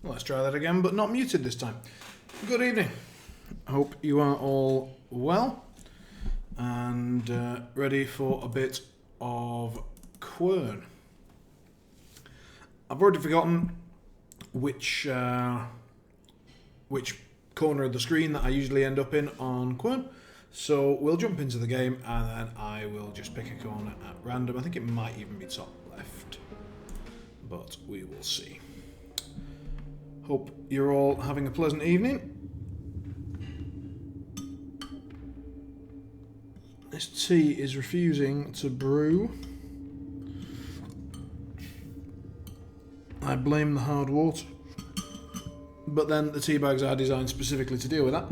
Let's try that again, but not muted this time. Good evening. Hope you are all well and ready for a bit of Quern. I've already forgotten which corner of the screen that I usually end up in on Quern. So we'll jump into the game and then I will just pick a corner at random. I think it might even be top left, but we will see. Hope you're all having a pleasant evening. This tea is refusing to brew. I blame the hard water. But then the tea bags are designed specifically to deal with that.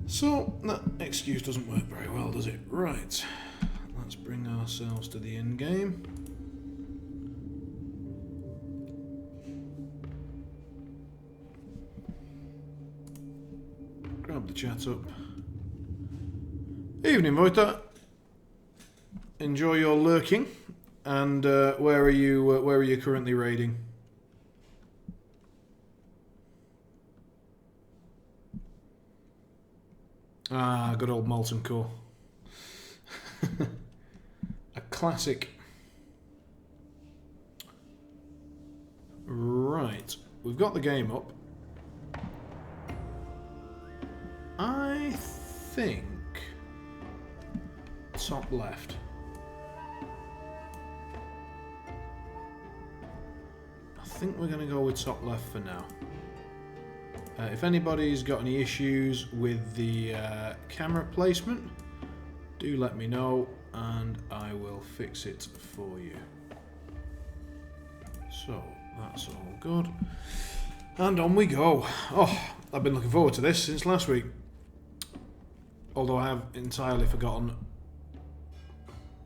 So that excuse doesn't work very well, does it? Right. Let's bring ourselves to the end game. Grab the chat up. Evening, Voita. Enjoy your lurking. And where are you currently raiding? Ah, good old Molten Core. A classic. Right, we've got the game up. I think top left. I think we're going to go with top left for now. If anybody's got any issues with the camera placement, do let me know and I will fix it for you. So that's all good. And on we go. Oh, I've been looking forward to this since last week. Although I have entirely forgotten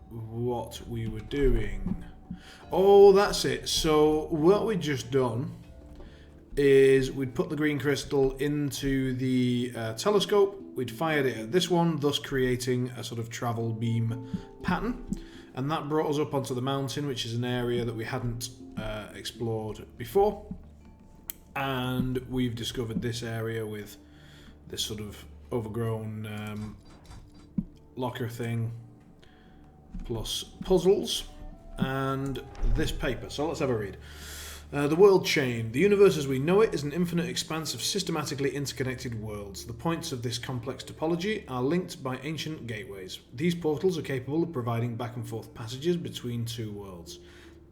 what we were doing. Oh, that's it. So what we'd just done is we'd put the green crystal into the telescope, we'd fired it at this one, thus creating a sort of travel beam pattern, and that brought us up onto the mountain, which is an area that we hadn't explored before, and we've discovered this area with this sort of overgrown locker thing, plus puzzles, and this paper. So let's have a read. The world chain. The universe as we know it is an infinite expanse of systematically interconnected worlds. The points of this complex topology are linked by ancient gateways. These portals are capable of providing back and forth passages between two worlds.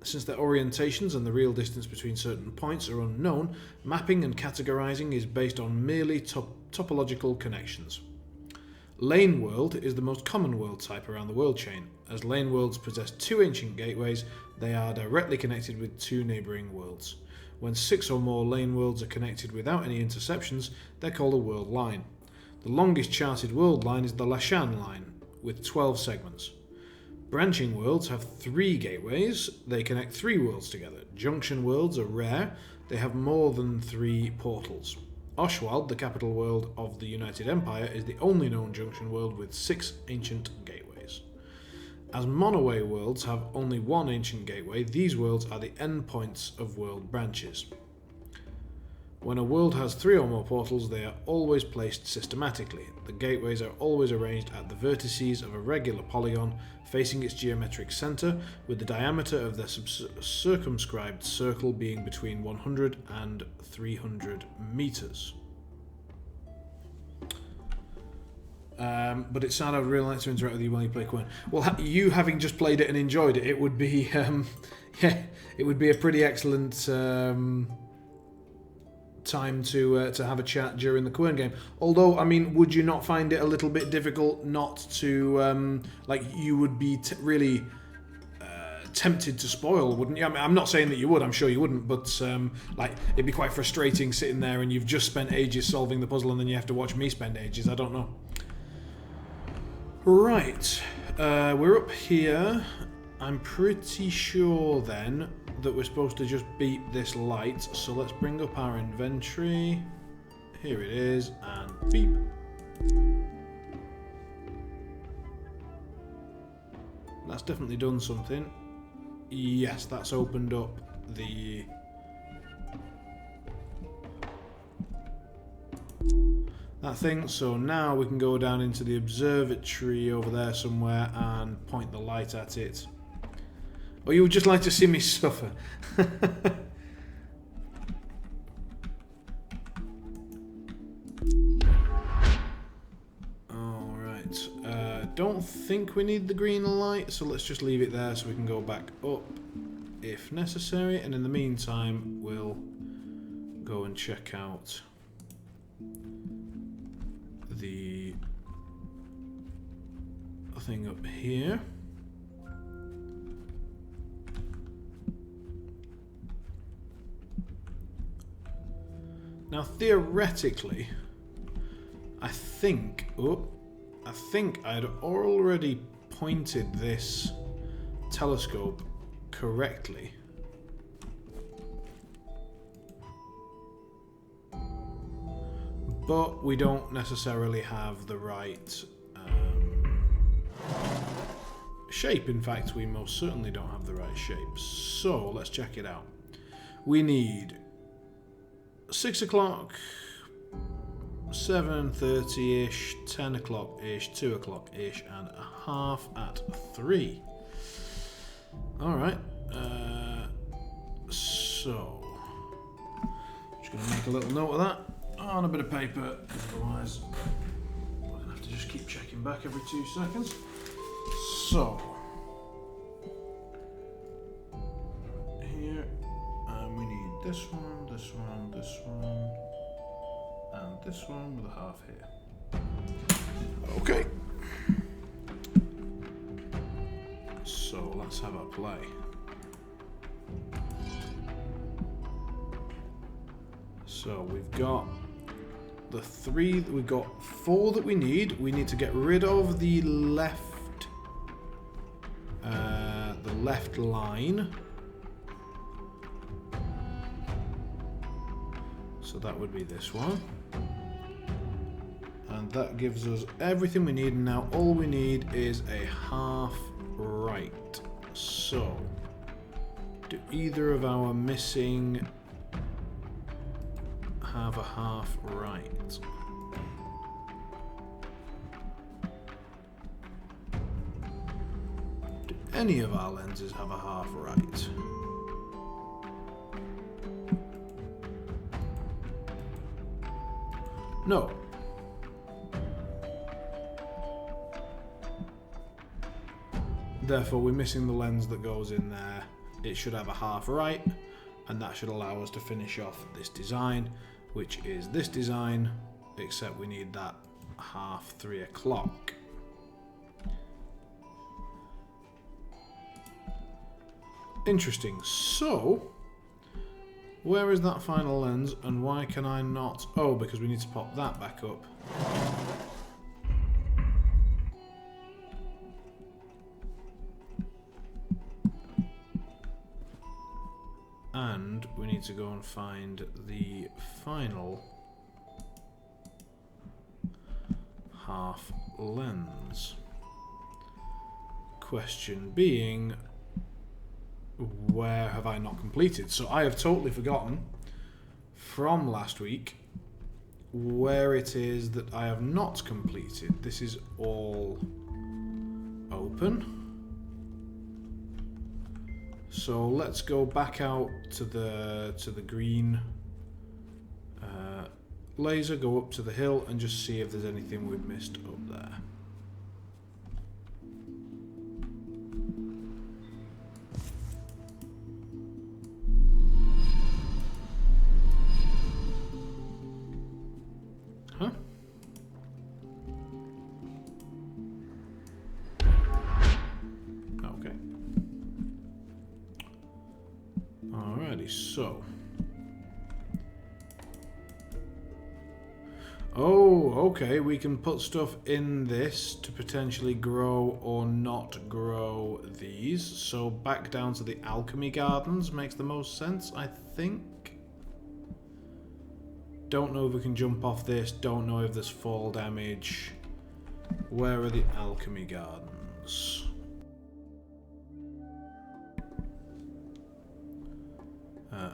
Since their orientations and the real distance between certain points are unknown, mapping and categorizing is based on merely topological connections. Lane world is the most common world type around the world chain. As lane worlds possess two ancient gateways, they are directly connected with two neighbouring worlds. When 6 or more lane worlds are connected without any interceptions, they're called a world line. The longest charted world line is the Lashan line, with 12 segments. Branching worlds have 3 gateways. They connect 3 worlds together. Junction worlds are rare. They have more than 3 portals. Oshwald, the capital world of the United Empire, is the only known junction world with 6 ancient gateways. As monoway worlds have only 1 ancient gateway, these worlds are the endpoints of world branches. When a world has 3 or more portals, they are always placed systematically. The gateways are always arranged at the vertices of a regular polygon, facing its geometric centre, with the diameter of their circumscribed circle being between 100 and 300 metres. But it sounded I'd really like to interact with you while you play Quern. Well, you having just played it and enjoyed it, it would be it would be a pretty excellent time to have a chat during the Quern game. Although, I mean, would you not find it a little bit difficult not to like you would be really tempted to spoil, wouldn't you? I mean, I'm not saying that you would. I'm sure you wouldn't, but like it'd be quite frustrating sitting there and you've just spent ages solving the puzzle and then you have to watch me spend ages. I don't know. Right, we're up here. I'm pretty sure then that we're supposed to just beat this light, so let's bring up our inventory. Here it is, and beep. That's definitely done something. Yes, that's opened up the that thing. So now we can go down into the observatory over there somewhere and point the light at it. Or you would just like to see me suffer? Alright. Don't think we need the green light, so let's just leave it there so we can go back up if necessary. And in the meantime, we'll go and check out the thing up here. Now theoretically, I think I'd already pointed this telescope correctly. But we don't necessarily have the right shape. In fact, we most certainly don't have the right shape. So let's check it out. We need 6 o'clock, 7:30-ish, 10 o'clock-ish, 2 o'clock-ish, and a half at 3. Alright, so just going to make a little note of that on a bit of paper, otherwise we're going to have to just keep checking back every 2 seconds. So, here, and we need this one, this one, this one, and this one with a half here. Okay. So let's have a play. So we've got the 3, we've got 4 that we need. We need to get rid of the left line. So that would be this one. And that gives us everything we need. And now all we need is a half right. So, do either of our missing have a half right? Do any of our lenses have a half right? No. Therefore, we're missing the lens that goes in there. It should have a half right, and that should allow us to finish off this design, which is this design, except we need that half 3 o'clock. Interesting. So, where is that final lens, and why can I not? Oh, because we need to pop that back up. And we need to go and find the final half lens. Question being, where have I not completed? So I have totally forgotten from last week where it is that I have not completed. This is all open. So let's go back out to the green laser, go up to the hill and just see if there's anything we've missed up there. Huh? Okay. Alrighty, so. Oh, okay, we can put stuff in this to potentially grow or not grow these. So back down to the alchemy gardens makes the most sense, I think. Don't know if we can jump off this, don't know if there's fall damage. Where are the alchemy gardens?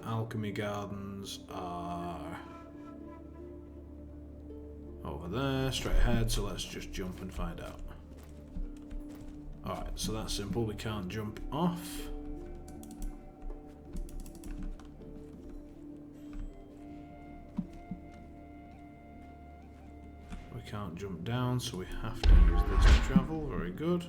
Alchemy gardens are over there, straight ahead, so let's just jump and find out. Alright, so that's simple, we can't jump off. We can't jump down, so we have to use this to travel, very good.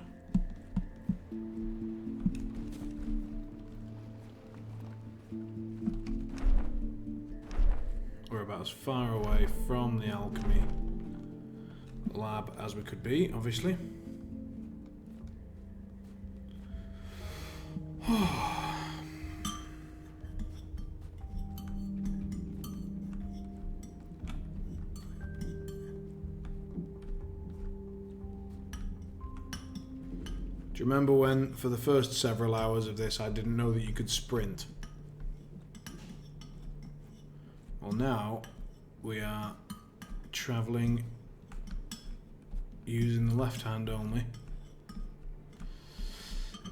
We're about as far away from the alchemy lab as we could be, obviously. Do you remember when, for the first several hours of this, I didn't know that you could sprint? Well, now we are travelling using the left hand only.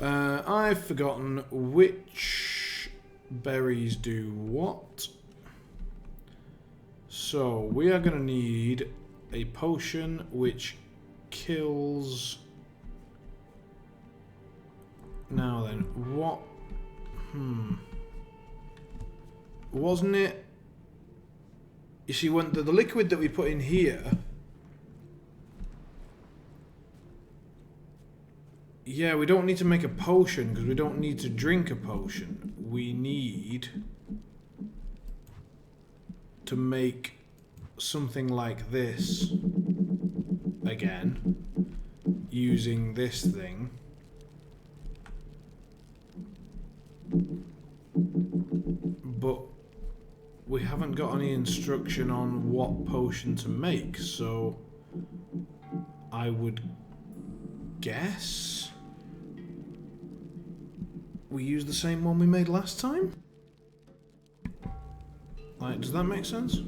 I've forgotten which berries do what. So we are going to need a potion which kills... Now then, what... Wasn't it... You see, when the liquid that we put in here... Yeah, we don't need to make a potion, because we don't need to drink a potion. We need to make something like this again, using this thing. But we haven't got any instruction on what potion to make, so I would guess we use the same one we made last time? Like, does that make sense?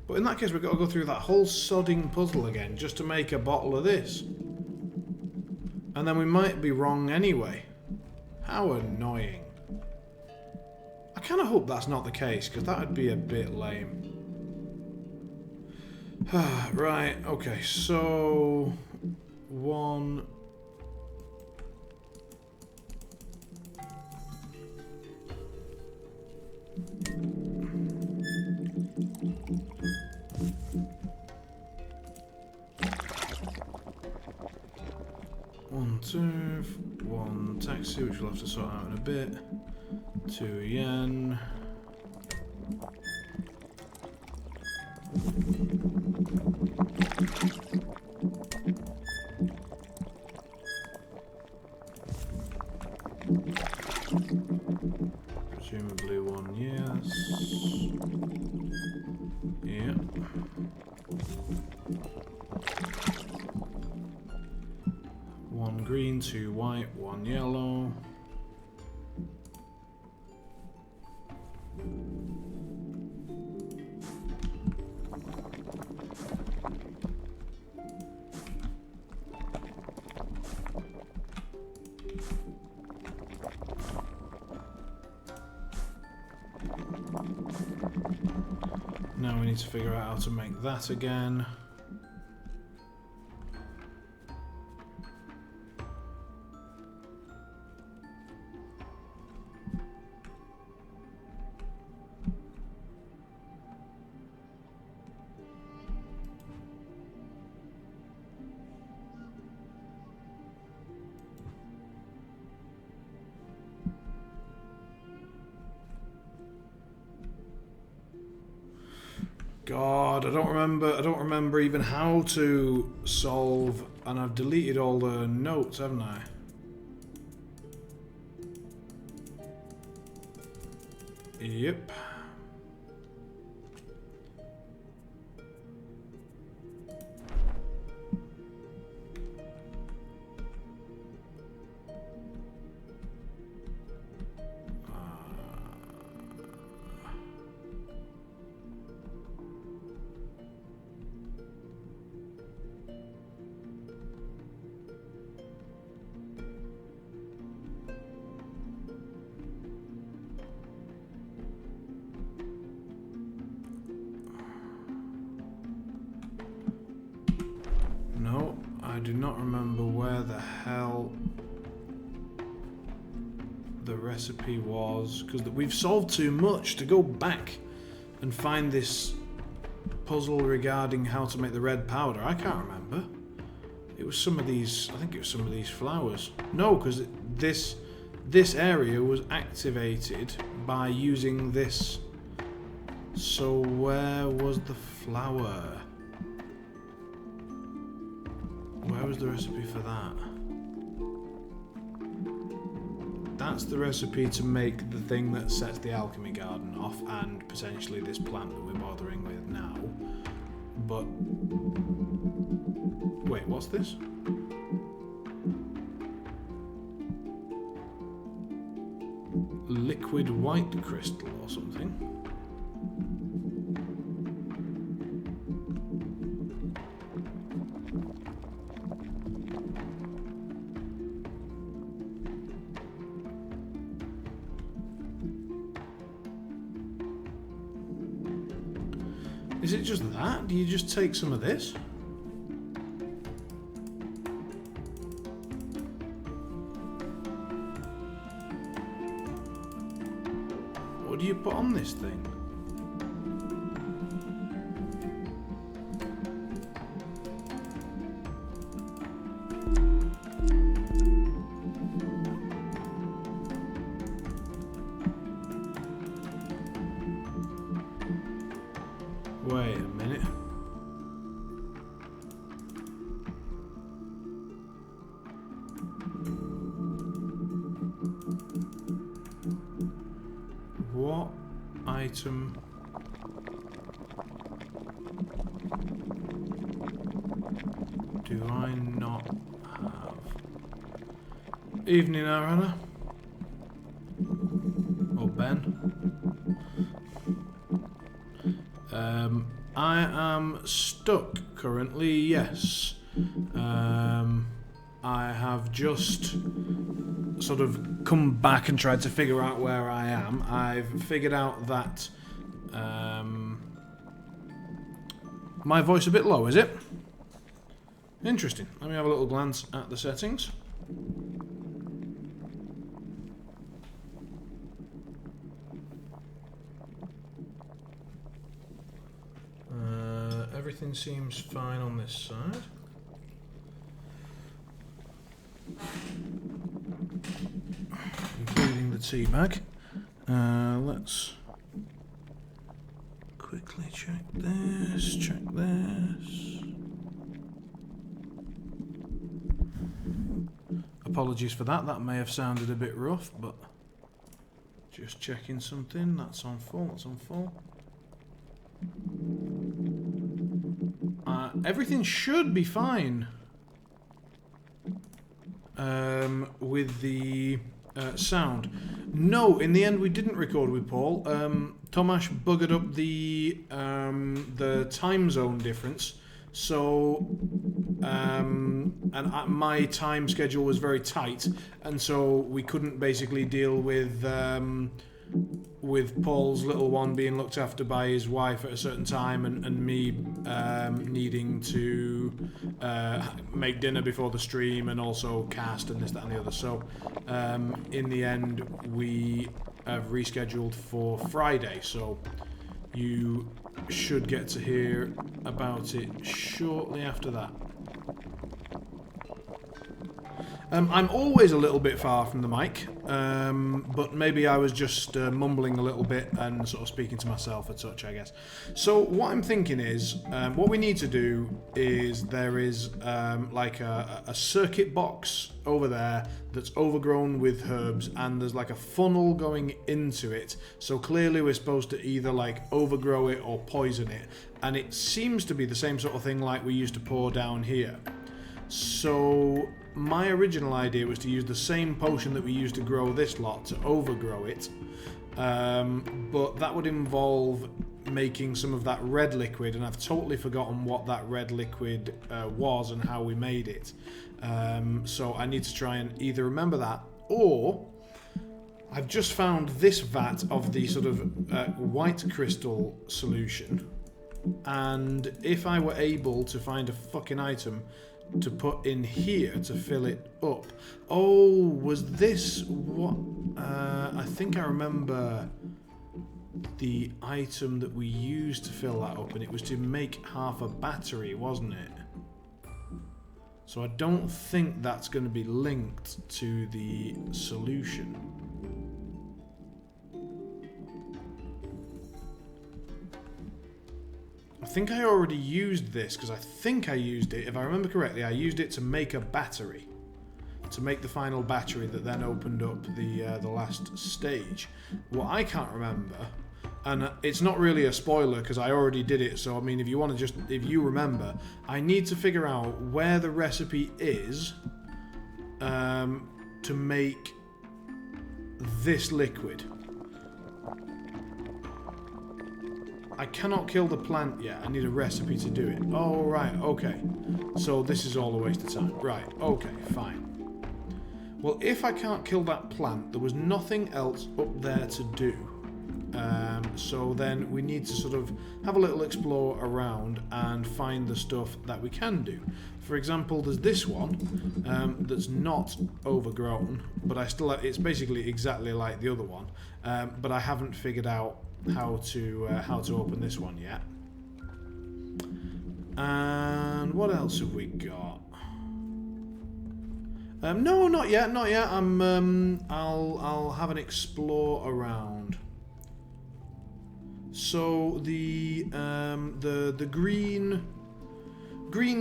But in that case, we've got to go through that whole sodding puzzle again just to make a bottle of this. And then we might be wrong anyway. How annoying. I kind of hope that's not the case, because that would be a bit lame. Right, okay, so... One... One, two, one taxi, which we'll have to sort out in a bit. 2 yen. Presumably 1, yes. Yeah. One green, 2 white, 1 yellow. Now we need to figure out how to make that again. God, I don't remember even how to solve, and I've deleted all the notes, haven't I? Yep. do not remember where the hell the recipe was, because we've solved too much to go back and find this puzzle regarding how to make the red powder. I can't remember. It was some of these, I think it was some of these flowers. No, because this area was activated by using this. So where was the flower? Where was the recipe for that? That's the recipe to make the thing that sets the alchemy garden off, and potentially this plant that we're bothering with now. But wait, what's this? Liquid white crystal or something. Is it just that? Do you just take some of this? What do you put on this thing? Wait a minute. What item do I not have? Evening, Arana. Or Ben. I am stuck currently, yes. I have just sort of come back and tried to figure out where I am. I've figured out that my voice a bit low, is it? Interesting. Let me have a little glance at the settings. Everything seems fine on this side. Including the tea bag. Let's quickly check this, check this. Apologies for that, that may have sounded a bit rough, but just checking something. That's on full, that's on full. Everything should be fine with the sound. No, in the end we didn't record with Paul. Tomasz buggered up the time zone difference, so my time schedule was very tight, and so we couldn't basically deal with Paul's little one being looked after by his wife at a certain time, and me needing to make dinner before the stream and also cast and this, that and the other. So in the end we have rescheduled for Friday, so you should get to hear about it shortly after that. I'm always a little bit far from the mic, but maybe I was just mumbling a little bit and sort of speaking to myself a touch, I guess. So what I'm thinking is, what we need to do is there is like a circuit box over there that's overgrown with herbs, and there's like a funnel going into it. So clearly we're supposed to either like overgrow it or poison it, and it seems to be the same sort of thing like we used to pour down here. So my original idea was to use the same potion that we used to grow this lot to overgrow it, but that would involve making some of that red liquid, and I've totally forgotten what that red liquid was and how we made it. So I need to try and either remember that, or I've just found this vat of the sort of white crystal solution, and if I were able to find a fucking item to put in here to fill it up. Oh, was this what? I think I remember the item that we used to fill that up, and it was to make half a battery, wasn't it? So I don't think that's going to be linked to the solution. I think I already used this, because I think I used it, if I remember correctly, I used it to make a battery. To make the final battery that then opened up the last stage. What I can't remember, and it's not really a spoiler because I already did it, so I mean if you want to just, if you remember, I need to figure out where the recipe is to make this liquid. I cannot kill the plant yet. I need a recipe to do it. Oh, right, okay. So this is all a waste of time. Right, okay, fine. Well, if I can't kill that plant, there was nothing else up there to do. So then we need to sort of have a little explore around and find the stuff that we can do. For example, there's this one that's not overgrown, but I still have, it's basically exactly like the other one, but I haven't figured out how to open this one yet. And what else have we got? No, not yet, not yet. I'll have an explore around. So the green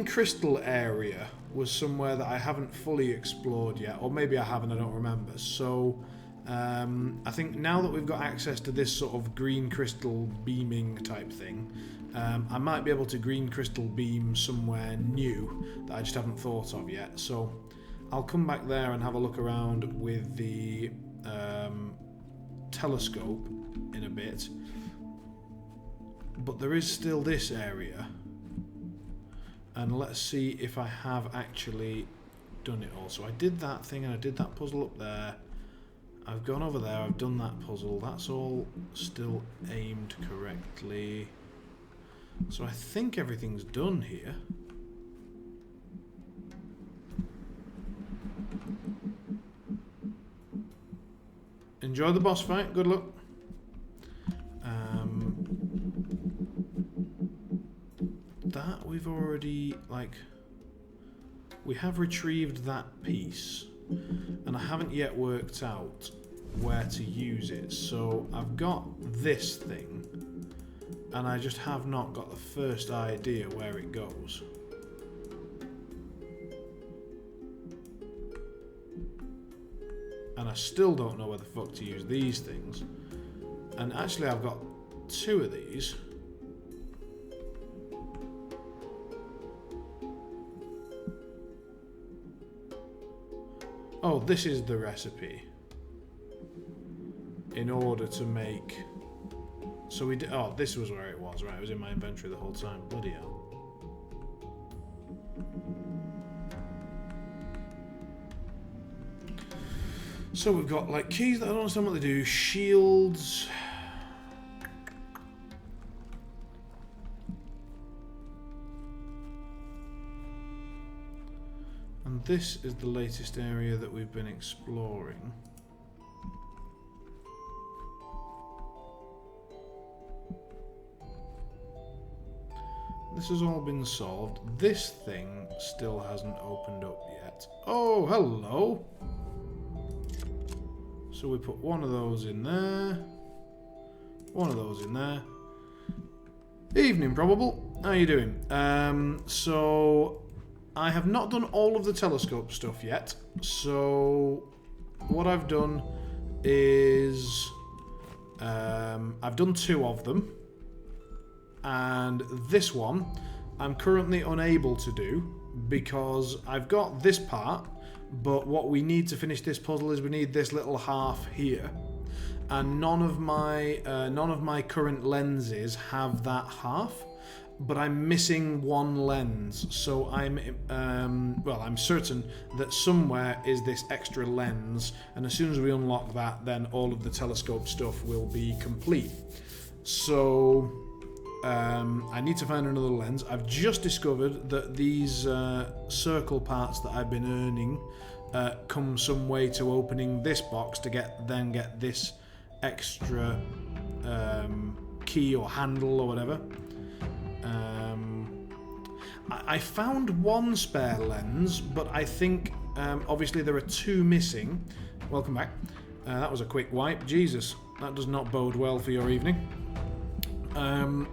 crystal area was somewhere that I haven't fully explored yet, or maybe I haven't. I don't remember. So I think now that we've got access to this sort of green crystal beaming type thing, I might be able to green crystal beam somewhere new that I just haven't thought of yet. So I'll come back there and have a look around with the telescope in a bit. But there is still this area. And let's see if I have actually done it all. So I did that thing and I did that puzzle up there. I've gone over there, I've done that puzzle. That's all still aimed correctly. So I think everything's done here. Enjoy the boss fight. Good luck. That we've already, like, we have retrieved that piece, and I haven't yet worked out where to use it. So I've got this thing, and I just have not got the first idea where it goes. And I still don't know where the fuck to use these things. And actually I've got two of these. Oh, this is the recipe. In order to make... So we did... Oh, this was where it was, right? It was in my inventory the whole time. Bloody hell. So we've got, like, keys that I don't understand what they do. Shields... And this is the latest area that we've been exploring. This has all been solved. This thing still hasn't opened up yet. Oh, hello! So we put one of those in there. One of those in there. Evening, Probable. How you doing? So... I have not done all of the telescope stuff yet, so what I've done is I've done two of them, and this one I'm currently unable to do because I've got this part, but what we need to finish this puzzle is we need this little half here, and none of my current lenses have that half. But I'm missing one lens, so I'm certain that somewhere is this extra lens, and as soon as we unlock that, then all of the telescope stuff will be complete. So I need to find another lens. I've just discovered that these circle parts that I've been earning come some way to opening this box to get this extra key or handle or whatever. I found one spare lens, but I think obviously there are two missing. Welcome back. That was a quick wipe. Jesus, that does not bode well for your evening.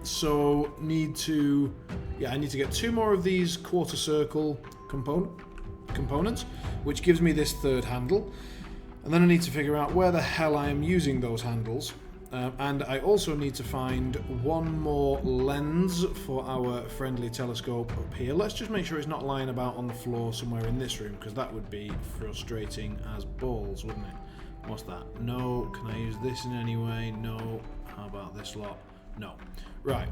So I need to get two more of these quarter circle components, which gives me this third handle, and then I need to figure out where the hell I am using those handles, and I also need to find one more lens for our friendly telescope up here. Let's just make sure it's not lying about on the floor somewhere in this room, because that would be frustrating as balls, wouldn't it? What's that? No. Can I use this in any way? No. How about this lot? No. Right.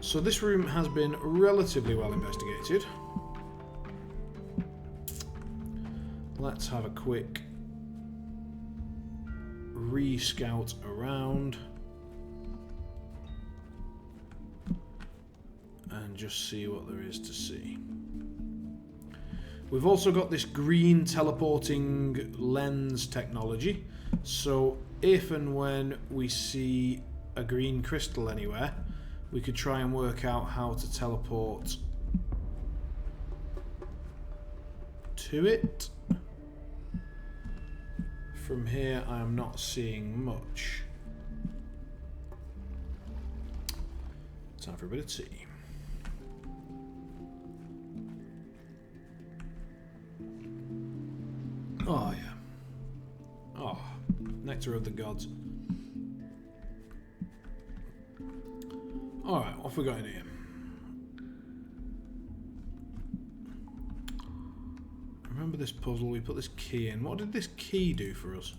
So this room has been relatively well investigated. Let's have a quick re-scout around and just see what there is to see. We've also got this green teleporting lens technology, so if and when we see a green crystal anywhere, we could try and work out how to teleport to it. From here I am not seeing much. Time for a bit of tea. Oh yeah. Oh, nectar of the gods. Alright, what have we got in here? Remember this puzzle? We put this key in. What did this key do for us?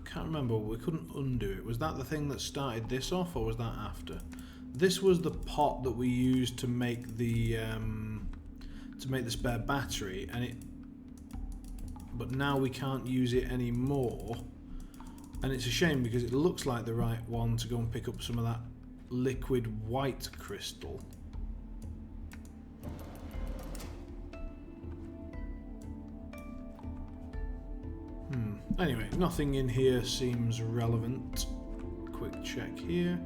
Can't remember. We couldn't undo it. Was that the thing that started this off, or was that after? This was the pot that we used to make the spare battery, and it. But now we can't use it anymore, and it's a shame because it looks like the right one to go and pick up some of that liquid white crystal. Anyway, nothing in here seems relevant. Quick check here,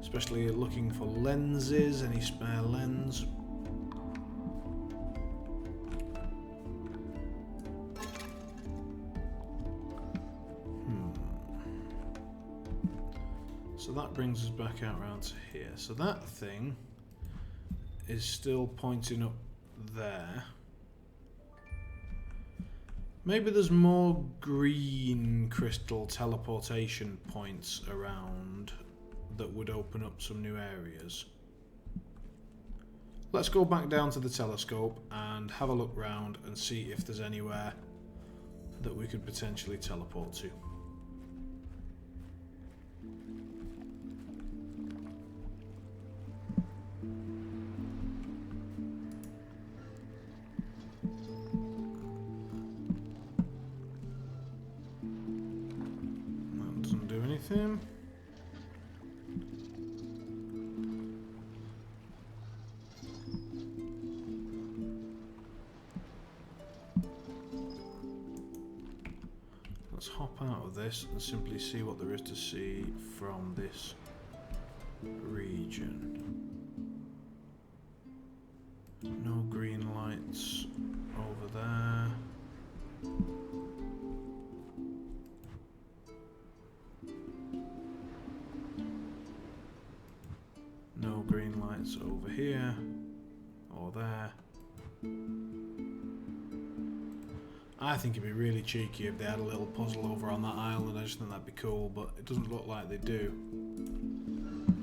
especially looking for lenses. Any spare lens? So that brings us back out around to here. So that thing is still pointing up there. Maybe there's more green crystal teleportation points around that would open up some new areas. Let's go back down to the telescope and have a look round and see if there's anywhere that we could potentially teleport to. Him. Let's hop out of this and simply see what there is to see from this region. No green lights over there. No green lights over here or there. I think it'd be really cheeky if they had a little puzzle over on that island. I just think that'd be cool, but it doesn't look like they do.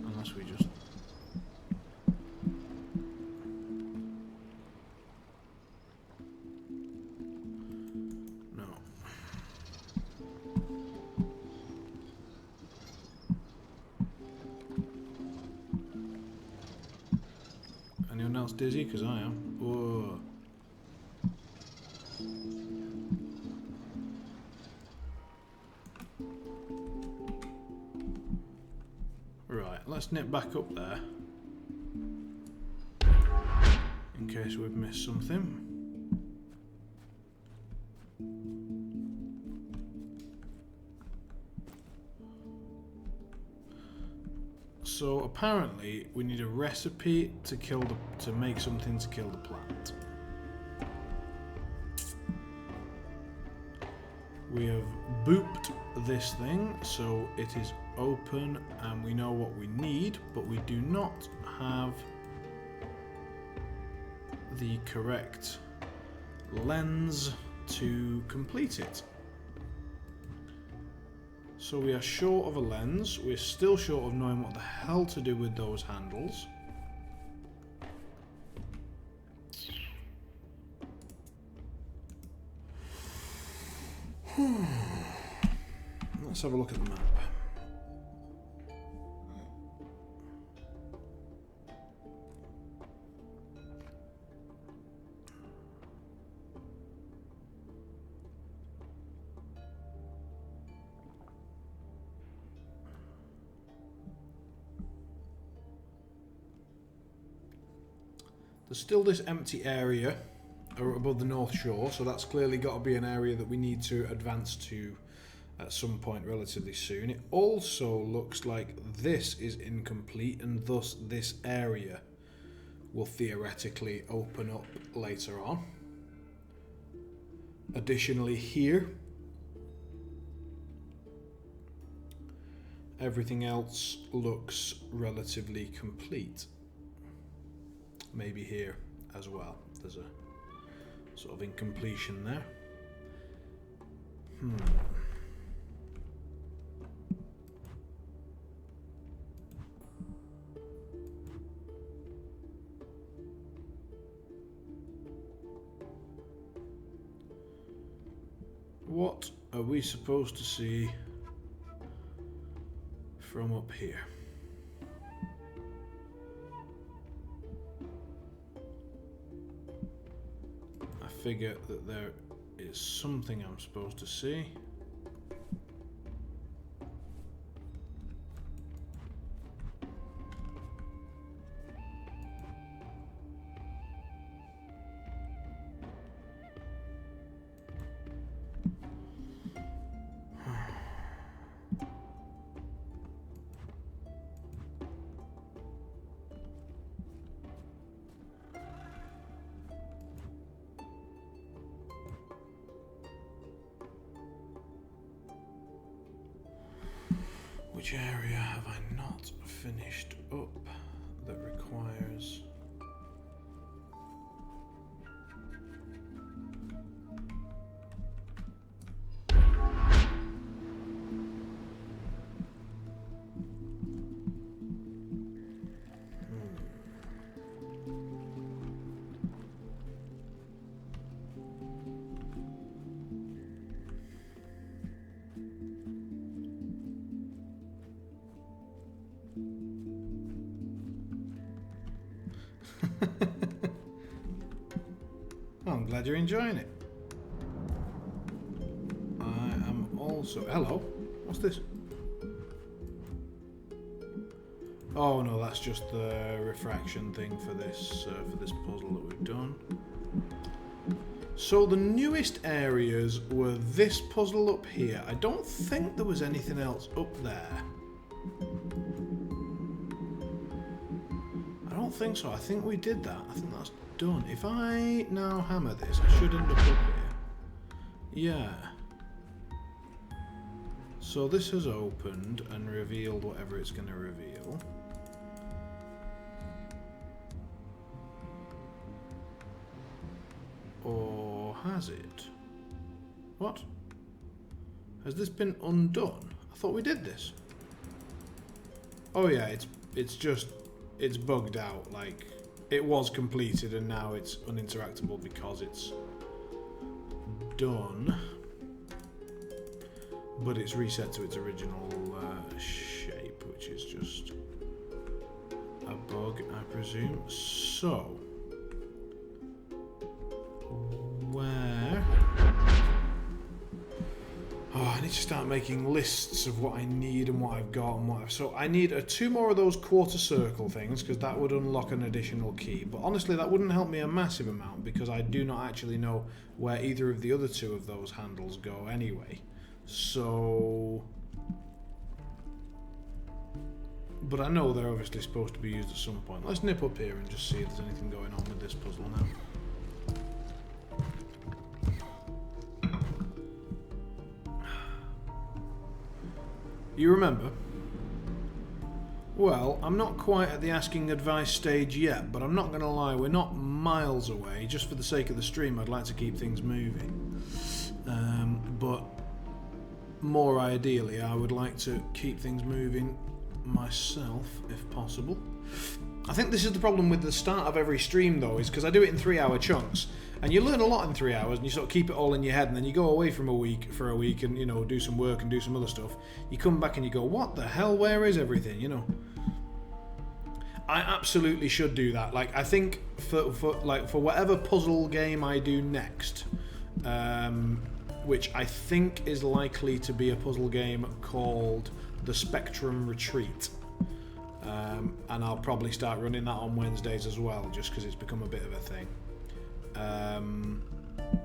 Unless we just... No. Anyone else dizzy? Because I am. Whoa. let's nip back up there. In case we've missed something. So apparently we need a recipe to make something to kill the plant. We have booped this thing, so it is open and we know what we need, but we do not have the correct lens to complete it. So we are short of a lens. We're still short of knowing what the hell to do with those handles. Let's have a look at the map. There's still this empty area above the North Shore, so that's clearly got to be an area that we need to advance to at some point relatively soon. It also looks like this is incomplete, and thus this area will theoretically open up later on. Additionally, here, everything else looks relatively complete. Maybe here as well. There's a sort of incompletion there. What are we supposed to see from up here? I figure that there is something I'm supposed to see. Which area have I not finished up that requires... I'm glad you're enjoying it. I am also... Hello? What's this? Oh no, that's just the refraction thing for this puzzle that we've done. So the newest areas were this puzzle up here. I don't think there was anything else up there. I don't think so. I think we did that. I think that's done. If I now hammer this, I should end up here. Yeah. So this has opened and revealed whatever it's going to reveal. Or has it? What? Has this been undone? I thought we did this. Oh yeah, it's bugged out. Like, it was completed and now it's uninteractable because it's done. But it's reset to its original shape, which is just a bug, I presume. So, where... Oh, I need to start making lists of what I need and what I've got and what I've... So I need 2 more of those quarter circle things, because that would unlock an additional key. But honestly, that wouldn't help me a massive amount, because I do not actually know where either of the other 2 of those handles go anyway. So... But I know they're obviously supposed to be used at some point. Let's nip up here and just see if there's anything going on with this puzzle now. You remember? Well, I'm not quite at the asking advice stage yet, but I'm not going to lie, we're not miles away. Just for the sake of the stream, I'd like to keep things moving. But more ideally, I would like to keep things moving myself, if possible. I think this is the problem with the start of every stream, though, is because I do it in 3-hour chunks, and you learn a lot in 3 hours, and you sort of keep it all in your head, and then you go away for a week, and, you know, do some work and do some other stuff. You come back and you go, what the hell, where is everything, you know? I absolutely should do that. Like, I think for whatever puzzle game I do next, which I think is likely to be a puzzle game called The Spectrum Retreat. And I'll probably start running that on Wednesdays as well, just because it's become a bit of a thing.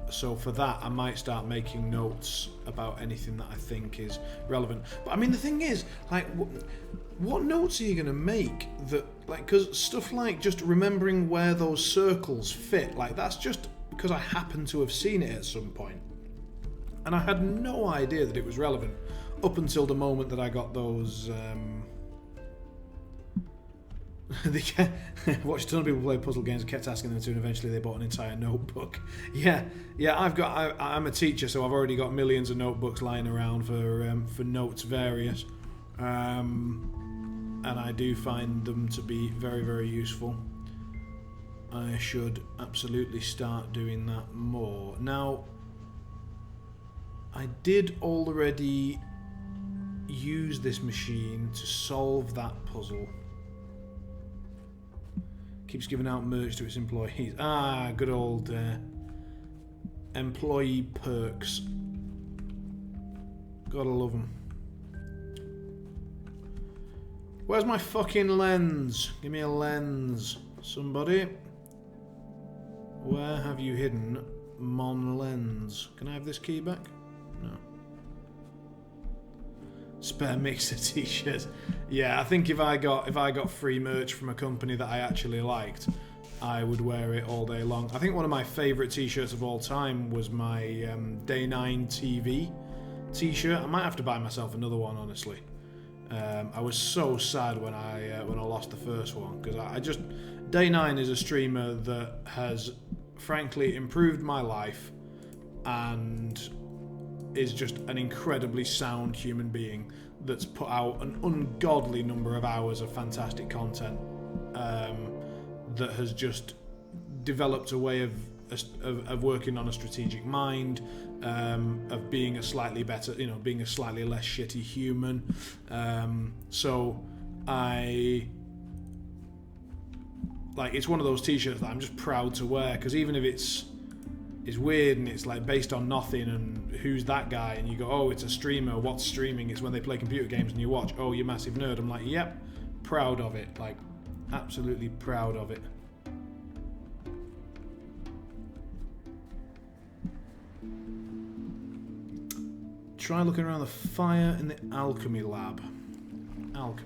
So for that, I might start making notes about anything that I think is relevant. But I mean, the thing is, like, what notes are you going to make that, like, because stuff like just remembering where those circles fit, like, that's just because I happen to have seen it at some point. And I had no idea that it was relevant up until the moment that I got those... watched a ton of people play puzzle games and kept asking them to, and eventually they bought an entire notebook. Yeah, I'm a teacher, so I've already got millions of notebooks lying around for notes various, and I do find them to be very, very useful. I should absolutely start doing that more. Now, I did already use this machine to solve that puzzle. Keeps giving out merch to its employees. Ah, good old employee perks. Gotta love them. Where's my fucking lens? Give me a lens. Somebody. Where have you hidden mon lens? Can I have this key back? No. Spare mixer t-shirts. Yeah, I think if I got free merch from a company that I actually liked, I would wear it all day long. I think one of my favourite t-shirts of all time was my Day 9 TV t-shirt. I might have to buy myself another one, honestly. I was so sad when I lost the first one, because I just... Day 9 is a streamer that has frankly improved my life and is just an incredibly sound human being that's put out an ungodly number of hours of fantastic content, that has just developed a way of working on a strategic mind, of being a slightly better, you know, being a slightly less shitty human. So it's one of those t-shirts that I'm just proud to wear, because even if it's weird and it's like based on nothing and who's that guy, and you go, oh, it's a streamer, what's streaming? It's when they play computer games and you watch, oh, you massive nerd. I'm like, yep, proud of it, like absolutely proud of it. Try looking around the fire in the alchemy lab. Around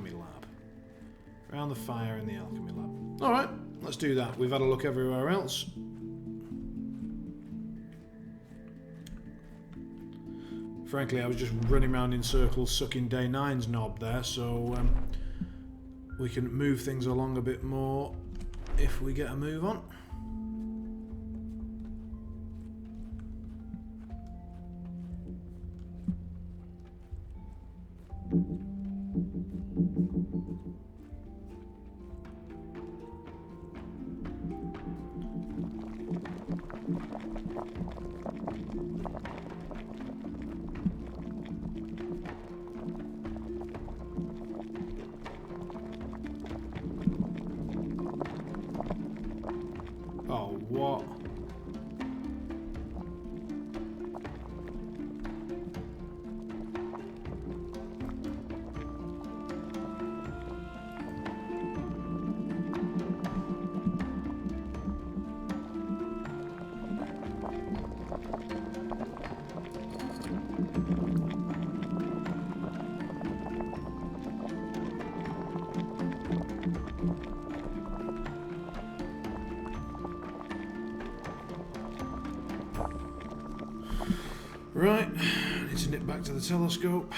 the fire in the alchemy lab. Alright, let's do that. We've had a look everywhere else. Frankly, I was just running around in circles sucking Day 9's knob there, so we can move things along a bit more if we get a move on. Oh, what? Right, need to nip back to the telescope.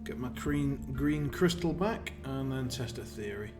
Get my green crystal back and then test a theory.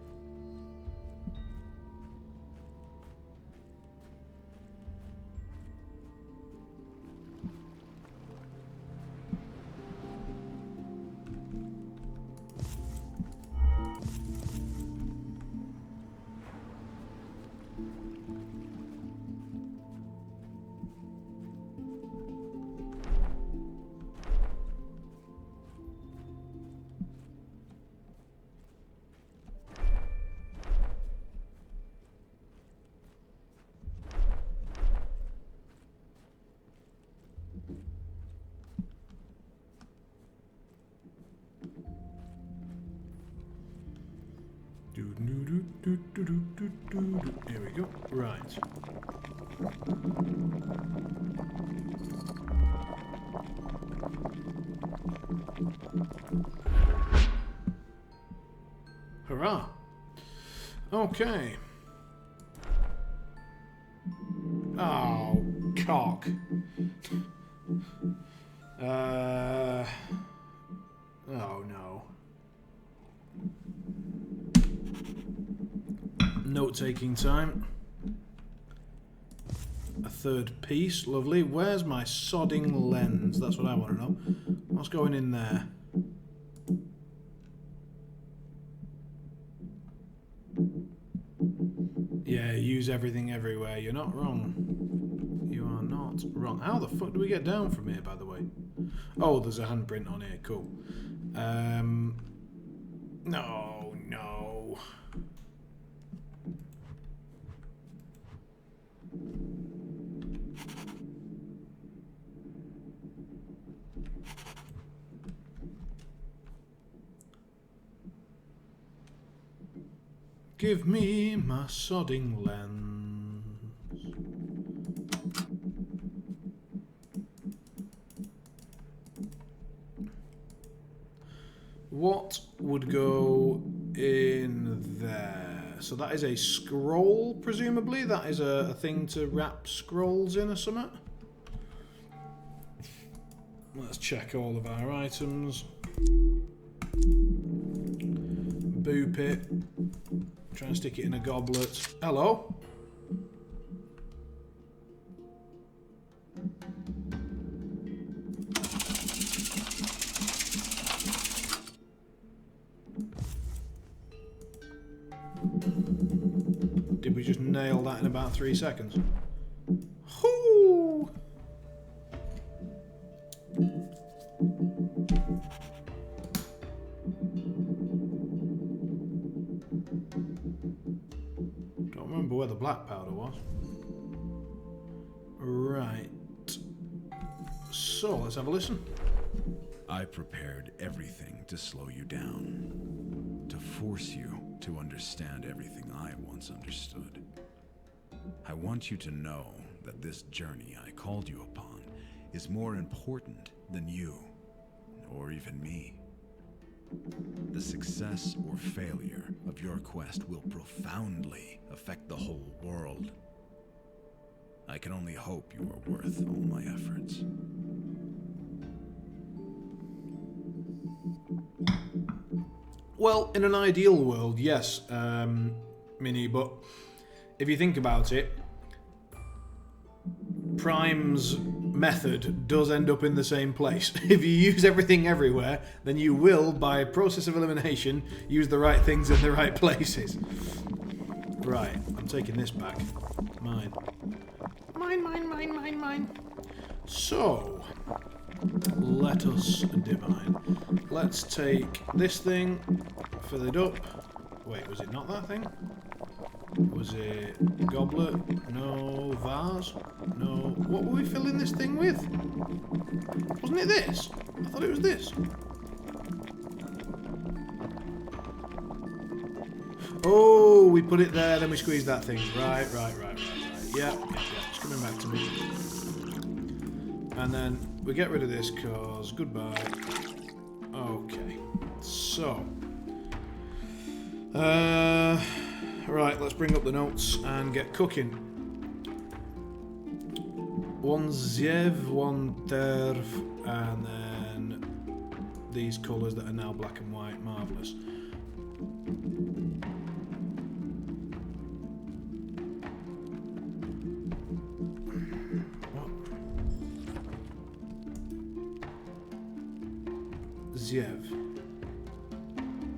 Here we go. Right. Hurrah. Okay. Oh, cock. Oh no. Note-taking time. A third piece, lovely. Where's my sodding lens? That's what I want to know. What's going in there? Yeah, use everything everywhere. You're not wrong. You are not wrong. How the fuck do we get down from here, by the way? Oh, there's a handprint on here. Cool. No, no. Give me my sodding lens. What would go in there? So that is a scroll, presumably. That is a thing to wrap scrolls in or something. Let's check all of our items. Boop it. Try and stick it in a goblet. Hello? Did we just nail that in about 3 seconds? Hoo! Don't remember where the black powder was. Right. So, let's have a listen. I prepared everything to slow you down, to force you to understand everything I once understood. I want you to know that this journey I called you upon is more important than you, or even me. The success or failure of your quest will profoundly affect the whole world. I can only hope you are worth all my efforts. Well, in an ideal world, yes, Mini, but if you think about it, Prime's method does end up in the same place. If you use everything everywhere, then you will, by process of elimination, use the right things in the right places. Right, I'm taking this back. Mine. Mine, mine, mine, mine, mine. So, let us divine. Let's take this thing, fill it up. Wait, was it not that thing? Was it goblet? No. Vase? No. What were we filling this thing with? Wasn't it this? I thought it was this. Oh, we put it there, then we squeezed that thing. Right. Yeah, it's coming back to me. And then we get rid of this, cause goodbye. So, right, let's bring up the notes and get cooking. One ziev, one derv, and then these colours that are now black and white. Marvellous. Ziev.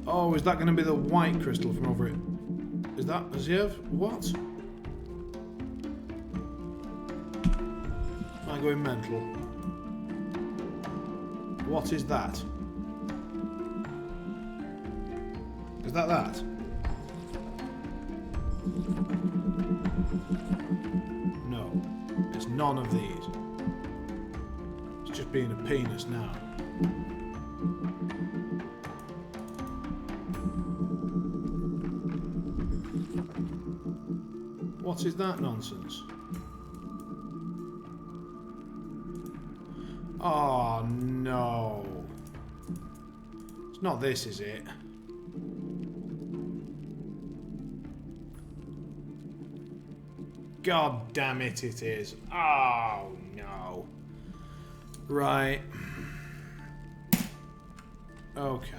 Oh, is that going to be the white crystal from over it? Is that a Ziev? What? Am I going mental? What is that? Is that that? No. It's none of these. It's just being a penis now. What is that nonsense? Oh no. It's not this, is it? God damn it, it is. Oh no. Right. Okay.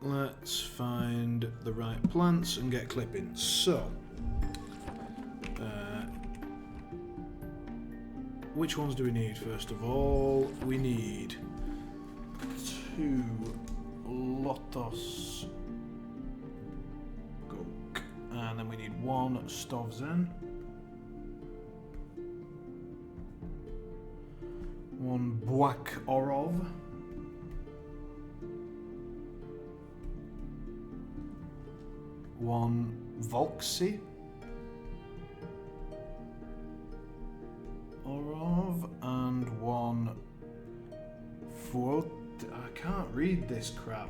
Let's find the right plants and get clipping. So, which ones do we need first of all? We need 2 Lotos Gok, and then we need 1 Stovzen, 1 Bwak Orov, 1 Volksy Orov, and 1 Fuot. I can't read this crap.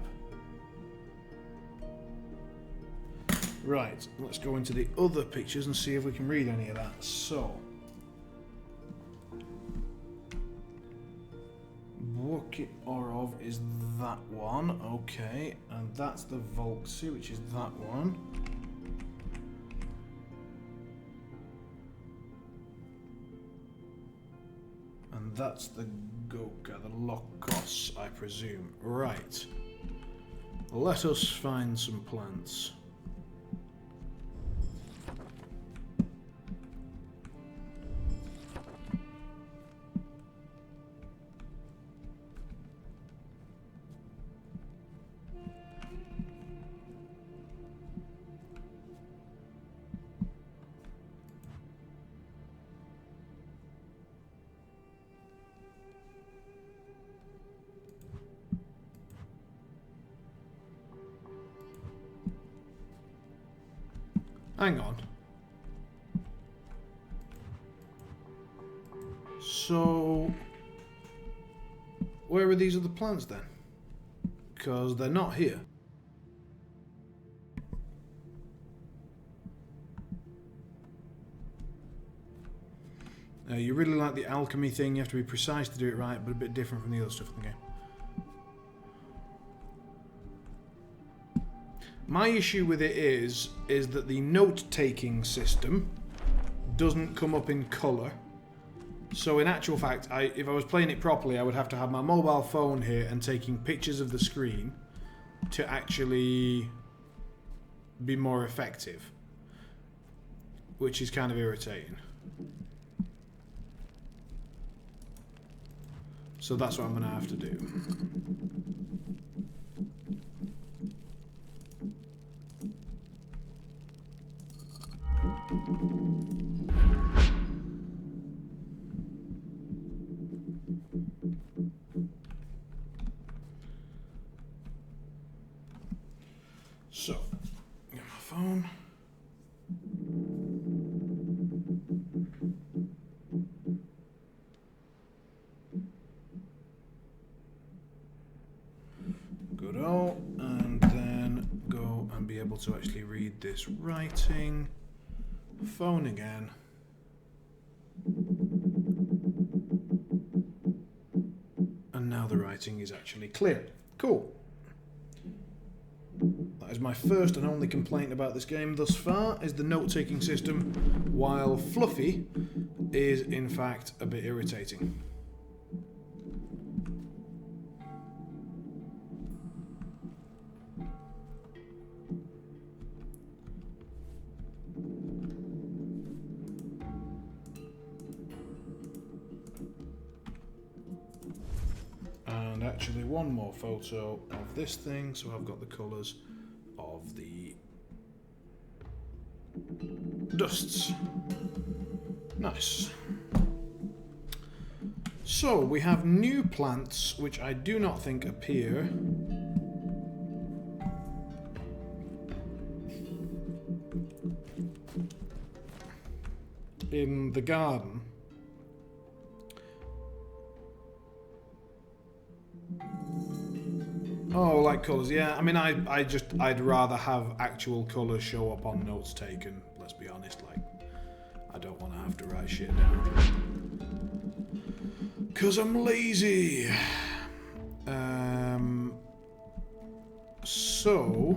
Right, let's go into the other pictures and see if we can read any of that. So, Bwak Orov is that one, okay, and that's the Volksy, which is that one. And that's the Goka, the Lokos, I presume. Right. Let us find some plants. Hang on. So, where are these other plants then? Because they're not here. You really like the alchemy thing, you have to be precise to do it right, but a bit different from the other stuff in the game. My issue with it is that the note-taking system doesn't come up in colour. So in actual fact, if I was playing it properly, I would have to have my mobile phone here and taking pictures of the screen to actually be more effective, which is kind of irritating. So that's what I'm going to have to do. So, get my phone. Good old, and then go and be able to actually read this writing. Phone again. And now the writing is actually clear. Cool. That is my first and only complaint about this game thus far, is the note-taking system, while fluffy, is in fact a bit irritating. And actually one more photo of this thing, so I've got the colours of the dusts. Nice. So we have new plants which I do not think appear in the garden. Oh, like colours, yeah. I mean, I'd rather have actual colours show up on notes taken, let's be honest. Like, I don't want to have to write shit down. 'Cause I'm lazy. So,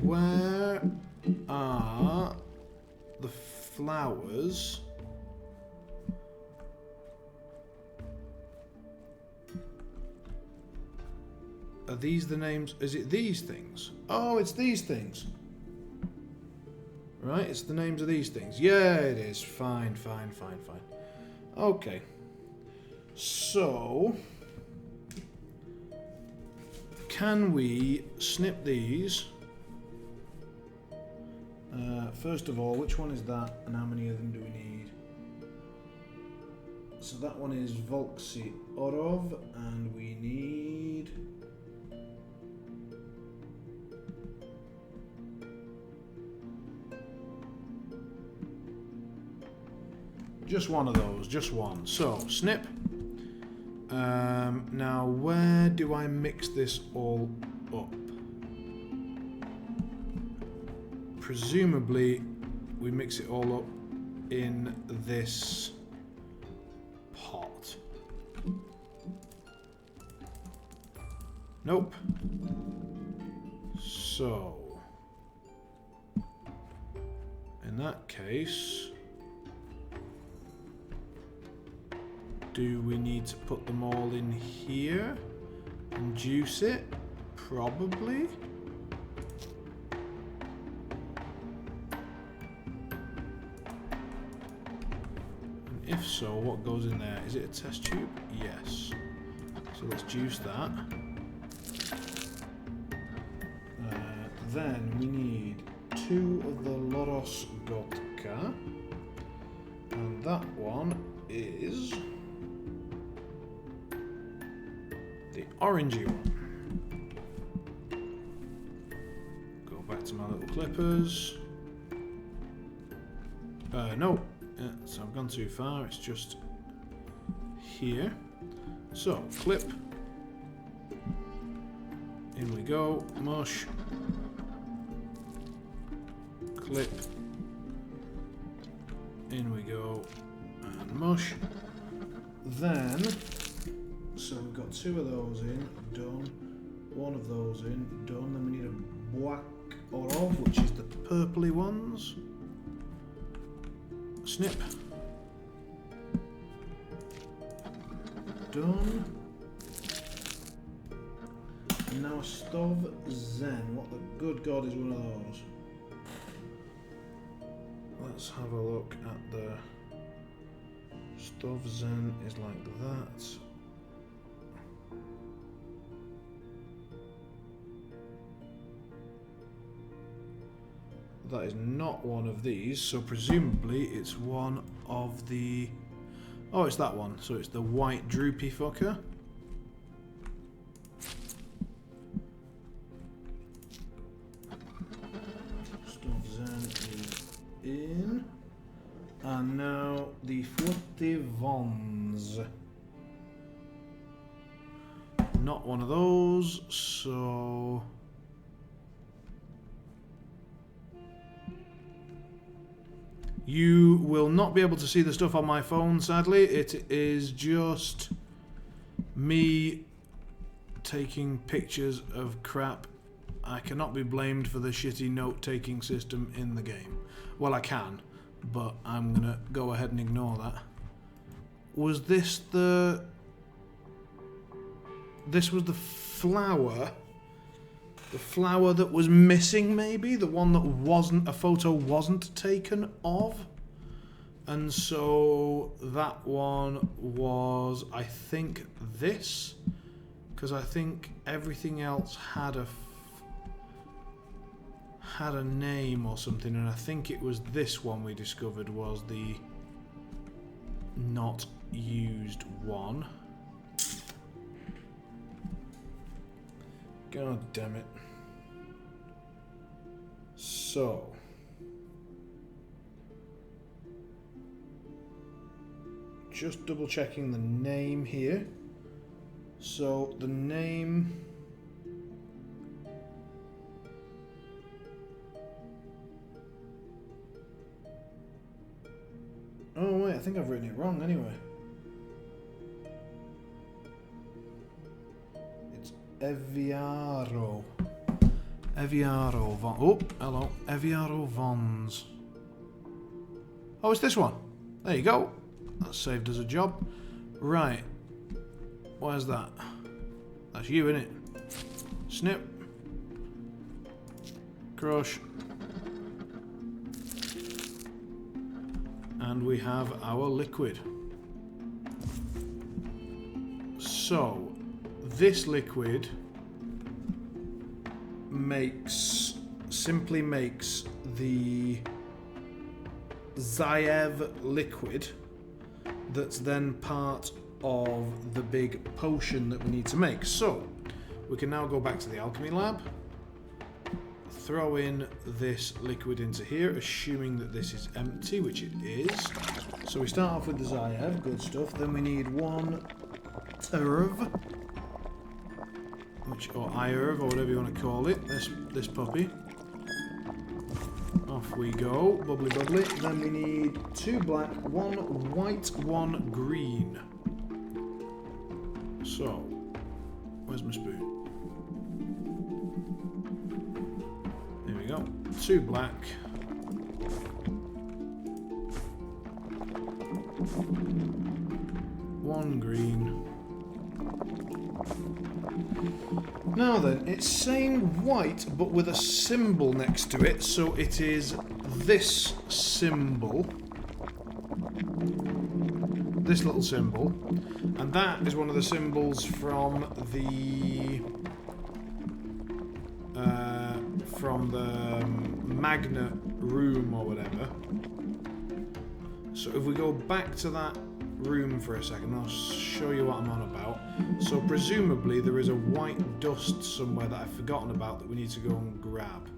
where are the flowers? Are these the names? Is it these things? Oh, it's these things. Right, it's the names of these things. Yeah, it is. Fine, fine, fine, fine. Okay. So, can we snip these? First of all, which one is that? And how many of them do we need? So that one is Volksy Orov, and we need... just one of those, just one. So, snip. Now, where do I mix this all up? Presumably, we mix it all up in this pot. Nope. So, in that case... do we need to put them all in here and juice it? Probably. And if so, what goes in there? Is it a test tube? Yes. So let's juice that. Then we need 2 of the Loros Gotka. And that one is... the orangey one. Go back to my little clippers. No, so I've gone too far. It's just here. So, clip. In we go. Mush. Clip. In we go. And mush. Then... so we've got 2 of those in, done. 1 of those in, done. Then we need a black orov, which is the purpley ones. Snip. Done. And now a Stov Zen. What the good God is one of those? Let's have a look at the... Stov Zen is like that. That is not one of these, so presumably it's one of the... oh, it's that one. So it's the white droopy fucker. Stuff Zen is in. And now the Fortivons. Not one of those, so... you will not be able to see the stuff on my phone, sadly. It is just Me taking pictures of crap, I cannot be blamed for the shitty note-taking system in the game. Well, I can, but I'm gonna go ahead and ignore that. Was this the... This was the flower? The flower that was missing, maybe? The one that wasn't... A photo wasn't taken of? And so that one was, I think, this, because I think everything else had a name or something, and I think it was this one we discovered was the not used one. God damn it. So... Just double checking the name here. So the name... Oh wait, I think I've written it wrong anyway. It's Eviaro. Eviaro Von... Oh, hello. Eviaro Vons. Oh, it's this one. There you go. That saved us a job. Right. Where's that? That's you, innit? Snip. Crush. And we have our liquid. So, this liquid simply makes the Zaev liquid that's then part of the big potion that we need to make. So, we can now go back to the alchemy lab, throw in this liquid into here, assuming that this is empty, which it is. So we start off with the Zaev, good stuff. Then we need one Terv, or Irv, or whatever you want to call it, this puppy. Off we go, bubbly bubbly. Then we need 2 black, 1 white, 1 green. So, where's my spoon? There we go. 2 black. 1 green. Now then, it's saying white, but with a symbol next to it, so it is this symbol. This little symbol. And that is one of the symbols from the magnet room or whatever. So if we go back to that room for a second, I'll show you what I'm on about. So presumably there is a white dust somewhere that I've forgotten about that we need to go and grab.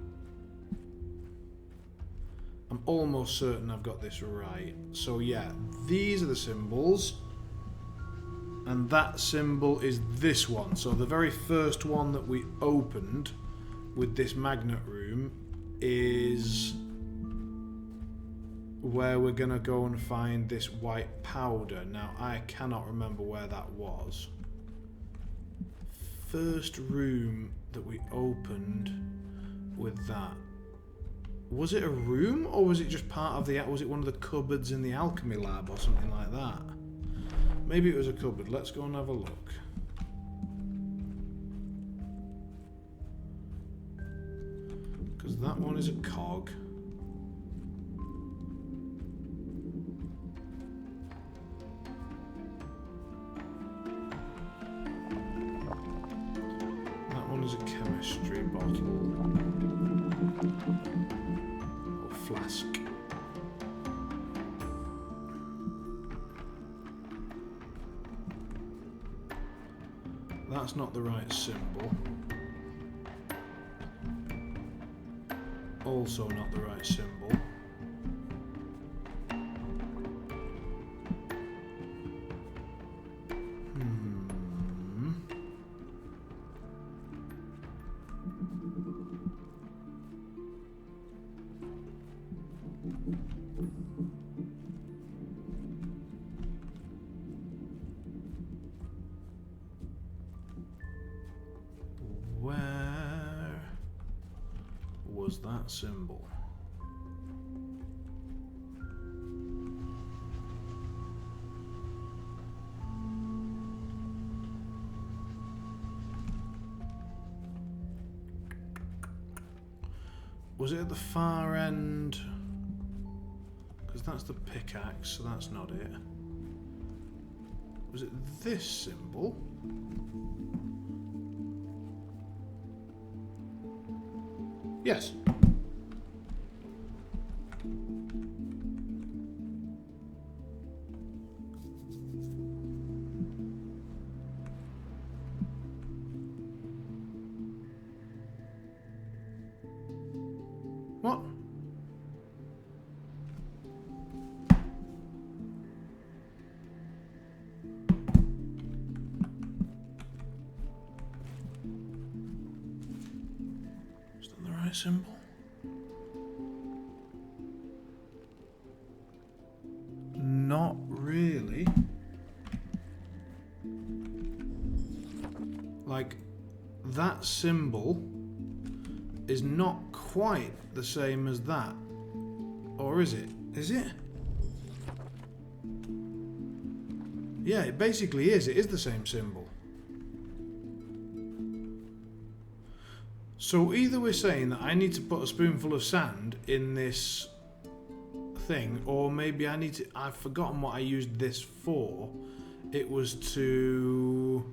I'm almost certain I've got this right. So yeah, these are the symbols. And that symbol is this one. So the very first one that we opened with this magnet room is where we're going to go and find this white powder. Now, I cannot remember where that was. First room that we opened with that. Was it a room, or was it just part of the... Was it one of the cupboards in the alchemy lab or something like that? Maybe it was a cupboard. Let's go and have a look. Because that one is a cog. That one is a chemistry bottle. Or flask. That's not the right symbol. Also not the right symbol. was that symbol? Was it at the far end? Because that's the pickaxe, so that's not it. Was it this symbol? Yes. What? Is that the right symbol? Not really. Like, that symbol is not quite the same as that. Or is it? Is it? Yeah, it basically is. It is the same symbol. So either we're saying that I need to put a spoonful of sand in this thing, or maybe I need to... I've forgotten what I used this for. It was to...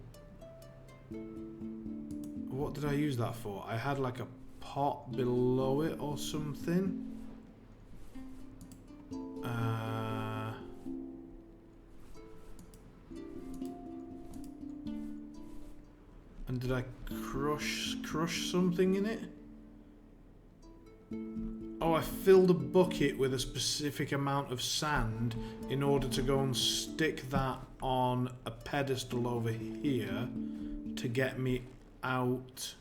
What did I use that for? I had like a pot below it or something. And did I crush something in it? Oh, I filled a bucket with a specific amount of sand in order to go and stick that on a pedestal over here to get me out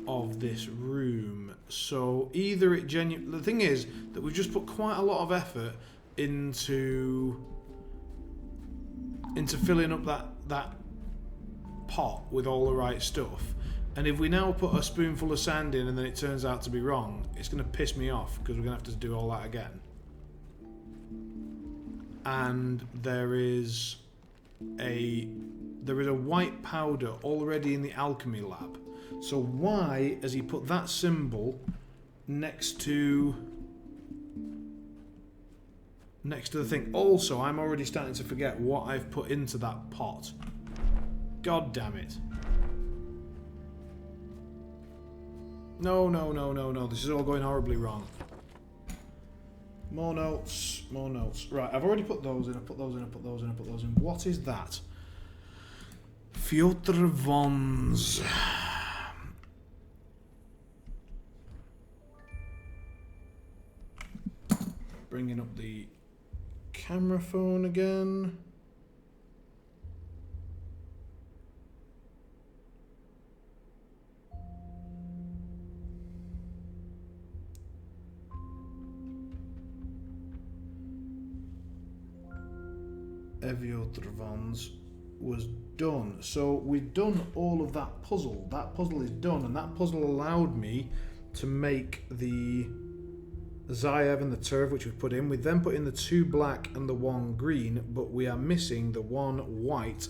of this room. So either it the thing is that we've just put quite a lot of effort into filling up that pot with all the right stuff, and if we now put a spoonful of sand in and then it turns out to be wrong, it's going to piss me off because we're going to have to do all that again. And there is a white powder already in the alchemy lab. So why has he put that symbol next to the thing? Also, I'm already starting to forget what I've put into that pot. God damn it. No. This is all going horribly wrong. More notes. Right, I've already put those in. I put those in. What is that? Fyodor Von's. Bringing up the camera phone again. Fyodor Von's was done. So we've done all of that puzzle. That puzzle is done, and that puzzle allowed me to make the Zayev and the turf, which we've put in. We then put in the 2 black and the 1 green, but we are missing the 1 white.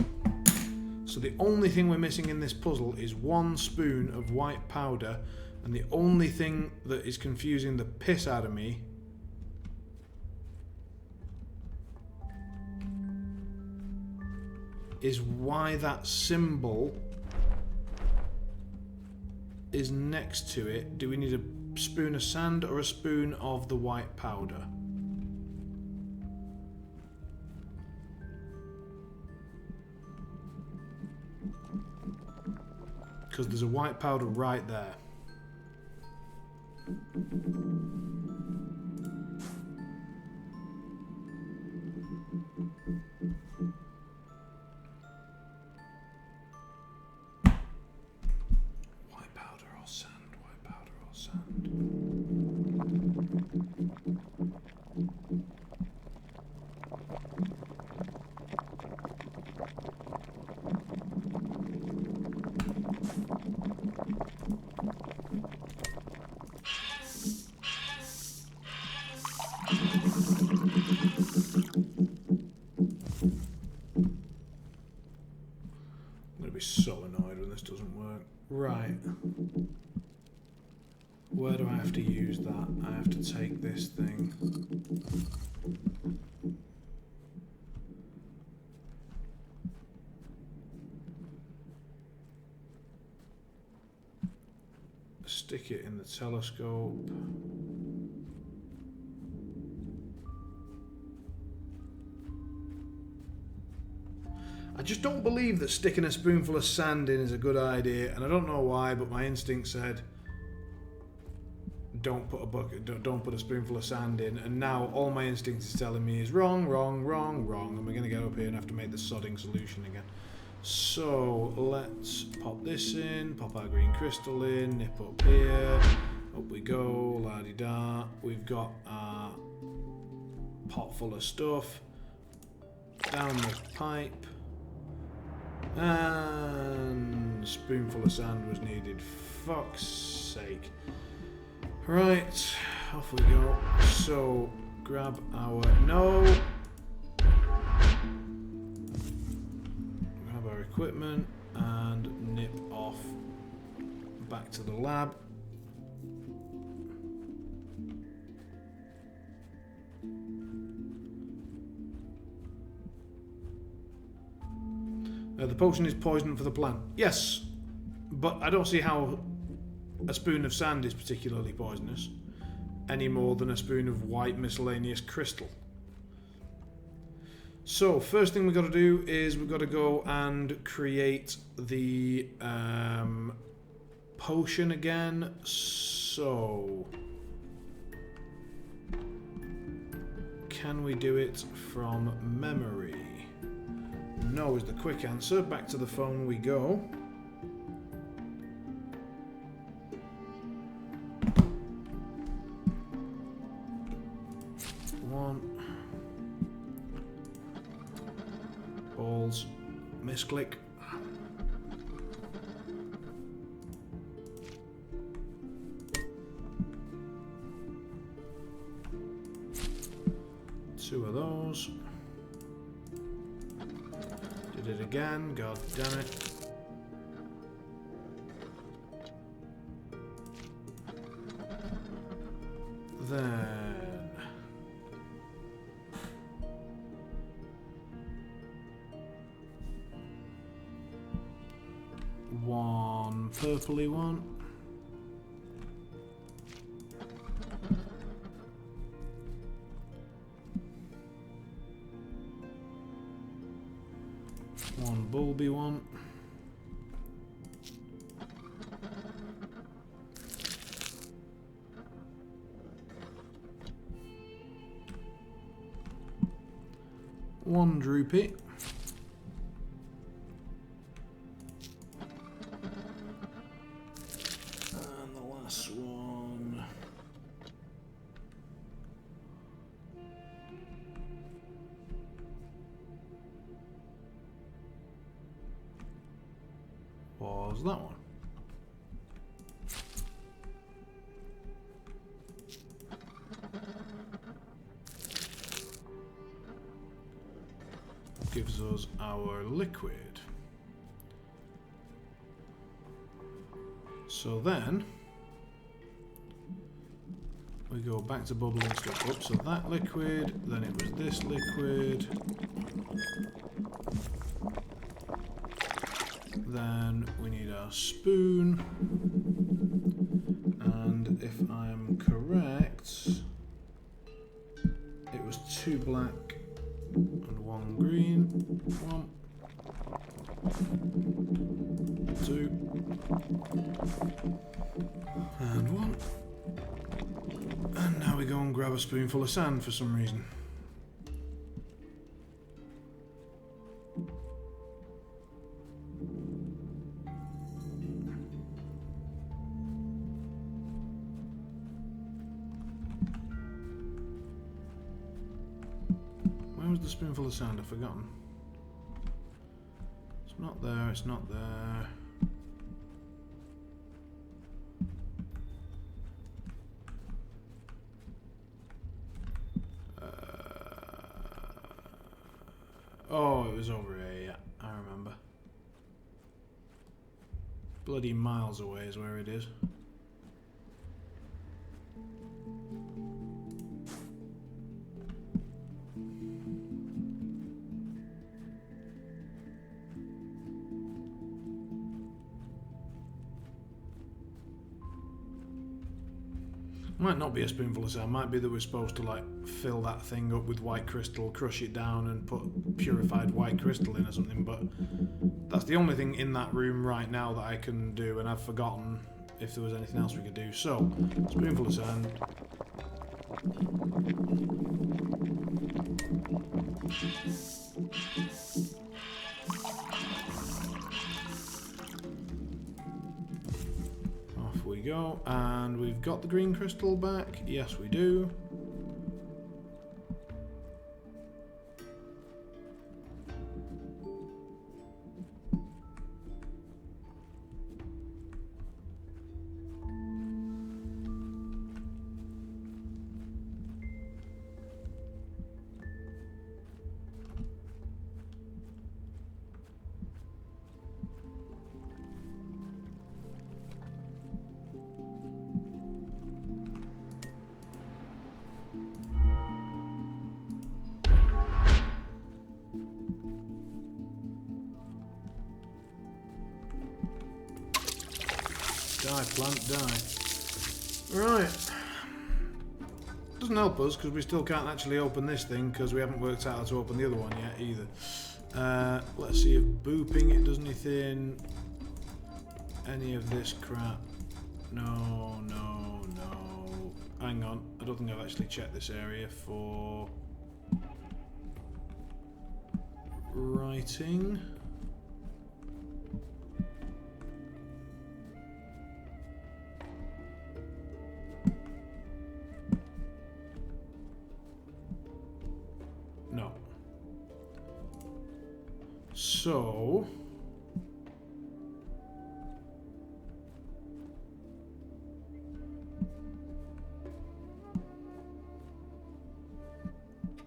So the only thing we're missing in this puzzle is 1 spoon of white powder, and the only thing that is confusing the piss out of me is why that symbol is next to it. Do we need a spoon of sand or a spoon of the white powder? Because there's a white powder right there. so annoyed when this doesn't work. Right. Where do I have to use that? I have to take this thing. Stick it in the telescope. I just don't believe that sticking a spoonful of sand in is a good idea, and I don't know why, but my instinct said don't put a bucket, don't put a spoonful of sand in, and now all my instinct is telling me is wrong, wrong, wrong, wrong, and we're going to get up here and have to make the sodding solution again. So let's pop this in, pop our green crystal in, nip up here, up we go, la-di-da. We've got our pot full of stuff, down the pipe, and a spoonful of sand was needed, fuck's sake. Right, off we go. So grab our, grab our equipment and nip off back to the lab. The potion is poison for the plant. Yes, but I don't see how a spoon of sand is particularly poisonous any more than a spoon of white miscellaneous crystal. So first thing we've got to do is we've got to go and create the potion again. So can we do it from memory? No is the quick answer. Back to the phone we go. Balls. Misclick. Two of those. Did it again. God damn it. Then one purpley one. One bulby one. One droopy. And the last one. Was that one. Gives us our liquid. So then we go back to bubbling stuff up. So that liquid, then it was this liquid. Then we need our spoon, and if I'm correct, it was 2 black and 1 green. 1, 2, and 1. And now we go and grab a spoonful of sand for some reason. Where was the spoonful of sand? I've forgotten. It's not there, it's not there. Oh, it was over here, yeah, I remember. Bloody miles away is where it is. Might not be a spoonful of sand. Might be that we're supposed to like fill that thing up with white crystal, crush it down, and put purified white crystal in or something. But that's the only thing in that room right now that I can do, and I've forgotten if there was anything else we could do. So, spoonful of sand. Off we go, and we've got the green crystal back. Yes, we do. Die, plant, die. Right. Doesn't help us because we still can't actually open this thing because we haven't worked out how to open the other one yet either. Let's see if booping it does anything. Any of this crap. No, no, no. Hang on. I don't think I've actually checked this area for writing. No. So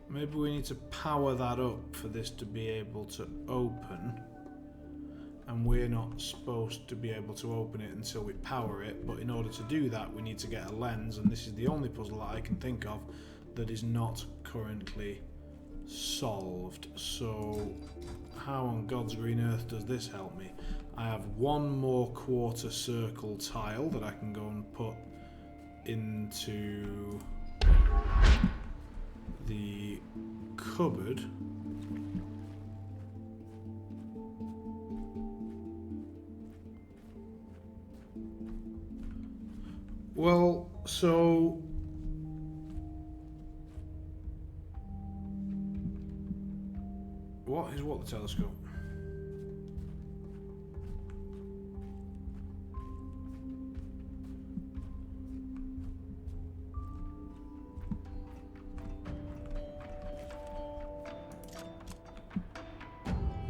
maybe we need to power that up for this to be able to open, and we're not supposed to be able to open it until we power it, but in order to do that we need to get a lens, and this is the only puzzle that I can think of that is not currently solved. So how on God's green earth does this help me? I have one more quarter circle tile that I can go and put into the cupboard. Well, so what is what the telescope?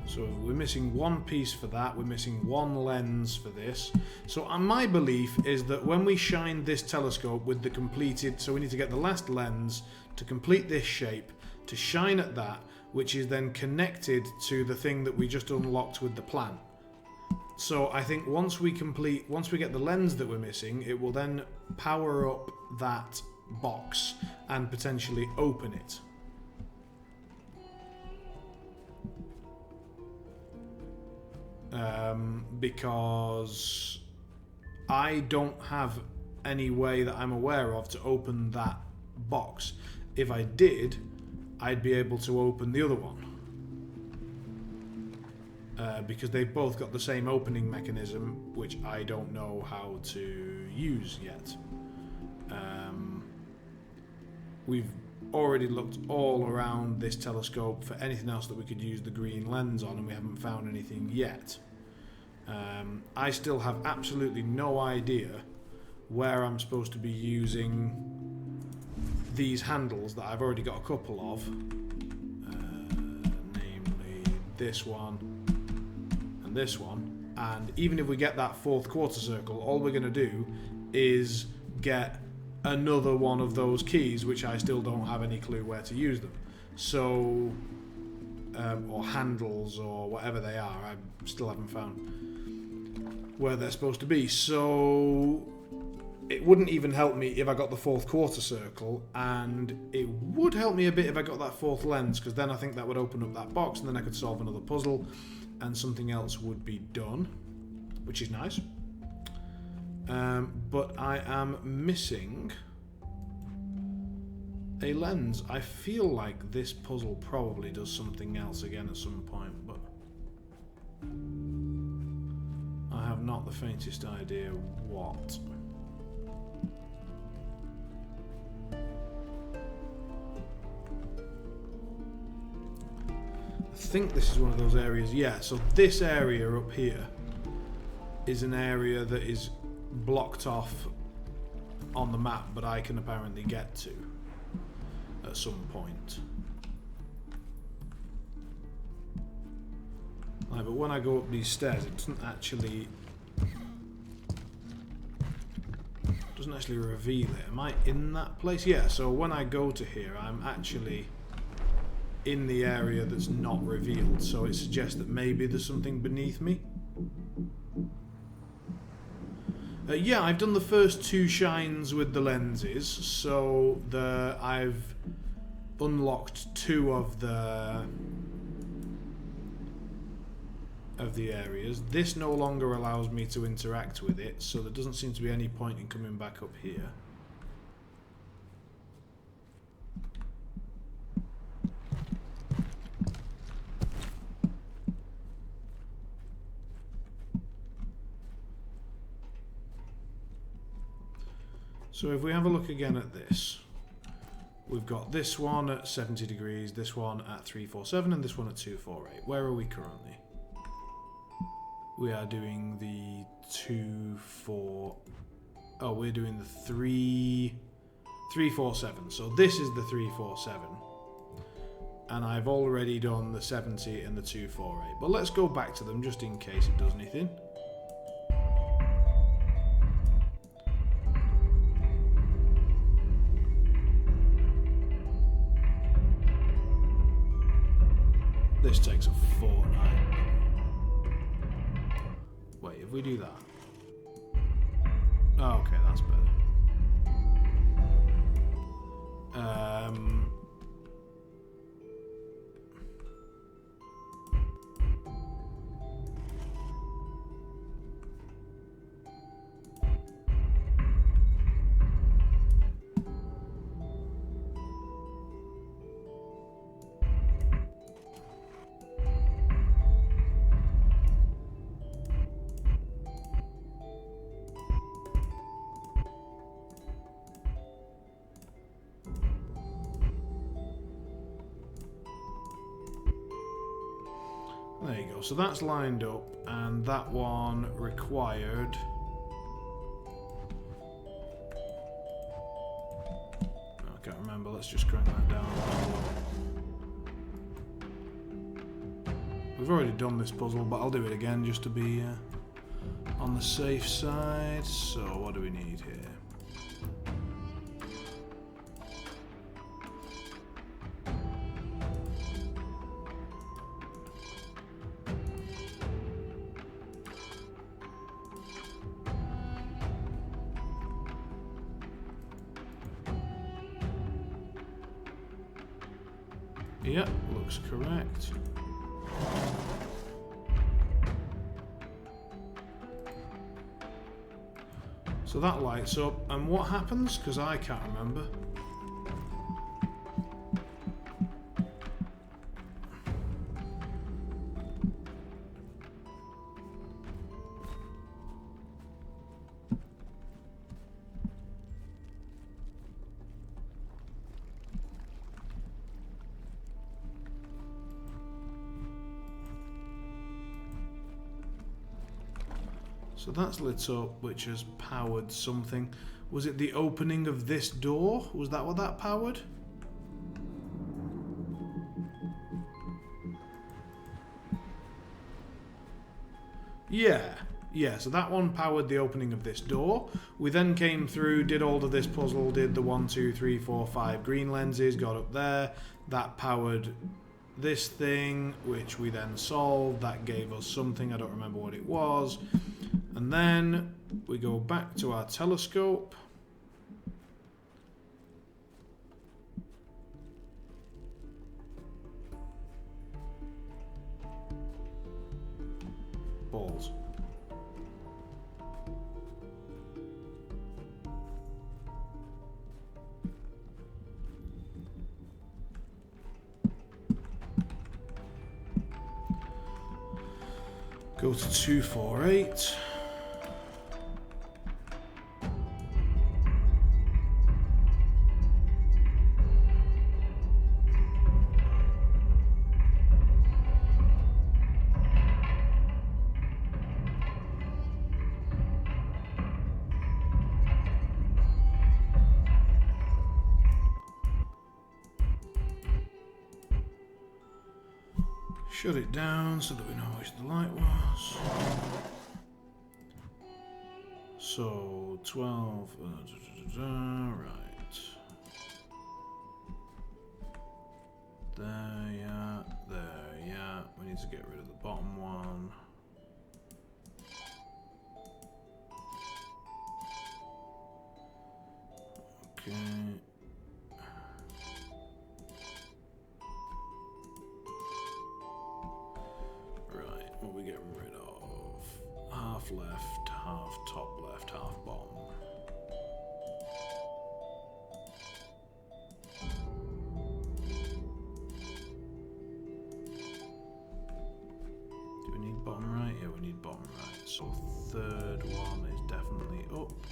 So we're missing one piece for that, we're missing one lens for this. So my belief is that when we shine this telescope with the completed, so we need to get the last lens to complete this shape, to shine at that, which is then connected to the thing that we just unlocked with the plant. So I think once we get the lens that we're missing, it will then power up that box and potentially open it. Because I don't have any way that I'm aware of to open that box. If I did, I'd be able to open the other one. Because they've both got the same opening mechanism, which I don't know how to use yet. We've already looked all around this telescope for anything else that we could use the green lens on, and we haven't found anything yet. I still have absolutely no idea where I'm supposed to be using these handles that I've already got a couple of, namely this one and this one. And even if we get that fourth quarter circle, all we're going to do is get another one of those keys, which I still don't have any clue where to use them. So, or handles or whatever they are, I still haven't found. where they're supposed to be. So it wouldn't even help me if I got the fourth quarter circle, and it would help me a bit if I got that fourth lens, because then I think that would open up that box, and then I could solve another puzzle, and something else would be done, which is nice. But I am missing a lens. I feel like this puzzle probably does something else again at some point, but I have not the faintest idea what. I think this is one of those areas, yeah, so this area up here is an area that is blocked off on the map, but I can apparently get to at some point. Like, but when I go up these stairs, it doesn't actually reveal it. Am I in that place? Yeah, so when I go to here, I'm actually in the area that's not revealed, so it suggests that maybe there's something beneath me. Yeah, I've done the first two shines with the lenses, so I've unlocked two of the areas. This no longer allows me to interact with it, so there doesn't seem to be any point in coming back up here. So if we have a look again at this, we've got this one at 70 degrees, this one at 347, and this one at 248. Where are we currently? We are doing the 347. So this is the 347. And I've already done the 70 and the 248. But let's go back to them just in case it does anything. This takes a fortnight. Wait, if we do that. Oh, okay, that's better. There you go, so that's lined up, and that one required... I can't remember, let's just crank that down. We've already done this puzzle, but I'll do it again just to be on the safe side. So what do we need here? Yep, looks correct. So that lights up, and what happens? Because I can't remember. So that's lit up, which has powered something. Was it the opening of this door? Was that what that powered? Yeah, so that one powered the opening of this door. We then came through, did all of this puzzle, did the 1, 2, 3, 4, 5 green lenses, got up there. That powered this thing, which we then solved. That gave us something, I don't remember what it was. And then we go back to our telescope. Balls. Go to 248. Shut it down so that we know which the light was. So 12, right. There, yeah, there, yeah. We need to get rid of the bottom one. Okay. Right, what are we getting rid of? Half left, half top left, half bottom. Do we need bottom right? Yeah, we need bottom right. So third one is definitely up.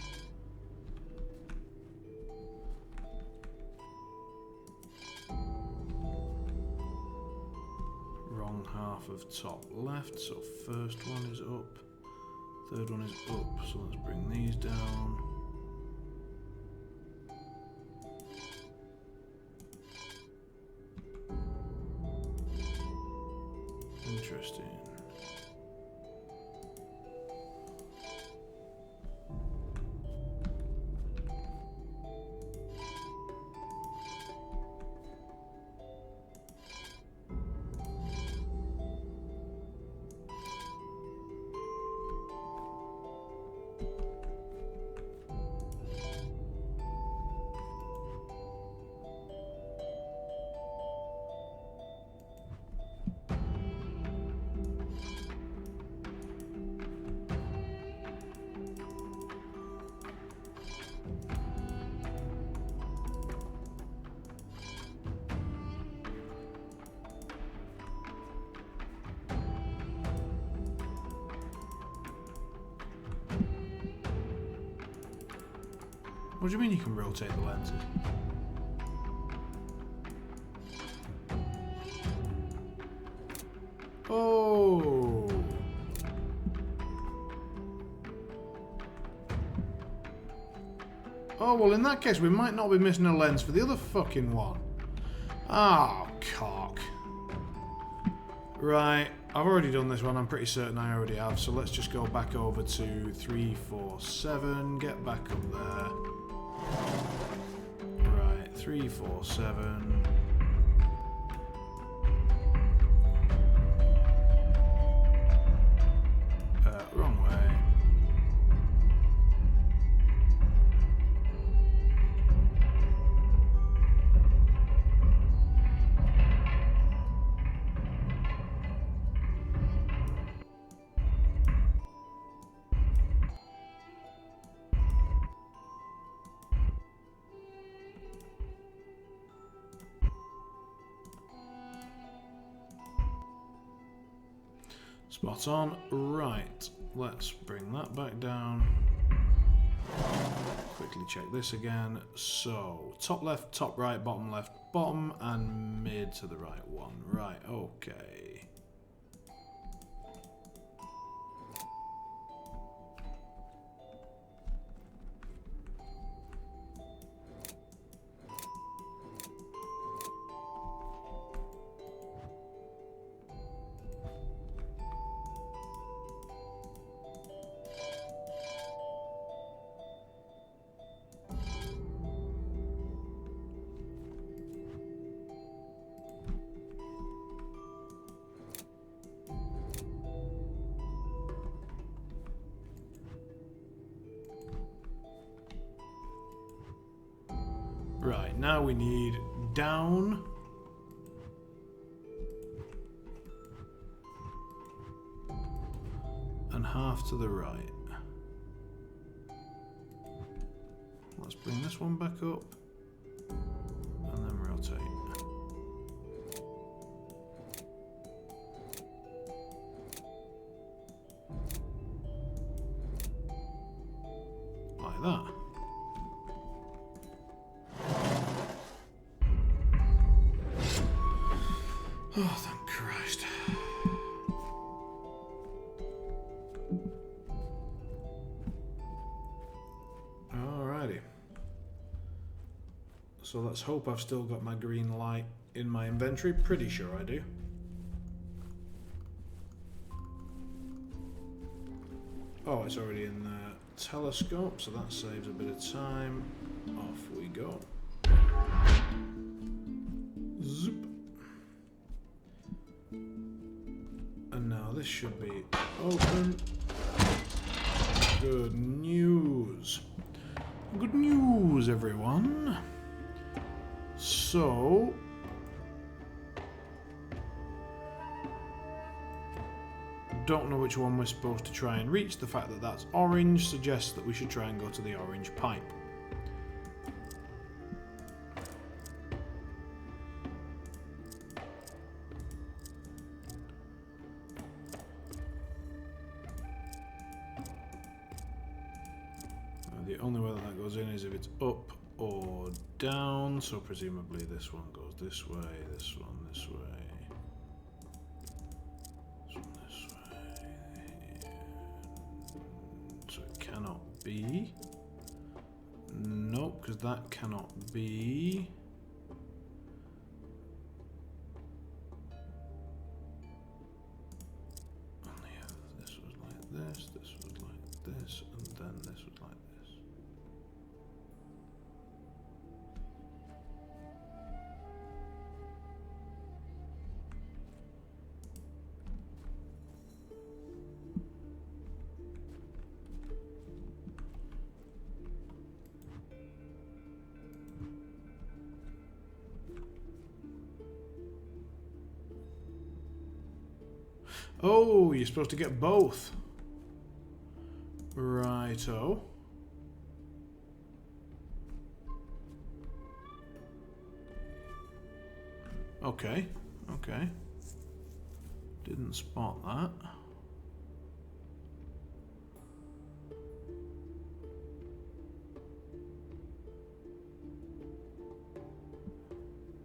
Wrong half of top left, so first one is up, third one is up, so let's bring these down. Interesting. What do you mean you can rotate the lenses? Oh. Oh, well in that case we might not be missing a lens for the other fucking one. Oh, cock. Right, I've already done this one, I'm pretty certain I already have, so let's just go back over to 347, get back up there. Right, 347. Wrong way. Spot on. Right, let's bring that back down. Quickly check this again. So, top left, top right, bottom left, bottom, and mid to the right one. Right, okay. now we need down. And half to the right. Let's bring this one back up. And then rotate. Like that. Oh, thank Christ. Alrighty. So let's hope I've still got my green light in my inventory. Pretty sure I do. Oh, it's already in the telescope, so that saves a bit of time. Off we go. Zoop. And now this should be open. Good news. Good news, everyone. So... don't know which one we're supposed to try and reach. The fact that that's orange suggests that we should try and go to the orange pipe. The only way that goes in is if it's up or down, so presumably this one goes this way, this one this way. Cannot be. Nope, because that cannot be. Only if this was like this was like this, and then this was like this. Oh, you're supposed to get both. Righto. Okay, okay. Didn't spot that.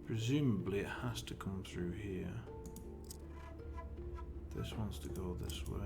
Presumably it has to come through here. This wants to go this way.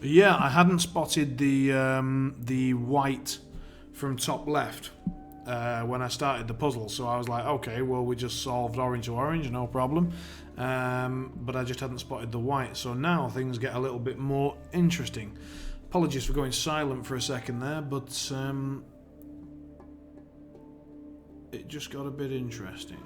Yeah, I hadn't spotted the white from top left when I started the puzzle, so I was like, okay, well, we just solved orange to orange, no problem. But I just hadn't spotted the white, so now things get a little bit more interesting. Apologies for going silent for a second there, but it just got a bit interesting.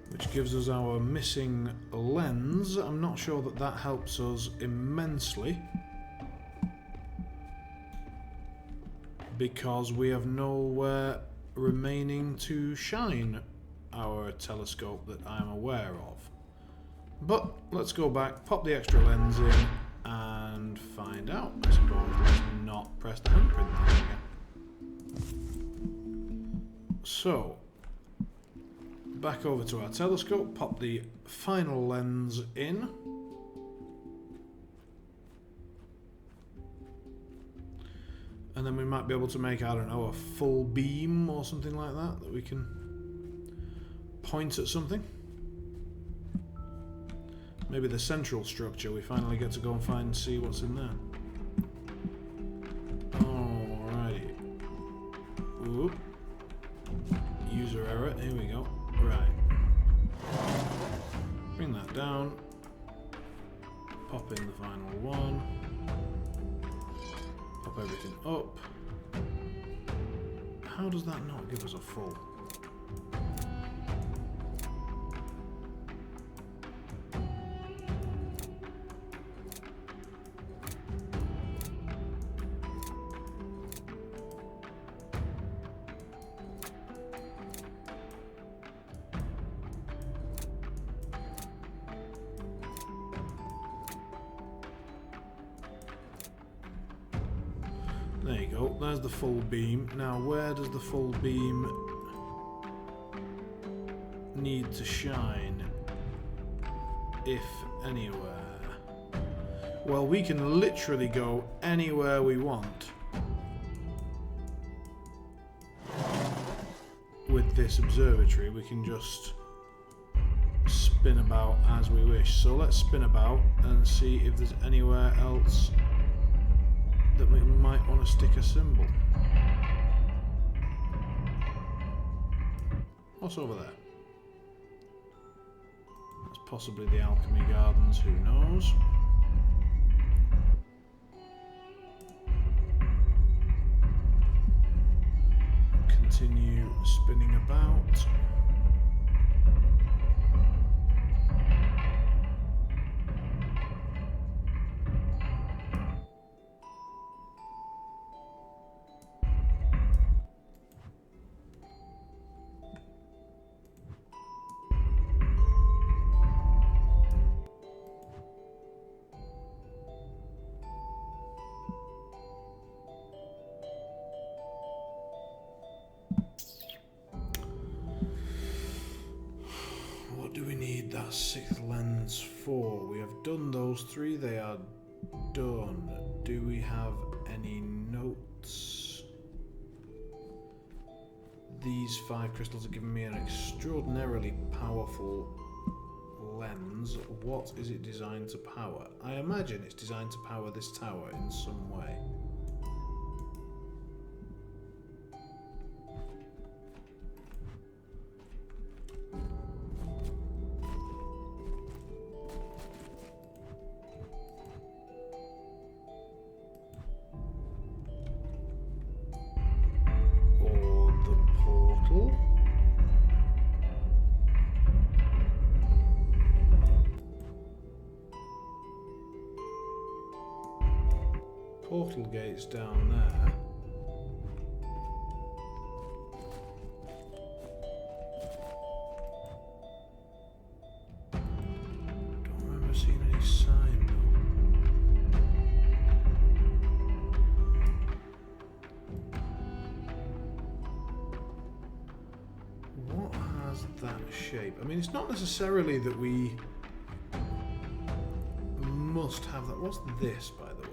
Which gives us our missing lens. I'm not sure that that helps us immensely, because we have nowhere remaining to shine our telescope that I'm aware of. But let's go back, pop the extra lens in, and find out. I suppose let's not press the handprint thing again. So, back over to our telescope, pop the final lens in. And then we might be able to make, I don't know, a full beam or something like that, that we can point at something. Maybe the central structure, we finally get to go and find and see what's in there. Alrighty. Oop. User error, here we go. Right. Bring that down. Pop in the final one. Pop everything up. How does that not give us a full? There you go, there's the full beam. Now where does the full beam need to shine, if anywhere? Well, we can literally go anywhere we want with this observatory. We can just spin about as we wish. So let's spin about and see if there's anywhere else that we might want to stick a symbol. What's over there? That's possibly the Alchemy Gardens, who knows? Continue spinning about. What do we need that sixth lens for? We have done those three, they are done. Do we have any notes? These 5 crystals are giving me an extraordinarily powerful lens. What is it designed to power? I imagine it's designed to power this tower in some way. portal gates down there. Don't remember seeing any sign though. What has that shape? I mean, it's not necessarily that we must have that. What's this, by the way?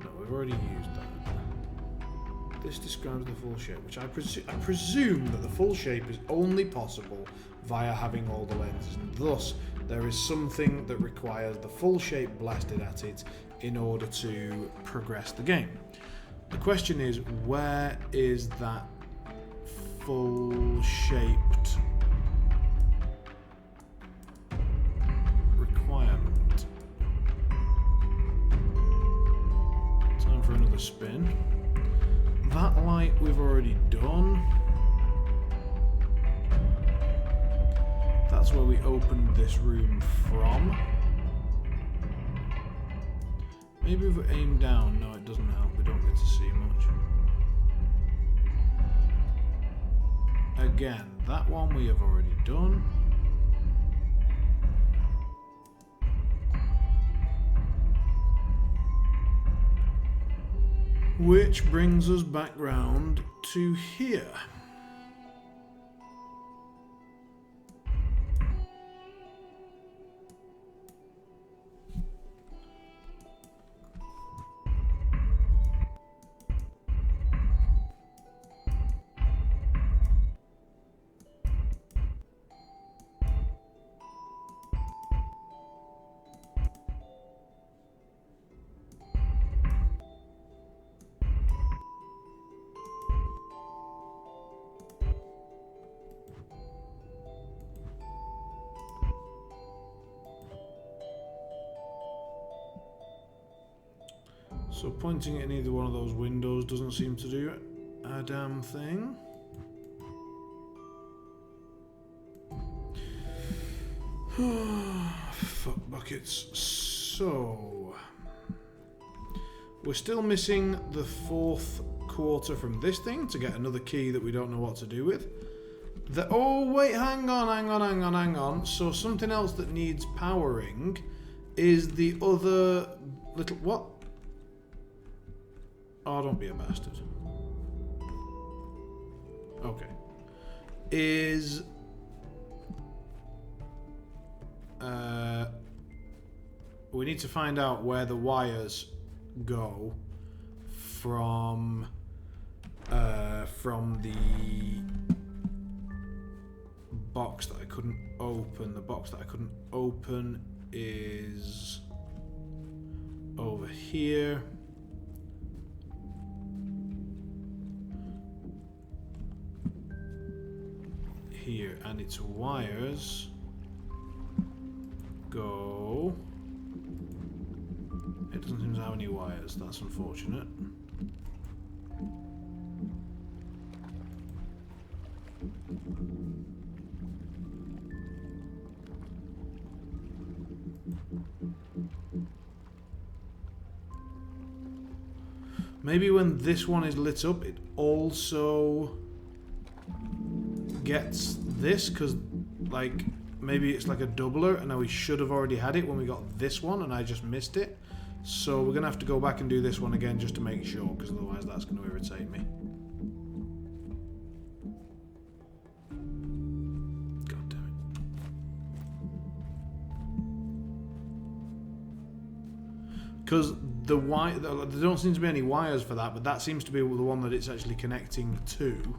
No, we've already used that. This describes the full shape, which I presume that the full shape is only possible via having all the lenses, and thus there is something that requires the full shape blasted at it in order to progress the game. The question is, where is that full shaped requirement? Time for another spin. That light we've already done. That's where we opened this room from. Maybe if we aim down. No, it doesn't help. We don't get to see much. Again, that one we have already done. Which brings us back round to here. So pointing at either one of those windows doesn't seem to do a damn thing. Fuck buckets. So we're still missing the fourth quarter from this thing to get another key that we don't know what to do with. Oh wait, hang on. So something else that needs powering is the other little what? Oh, don't be a bastard. Okay. We need to find out where the wires go from the box that I couldn't open. The box that I couldn't open is over here. Here, and its wires go. It doesn't seem to have any wires. That's unfortunate. Maybe when this one is lit up, it also gets this, because like maybe it's like a doubler and now we should have already had it when we got this one and I just missed it. So we're gonna have to go back and do this one again just to make sure, because otherwise that's going to irritate me. God damn it. Because there don't seem to be any wires for that, but that seems to be the one that it's actually connecting to.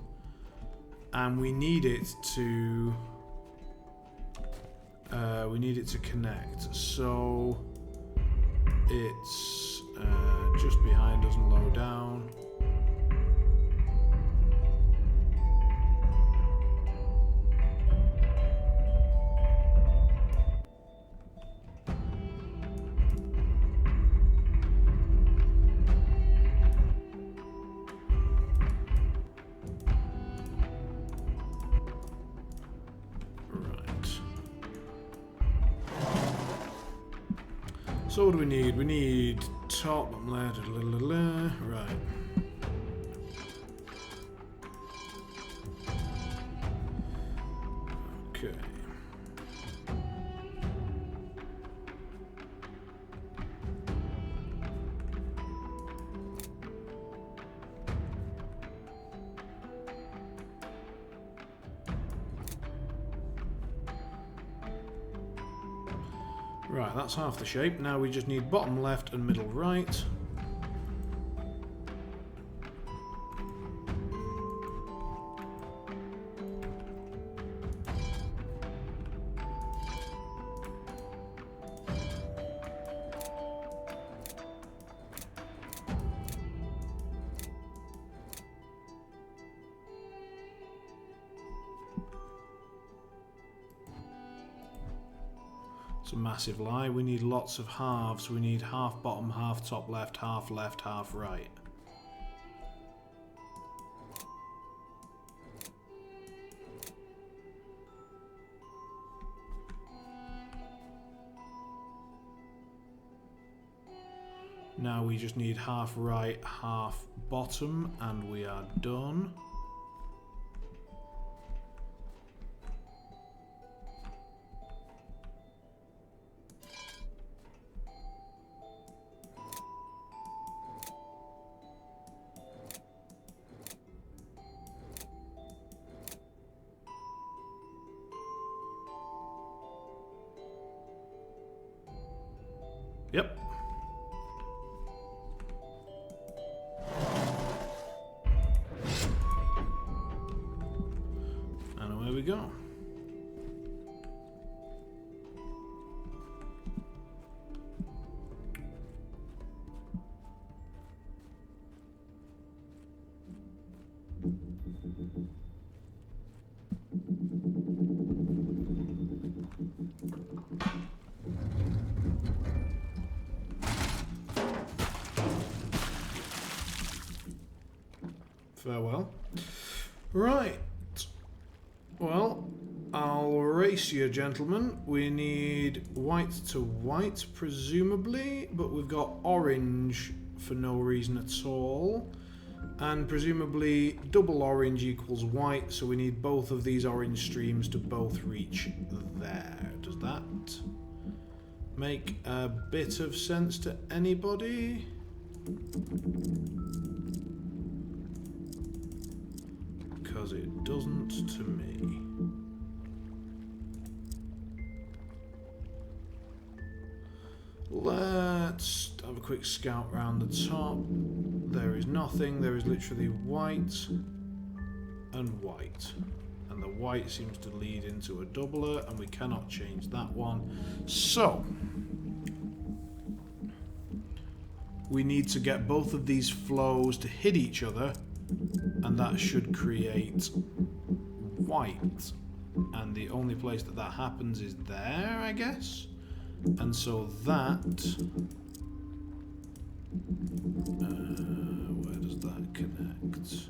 And we need it to connect. So it's just behind us and low down. So what do we need? We need top, bottom left, right. Okay. Right, that's half the shape. Now we just need bottom left and middle right. It's a massive lie. We need lots of halves. We need half bottom, half top left, half right. Now we just need half right, half bottom, and we are done. Yep. And away we go. Farewell. Right. Well, I'll race you, gentlemen. We need white to white, presumably, but we've got orange for no reason at all. And presumably double orange equals white, so we need both of these orange streams to both reach there. Does that make a bit of sense to anybody? Because it doesn't to me. Let's have a quick scout round the top. There is nothing. There is literally white and white. And the white seems to lead into a doubler, and we cannot change that one. So we need to get both of these flows to hit each other, and that should create white. And the only place that that happens is there, I guess. And so that... where does that connect?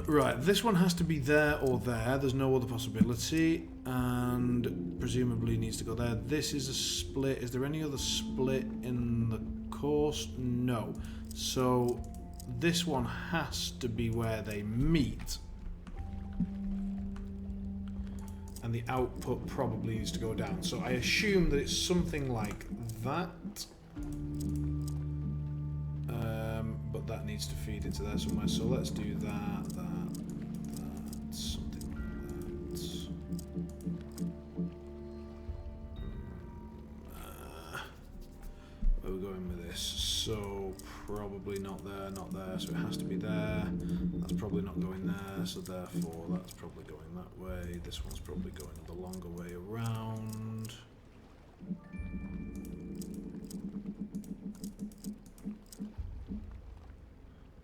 Right, this one has to be there or there. There's no other possibility. And presumably needs to go there. This is a split. Is there any other split in the course? No. So this one has to be where they meet. And the output probably needs to go down. So I assume that it's something like that. But that needs to feed into there somewhere. So let's do that, something like that. Where are we going with this? So probably not there, not there. So it has to be there. That's probably not going there. So therefore that's probably going that way. This one's probably going the longer way around.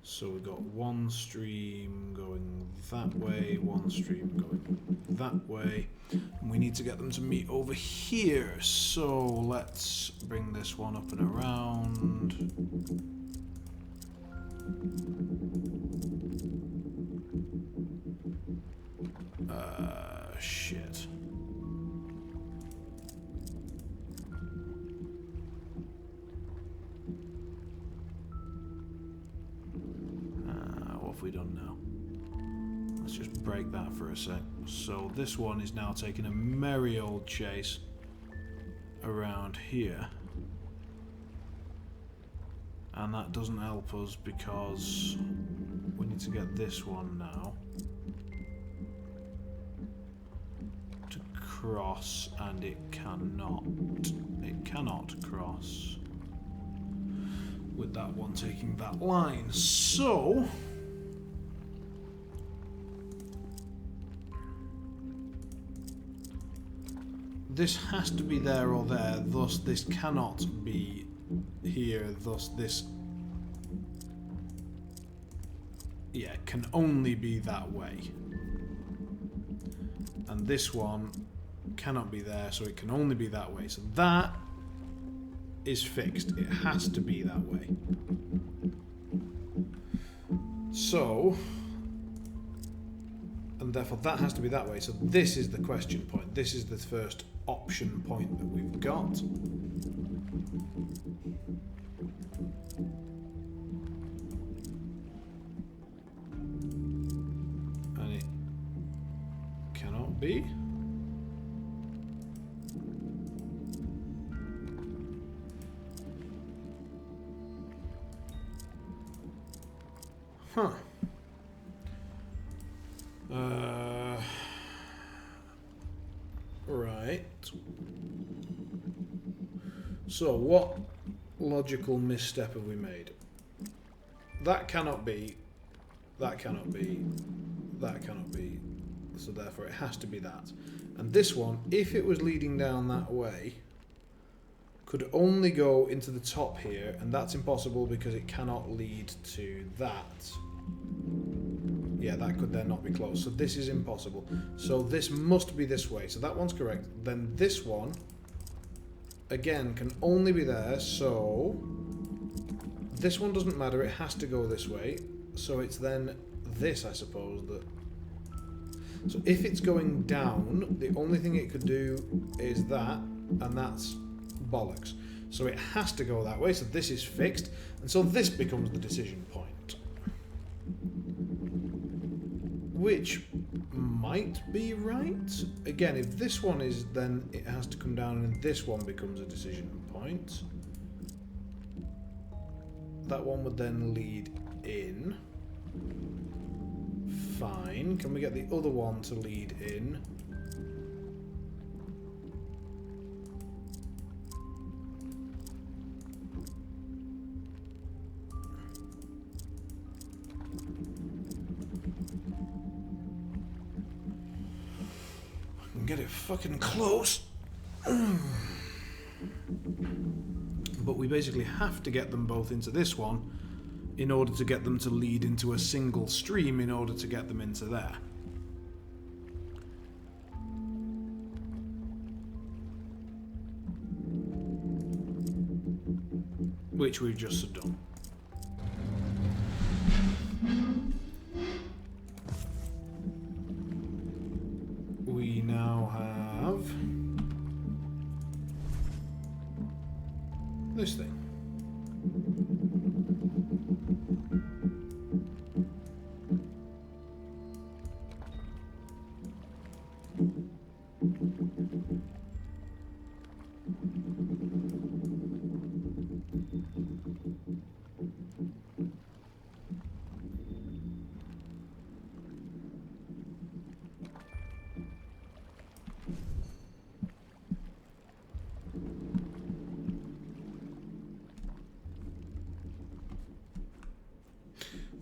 So we've got one stream going that way, one stream going that way. And we need to get them to meet over here. So let's bring this one up and around. Shit. What have we done now? Let's just break that for a sec. So this one is now taking a merry old chase around here. And that doesn't help us because we need to get this one now to cross, and it cannot. It cannot cross with that one taking that line. So this has to be there or there, thus this cannot be here, thus this, yeah, can only be that way. And this one cannot be there, so it can only be that way. So that is fixed. It has to be that way. So, and therefore that has to be that way. So this is the question point. This is the first option point that we've got. And it cannot be. Huh. Right. So what logical misstep have we made? That cannot be. That cannot be. That cannot be. So therefore it has to be that. And this one, if it was leading down that way, could only go into the top here, and that's impossible because it cannot lead to that. Yeah, that could then not be closed. So this is impossible. So this must be this way. So that one's correct. Then this one, again, can only be there. So this one doesn't matter. It has to go this way. So it's then this, I suppose. That. So if it's going down, the only thing it could do is that, and that's bollocks. So it has to go that way. So this is fixed. And so this becomes the decision point. Which might be right. Again, if this one is, then it has to come down and this one becomes a decision point. That one would then lead in. Fine. Can we get the other one to lead in? Get it fucking close. But we basically have to get them both into this one in order to get them to lead into a single stream in order to get them into there. Which we've just done. We now have this thing.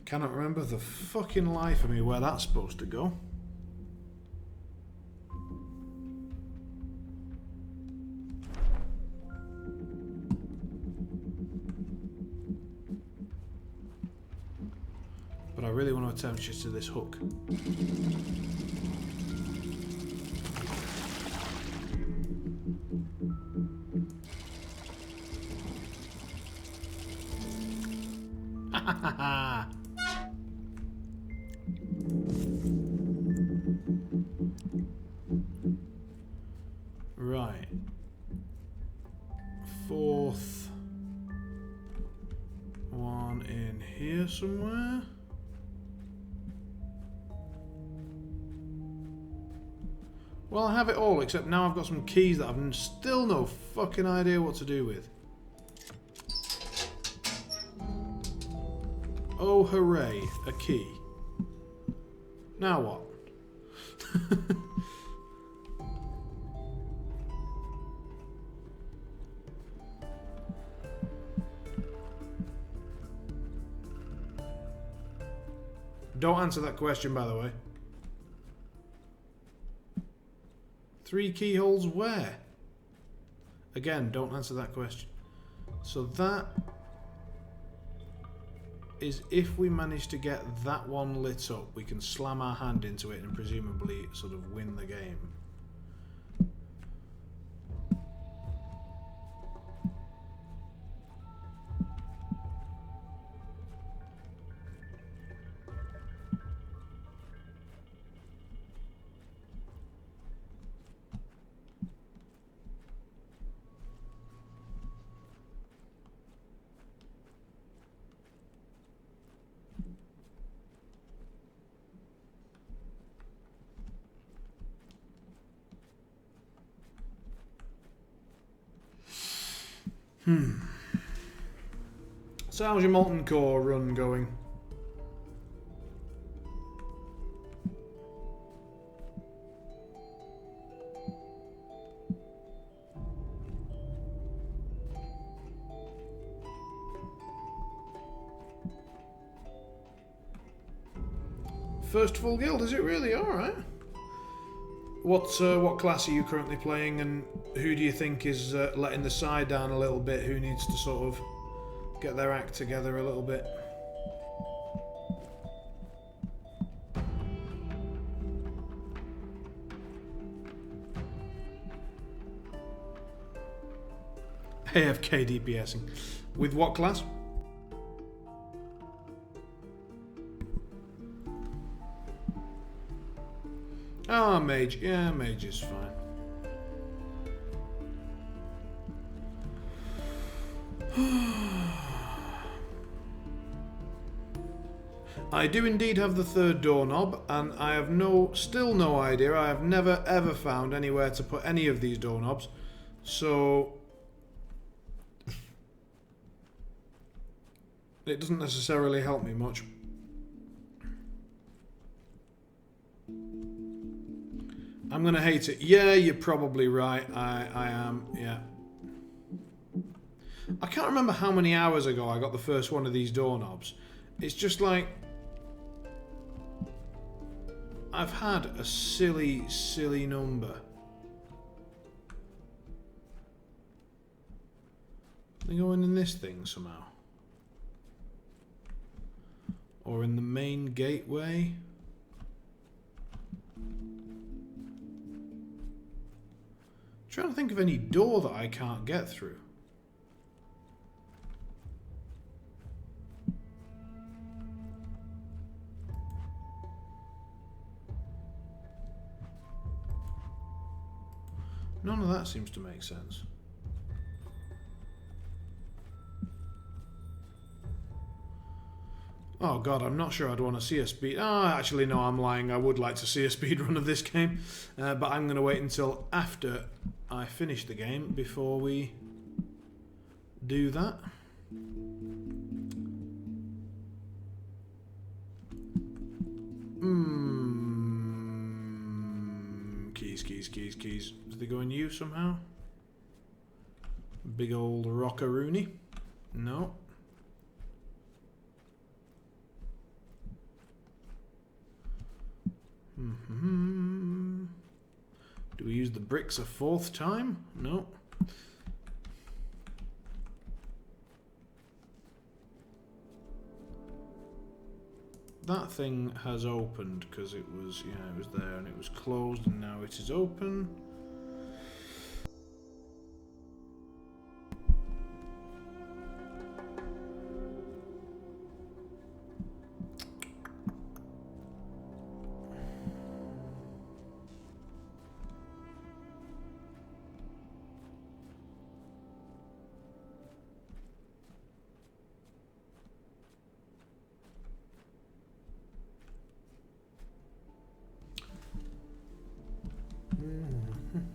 Cannot remember the fucking life of me where that's supposed to go. But I really want to attempt you to this hook. Ha ha ha ha! Right. Fourth one in here somewhere. Well, I have it all, except now I've got some keys that I've still no fucking idea what to do with. Oh, hooray, a key. Now what? Don't answer that question, by the way. 3 keyholes where? Again, don't answer that question. So that is if we manage to get that one lit up, we can slam our hand into it and presumably sort of win the game. So how's your molten core run going? First full guild, is it really? Alright. What class are you currently playing, and who do you think is letting the side down a little bit? Who needs to sort of get their act together a little bit? AFK DPSing. With what class? Ah, mage. Yeah, mage is fine. I do indeed have the 3rd doorknob, and I have still no idea. I have never ever found anywhere to put any of these doorknobs, so it doesn't necessarily help me much. I'm gonna hate it. Yeah, you're probably right. I am, yeah. I can't remember how many hours ago I got the first one of these doorknobs. It's just like I've had a silly, silly number. They go in this thing somehow. Or in the main gateway. Trying to think of any door that I can't get through. None of that seems to make sense. Oh god, I'm not sure I'd want to see a speed... Oh, actually no, I'm lying. I would like to see a speed run of this game. But I'm going to wait until after I finish the game before we do that. Keys. Did they go in you somehow? Big old rockaroony? No. Do we use the bricks a 4th time? No. That thing has opened because it was, yeah, it was there and it was closed and now it is open.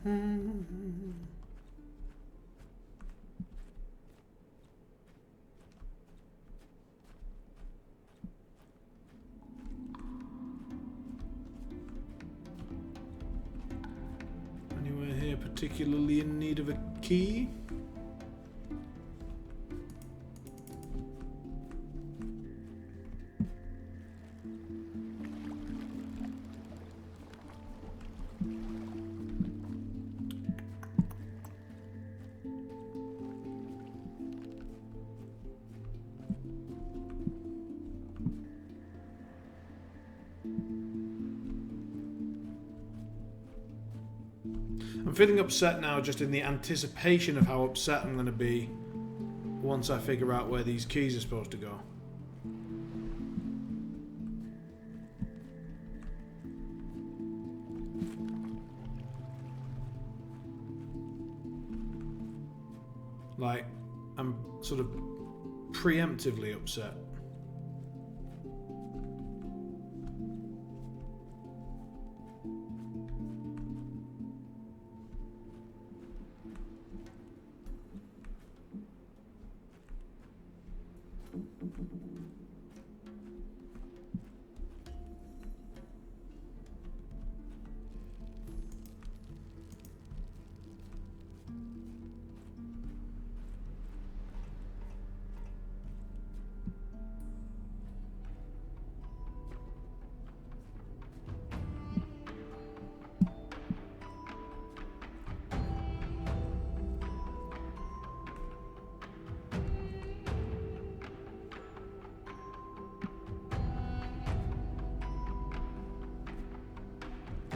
Anywhere here particularly in need of a key? I'm feeling upset now just in the anticipation of how upset I'm going to be once I figure out where these keys are supposed to go. Like, I'm sort of preemptively upset.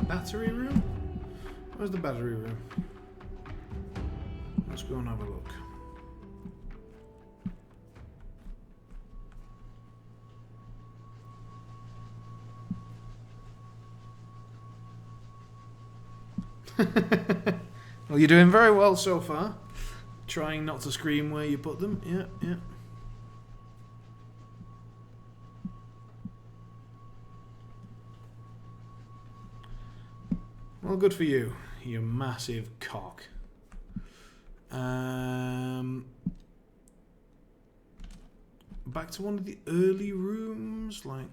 Battery room? Where's the battery room? Let's go and have a look. Well, you're doing very well so far. Trying not to scream where you put them. Yeah, yeah. Well, good for you, you massive cock. Back to one of the early rooms, like...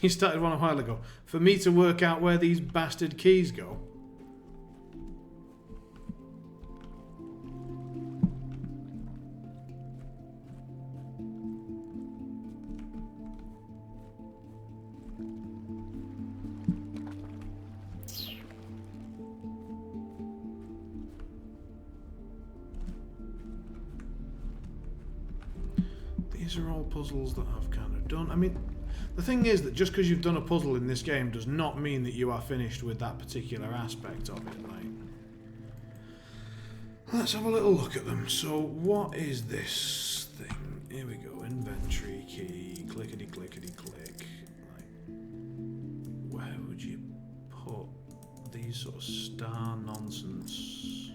You started one a while ago. For me to work out where these bastard keys go. These are all puzzles that I've kind of done. I mean... The thing is that just because you've done a puzzle in this game does not mean that you are finished with that particular aspect of it. Like, let's have a little look at them. So, what is this thing? Here we go. Inventory key. Clickety clickety click. Like, where would you put these sort of star nonsense?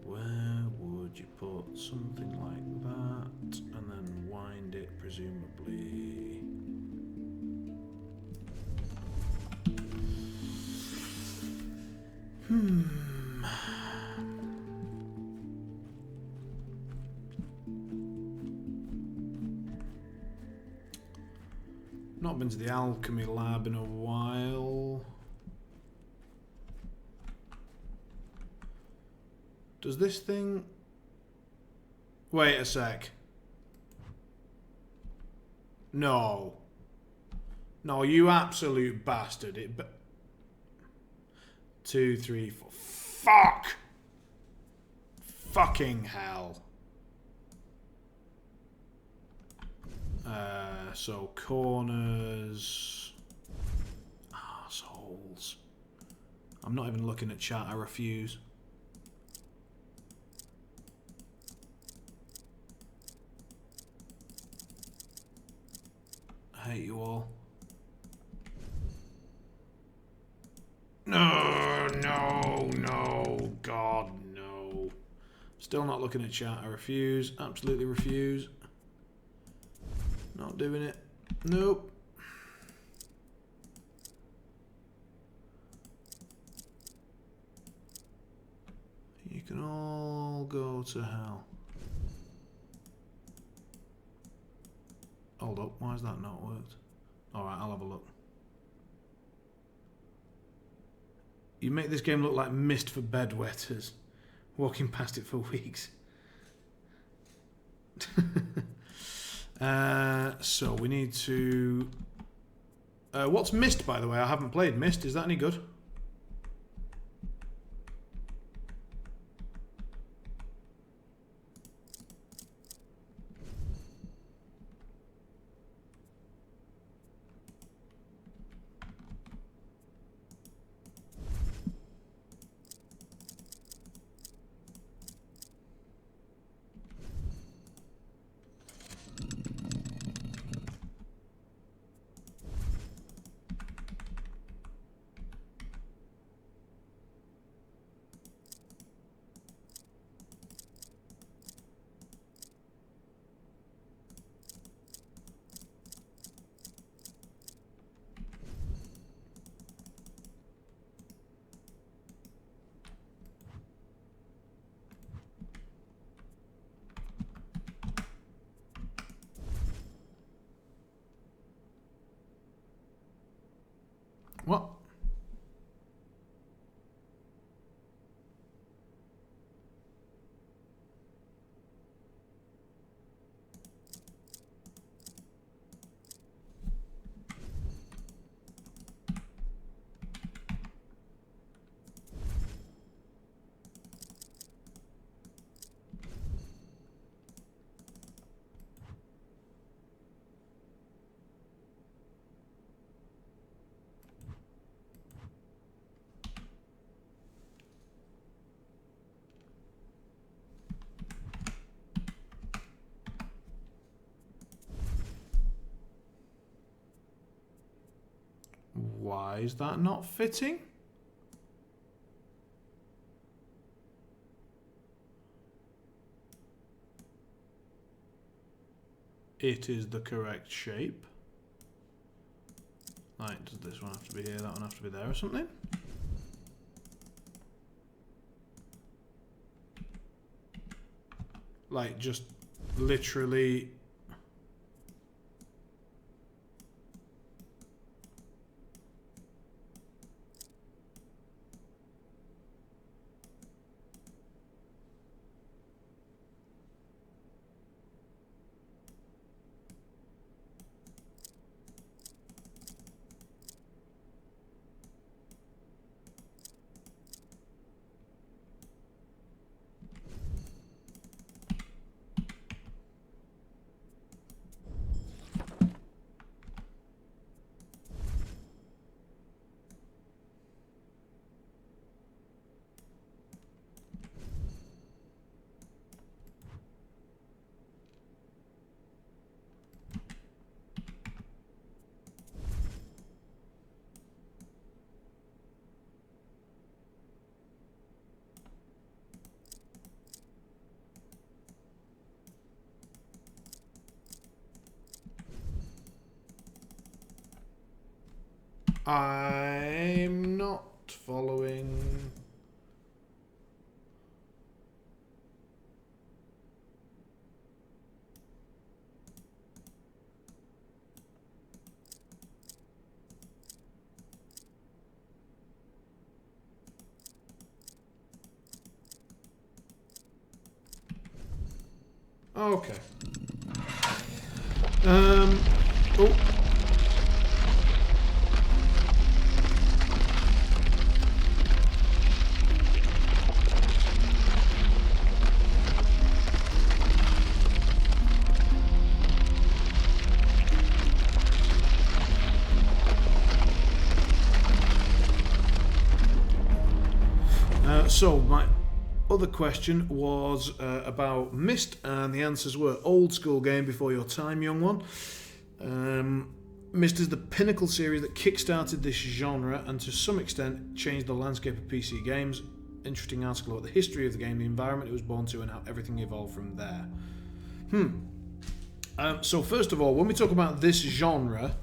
Where would you put something like that? And then wind it, presumably. Not been to the alchemy lab in a while. Does this thing... Wait a sec. No. No, you absolute bastard. It... 2, 3, 4... Fuck! Fucking hell. So corners... Assholes. I'm not even looking at chat, I refuse. I hate you all. No, no, no, God, no. Still not looking at chat. I refuse. Absolutely refuse. Not doing it. Nope. You can all go to hell. Hold up. Why has that not worked? Alright, I'll have a look. You make this game look like Mist for bedwetters. Walking past it for weeks. So we need to... what's Mist, by the way? I haven't played Mist. Is that any good? What? Why is that not fitting? It is the correct shape. Like, does this one have to be here, that one have to be there or something? Like, just literally... I'm not following. Okay. Oh. So my other question was about Myst, and the answers were old school game before your time, young one. Myst is the pinnacle series that kick-started this genre and to some extent changed the landscape of PC games. Interesting article about the history of the game, the environment it was born to, and how everything evolved from there. So first of all, when we talk about this genre,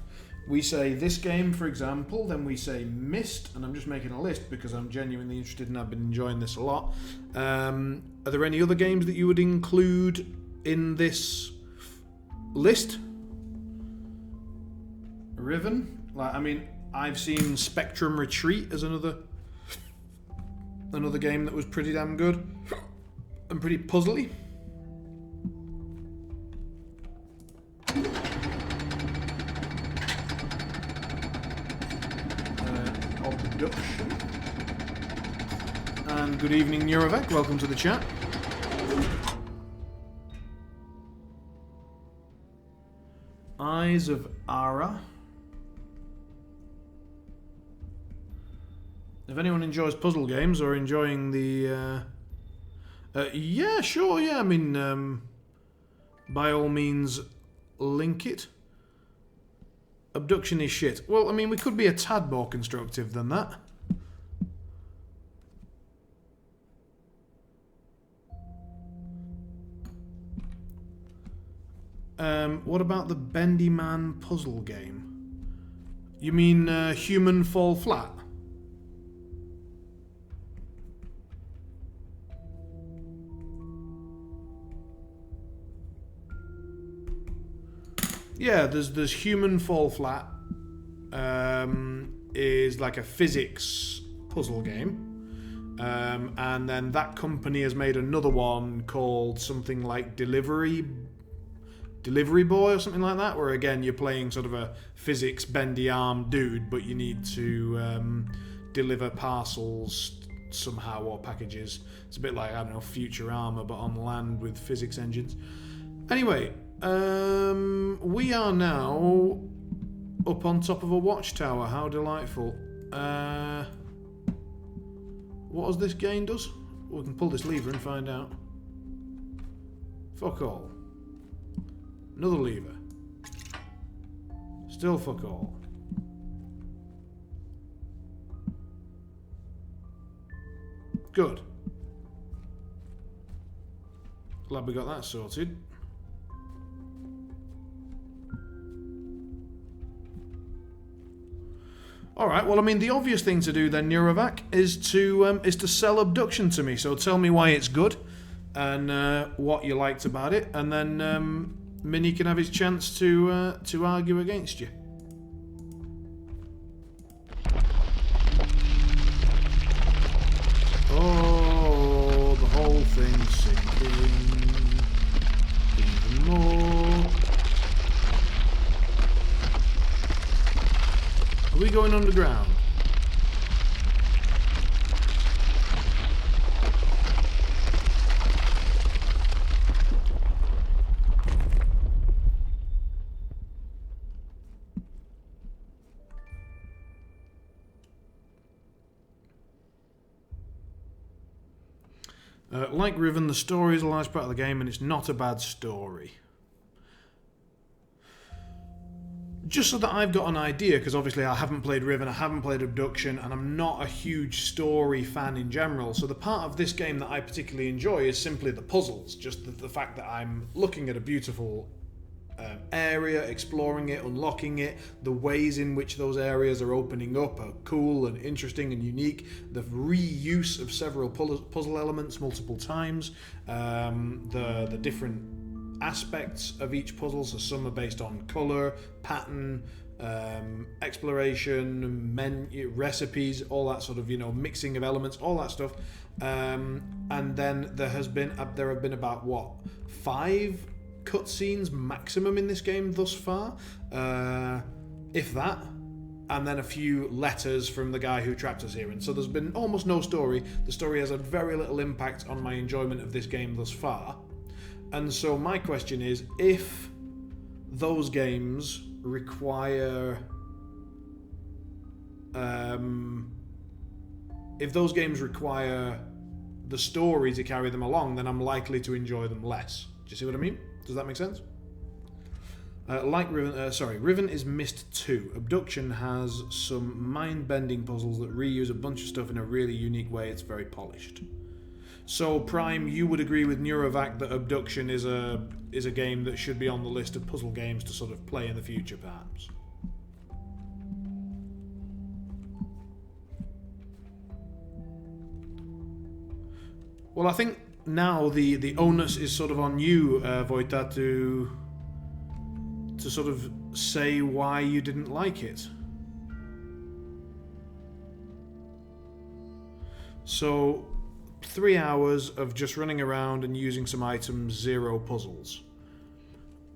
we say this game, for example, then we say Myst, and I'm just making a list because I'm genuinely interested and I've been enjoying this a lot. Are there any other games that you would include in this list? Riven? Like, I mean, I've seen Spectrum Retreat as another game that was pretty damn good and pretty puzzly. Abduction. And good evening, Neurovec. Welcome to the chat. Eyes of Ara. If anyone enjoys puzzle games or enjoying the... yeah, sure, yeah. I mean, by all means, link it. Abduction is shit. Well, I mean, we could be a tad more constructive than that. What about the Bendy Man puzzle game? You mean Human Fall Flat? Yeah, there's Human Fall Flat. Is like a physics puzzle game. And then that company has made another one called something like Delivery Boy or something like that, where again you're playing sort of a physics bendy arm dude, but you need to deliver parcels somehow or packages. It's a bit like, I don't know, Futurama, but on land with physics engines. Anyway, we are now up on top of a watchtower. How delightful. What has this gained us? We can pull this lever and find out. Fuck all. Another lever. Still fuck all. Good. Glad we got that sorted. Alright, well, I mean, the obvious thing to do then, Neurovac, is to sell Abduction to me. So tell me why it's good and what you liked about it, and then Mini can have his chance to argue against you. Oh, the whole thing's sinking even more. Are we going underground? Like Riven, the story is a large part of the game, and it's not a bad story. Just so that I've got an idea, because obviously I haven't played Riven, I haven't played Abduction, and I'm not a huge story fan in general, so the part of this game that I particularly enjoy is simply the puzzles, just the fact that I'm looking at a beautiful area, exploring it, unlocking it, the ways in which those areas are opening up are cool and interesting and unique, the reuse of several puzzle elements multiple times, the different aspects of each puzzle, so some are based on colour, pattern, exploration, menu, recipes, all that sort of, mixing of elements, all that stuff. And then there have been about, 5 cutscenes maximum in this game thus far, if that, and then a few letters from the guy who trapped us here. And so there's been almost no story. The story has had very little impact on my enjoyment of this game thus far. And so my question is, if those games require the story to carry them along, then I'm likely to enjoy them less. Do you see what I mean? Does that make sense? Riven is Mist 2. Abduction has some mind-bending puzzles that reuse a bunch of stuff in a really unique way. It's very polished. So, Prime, you would agree with Neurovac that Abduction is a game that should be on the list of puzzle games to sort of play in the future, perhaps? Well, I think now the onus is sort of on you, Vojta, to sort of say why you didn't like it. So, 3 hours of just running around and using some items, 0 puzzles.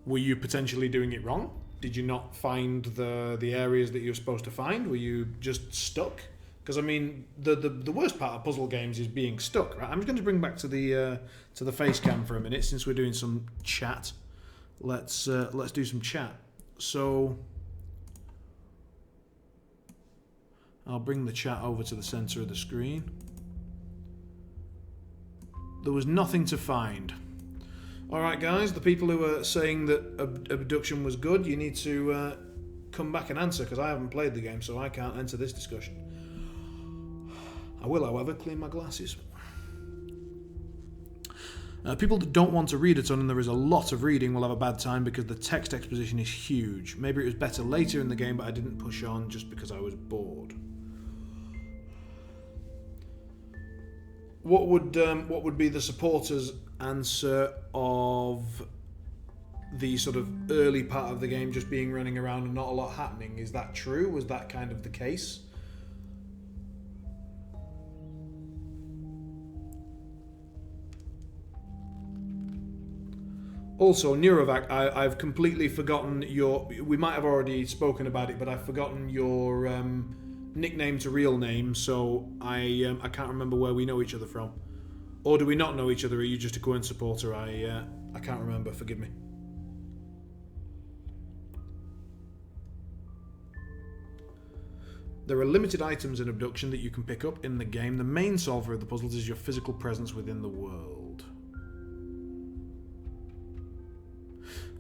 Were you potentially doing it wrong? Did you not find the areas that you were supposed to find? Were you just stuck? Because I mean, the worst part of puzzle games is being stuck, right? I'm just going to bring back to the face cam for a minute since we're doing some chat. Let's do some chat. So I'll bring the chat over to the center of the screen. There was nothing to find. Alright guys, the people who are saying that Abduction was good, you need to come back and answer, because I haven't played the game, so I can't enter this discussion. I will, however, clean my glasses. People that don't want to read a ton, and there is a lot of reading, will have a bad time because the text exposition is huge. Maybe it was better later in the game, but I didn't push on just because I was bored. What would be the supporters' answer of the sort of early part of the game just being running around and not a lot happening? Is that true? Was that kind of the case? Also, Neurovac, I've completely forgotten your... We might have already spoken about it, but I've forgotten your nickname to real name, so I can't remember where we know each other from. Or do we not know each other? Are you just a Quern supporter? I can't remember, forgive me. There are limited items in Abduction that you can pick up in the game. The main solver of the puzzles is your physical presence within the world.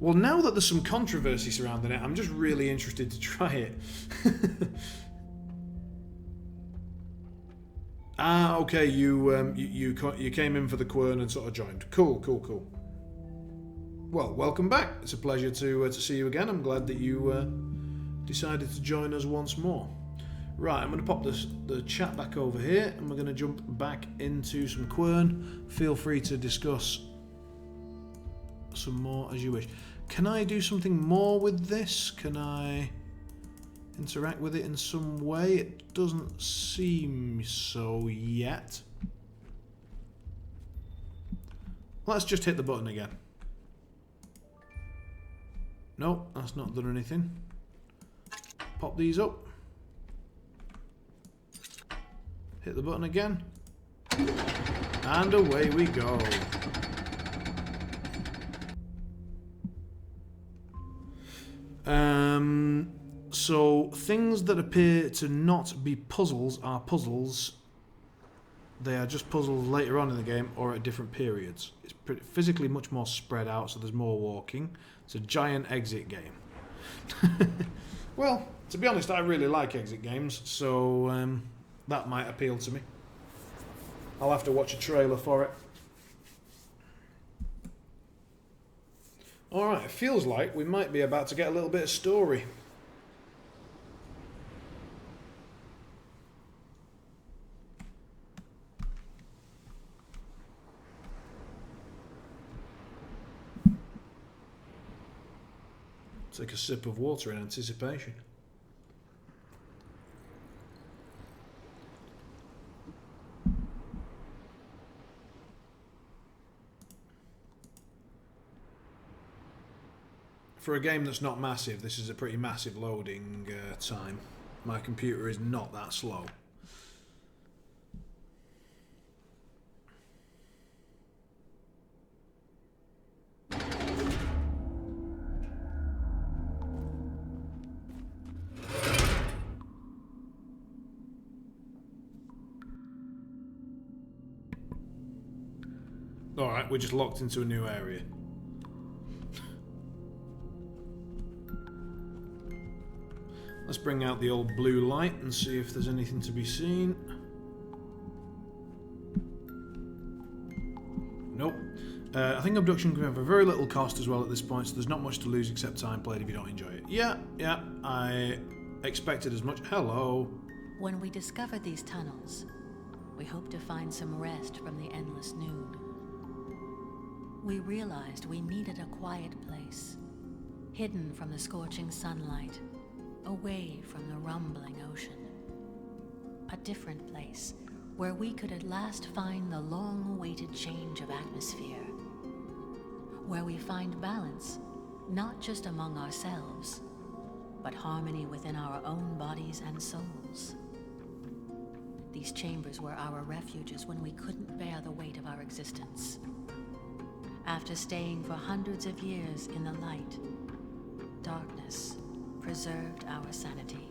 Well, now that there's some controversy surrounding it, I'm just really interested to try it. Ah, okay, you came in for the Quern and sort of joined. Cool. Well, welcome back. It's a pleasure to see you again. I'm glad that you decided to join us once more. Right, I'm going to pop the chat back over here, and we're going to jump back into some Quern. Feel free to discuss some more as you wish. Can I do something more with this? Can I interact with it in some way? It doesn't seem so yet. Let's just hit the button again. Nope, that's not done anything. Pop these up. Hit the button again. And away we go. So things that appear to not be puzzles are puzzles. They are just puzzles later on in the game or at different periods. It's physically much more spread out, so there's more walking. It's a giant exit game. Well, to be honest, I really like exit games, so that might appeal to me. I'll have to watch a trailer for it. Alright, it feels like we might be about to get a little bit of story. Take a sip of water in anticipation. For a game that's not massive, this is a pretty massive loading time. My computer is not that slow. Alright, we're just locked into a new area. Let's bring out the old blue light and see if there's anything to be seen. Nope. I think abduction can have a very little cost as well at this point, so there's not much to lose except time played if you don't enjoy it. Yeah, I expected as much. Hello. When we discovered these tunnels, we hoped to find some rest from the endless noon. We realized we needed a quiet place, hidden from the scorching sunlight, away from the rumbling ocean. A different place where we could at last find the long-awaited change of atmosphere. Where we find balance, not just among ourselves, but harmony within our own bodies and souls. These chambers were our refuges when we couldn't bear the weight of our existence. After staying for hundreds of years in the light, darkness preserved our sanity.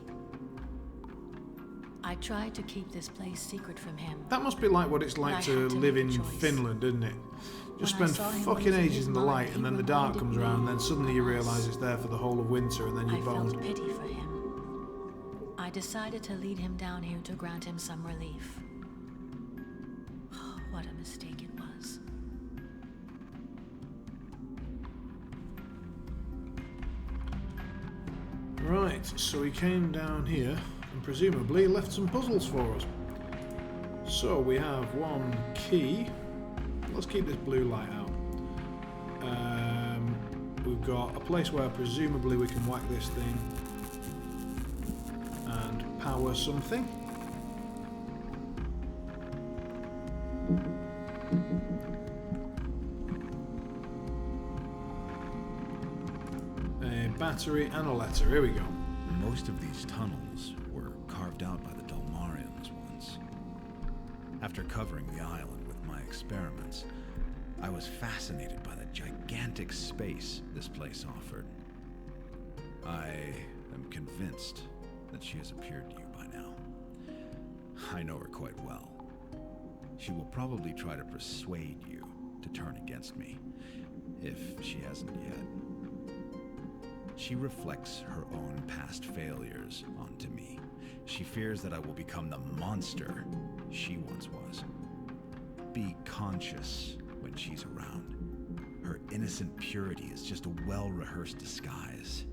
I tried to keep this place secret from him. That must be like what it's like to live in Finland, isn't it? Just spend fucking ages in the light and then the dark comes around and then suddenly you realise it's there for the whole of winter and then you're boned. I felt pity for him. I decided to lead him down here to grant him some relief. What a mistake it was. Right, so he came down here and presumably left some puzzles for us. So we have one key. Let's keep this blue light out. We've got a place where presumably we can whack this thing and power something. A battery and a letter. Here we go. Most of these tunnels were carved out by the Dalmarians once. After covering the island with my experiments, I was fascinated by the gigantic space this place offered. I am convinced that she has appeared to you by now. I know her quite well. She will probably try to persuade you to turn against me, if she hasn't yet. She reflects her own past failures onto me. She fears that I will become the monster she once was. Be conscious when she's around. Her innocent purity is just a well-rehearsed disguise.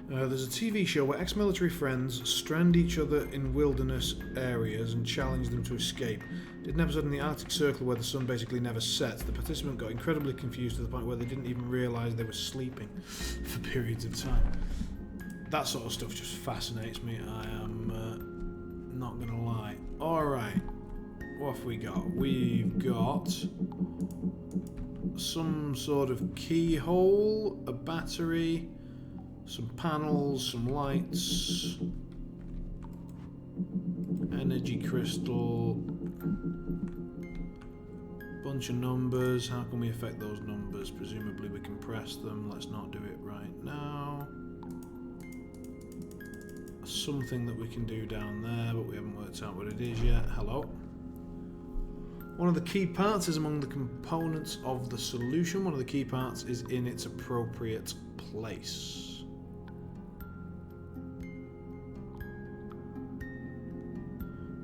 There's a TV show where ex-military friends strand each other in wilderness areas and challenge them to escape. Did an episode in the Arctic Circle where the sun basically never sets. The participant got incredibly confused to the point where they didn't even realise they were sleeping for periods of time. That sort of stuff just fascinates me, I am not going to lie. Alright, what have we got? We've got some sort of keyhole, a battery, some panels, some lights, energy crystal, bunch of numbers. How can we affect those numbers? Presumably we can press them. Let's not do it right now. Something that we can do down there, but we haven't worked out what it is yet. Hello. One of the key parts is among the components of the solution. One of the key parts is in its appropriate place.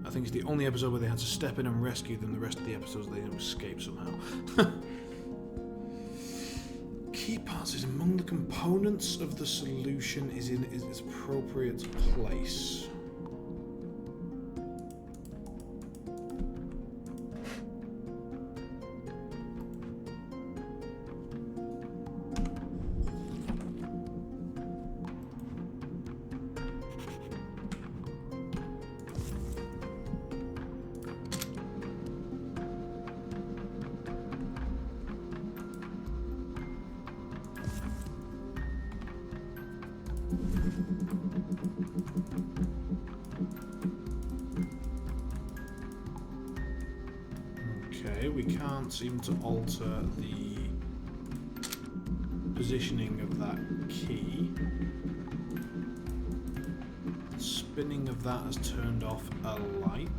I think it's the only episode where they had to step in and rescue them. The rest of the episodes they escape somehow. Key parts is among the components of the solution is in its appropriate place. Okay, we can't seem to alter the positioning of that key. Spinning of that has turned off a light.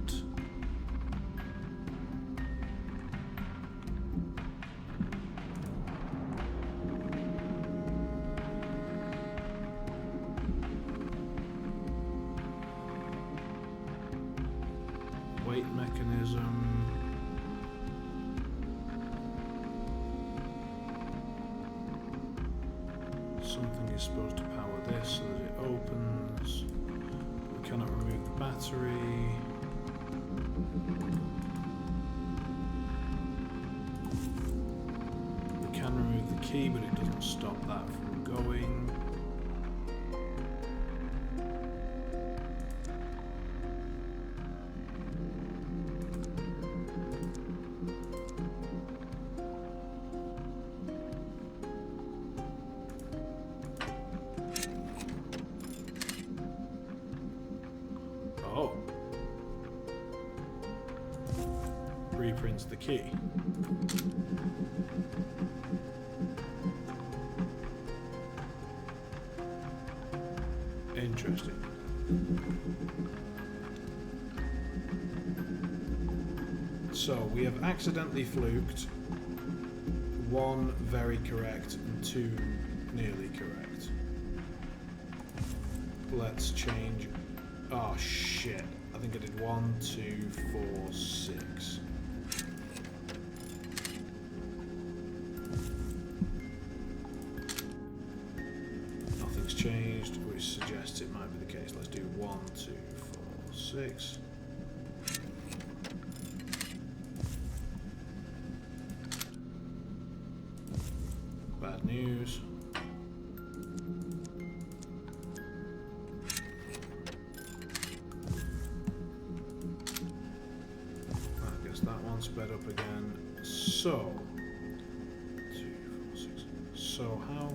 something is supposed to power this so that it opens. We cannot remove the battery. We can remove the key, but it doesn't stop that from going. Oh. Reprints the key. Interesting. So we have accidentally fluked 1 very correct and 2 nearly correct. Let's change. Oh shit. I think I did 1, 2, 4, 6. Nothing's changed, which suggests it might be the case. Let's do 1, 2, 4, 6. Bad news. I guess that one sped up again. So 2, 4, 6. So how?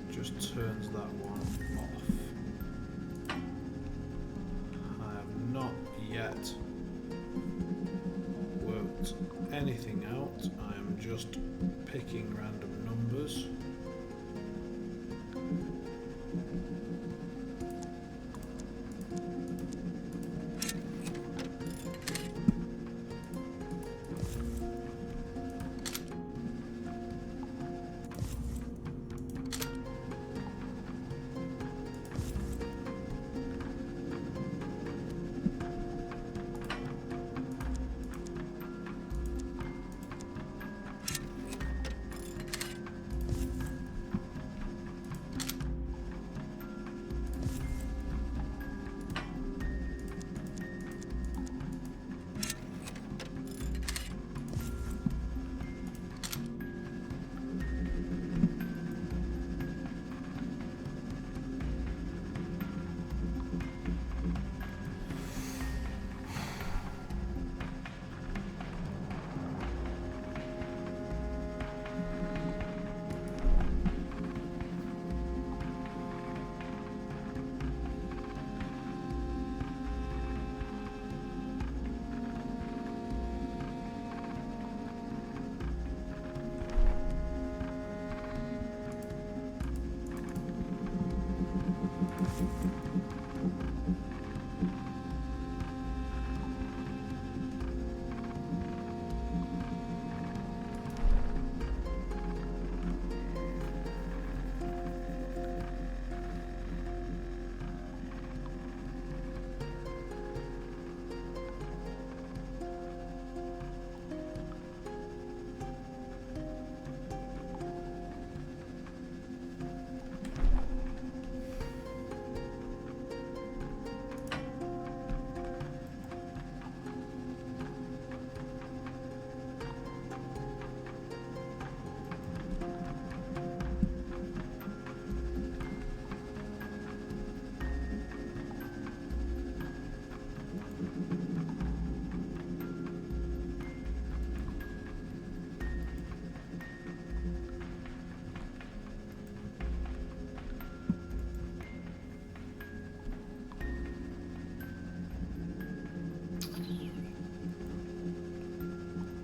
Just turns that one off. I have not yet worked anything out. I am just picking random numbers.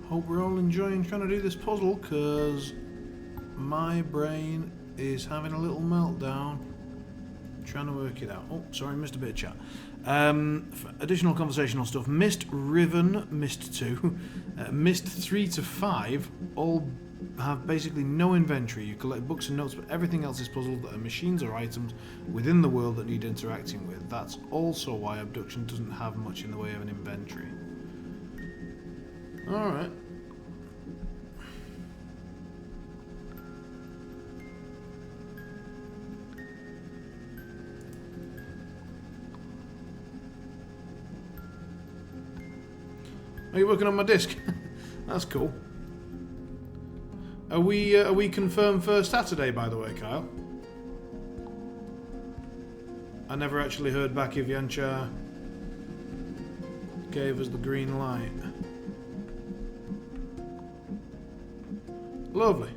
Hope we're all enjoying trying to do this puzzle, because my brain is having a little meltdown trying to work it out. Oh, sorry, missed a bit of chat. For additional conversational stuff. Missed Riven, missed 2. Missed 3 to 5, all have basically no inventory. You collect books and notes, but everything else is puzzles that are machines or items within the world that need interacting with. That's also why abduction doesn't have much in the way of an inventory. Alright. Are you working on my disc? That's cool. Are we confirmed for Saturday, by the way, Kyle? I never actually heard back if Yancha gave us the green light. Lovely.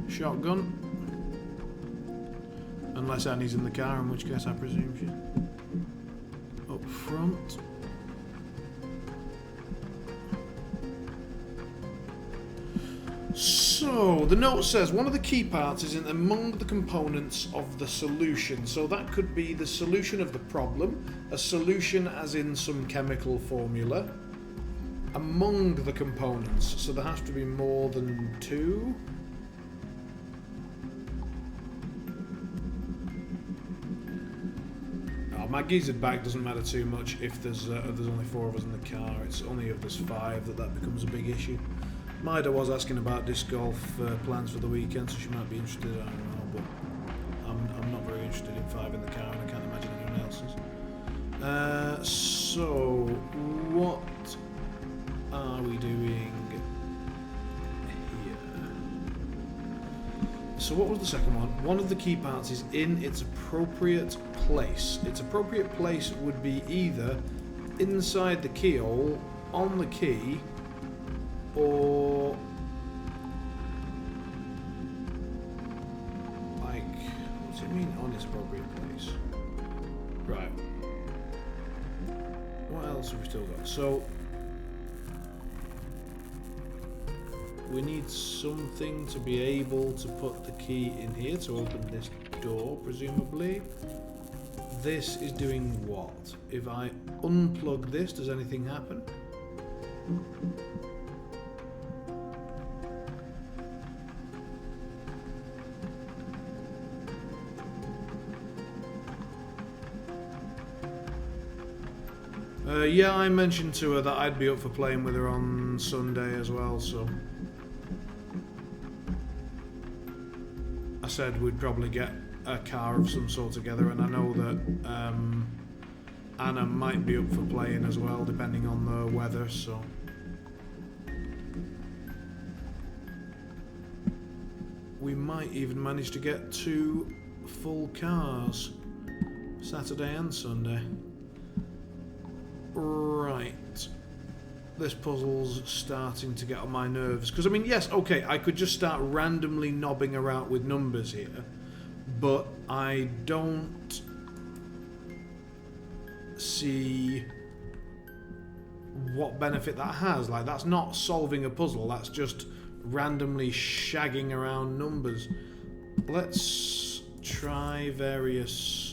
Shotgun. Unless Annie's in the car, in which case I presume she's up front. So, the note says one of the key parts is among the components of the solution. So that could be the solution of the problem, a solution as in some chemical formula, among the components. So there has to be more than two. Oh, my geezered bag doesn't matter too much if there's only 4 of us in the car. It's only if there's 5 that becomes a big issue. Maida was asking about disc golf plans for the weekend, so she might be interested. I don't know, but I'm not very interested in 5 in the car, and I can't imagine anyone else's. So what are we doing here? So what was the second one? One of the key parts is in its appropriate place. Its appropriate place would be either inside the keyhole, on the key, or like, what's it mean on its appropriate place? Right. What else have we still got? So we need something to be able to put the key in here to open this door, presumably. This is doing what? If I unplug this, does anything happen? Yeah, I mentioned to her that I'd be up for playing with her on Sunday as well, so I said we'd probably get a car of some sort together, and I know that Anna might be up for playing as well, depending on the weather, so we might even manage to get 2 full cars, Saturday and Sunday. Right. This puzzle's starting to get on my nerves. Because, I mean, yes, okay, I could just start randomly knobbing around with numbers here. But I don't see what benefit that has. Like, that's not solving a puzzle. That's just randomly shagging around numbers. Let's try various...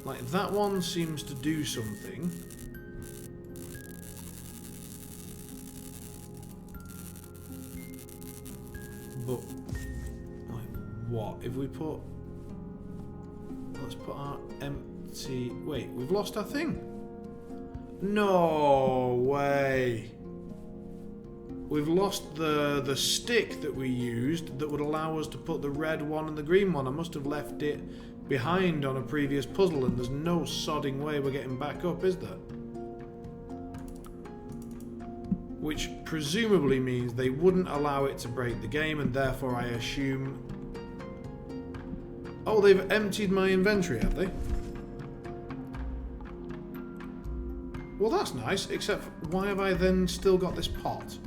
Like, that one seems to do something. But, like, what? If we put... Let's put our empty... Wait, we've lost our thing. No way. We've lost the stick that we used that would allow us to put the red one and the green one. I must have left it behind on a previous puzzle, and there's no sodding way we're getting back up, is there? Which presumably means they wouldn't allow it to break the game, and therefore I assume... Oh, they've emptied my inventory, have they? Well, that's nice, except why have I then still got this pot?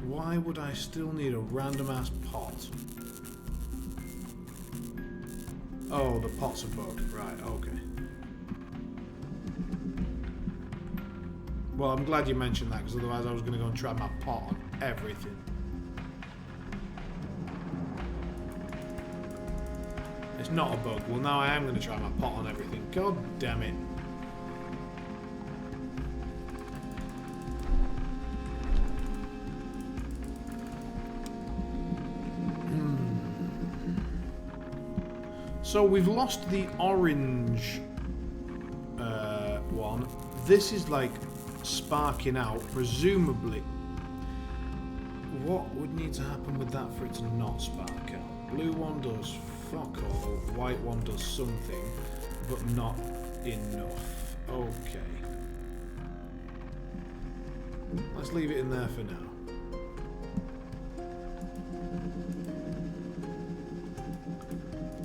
Why would I still need a random ass pot? Oh, the pots are bugged. Right, okay. Well, I'm glad you mentioned that, because otherwise I was going to go and try my pot on everything. It's not a bug. Well, now I am going to try my pot on everything. God damn it. So we've lost the orange one. This is like sparking out, presumably. What would need to happen with that for it to not spark out? Blue one does fuck all, white one does something, but not enough. Okay. Let's leave it in there for now.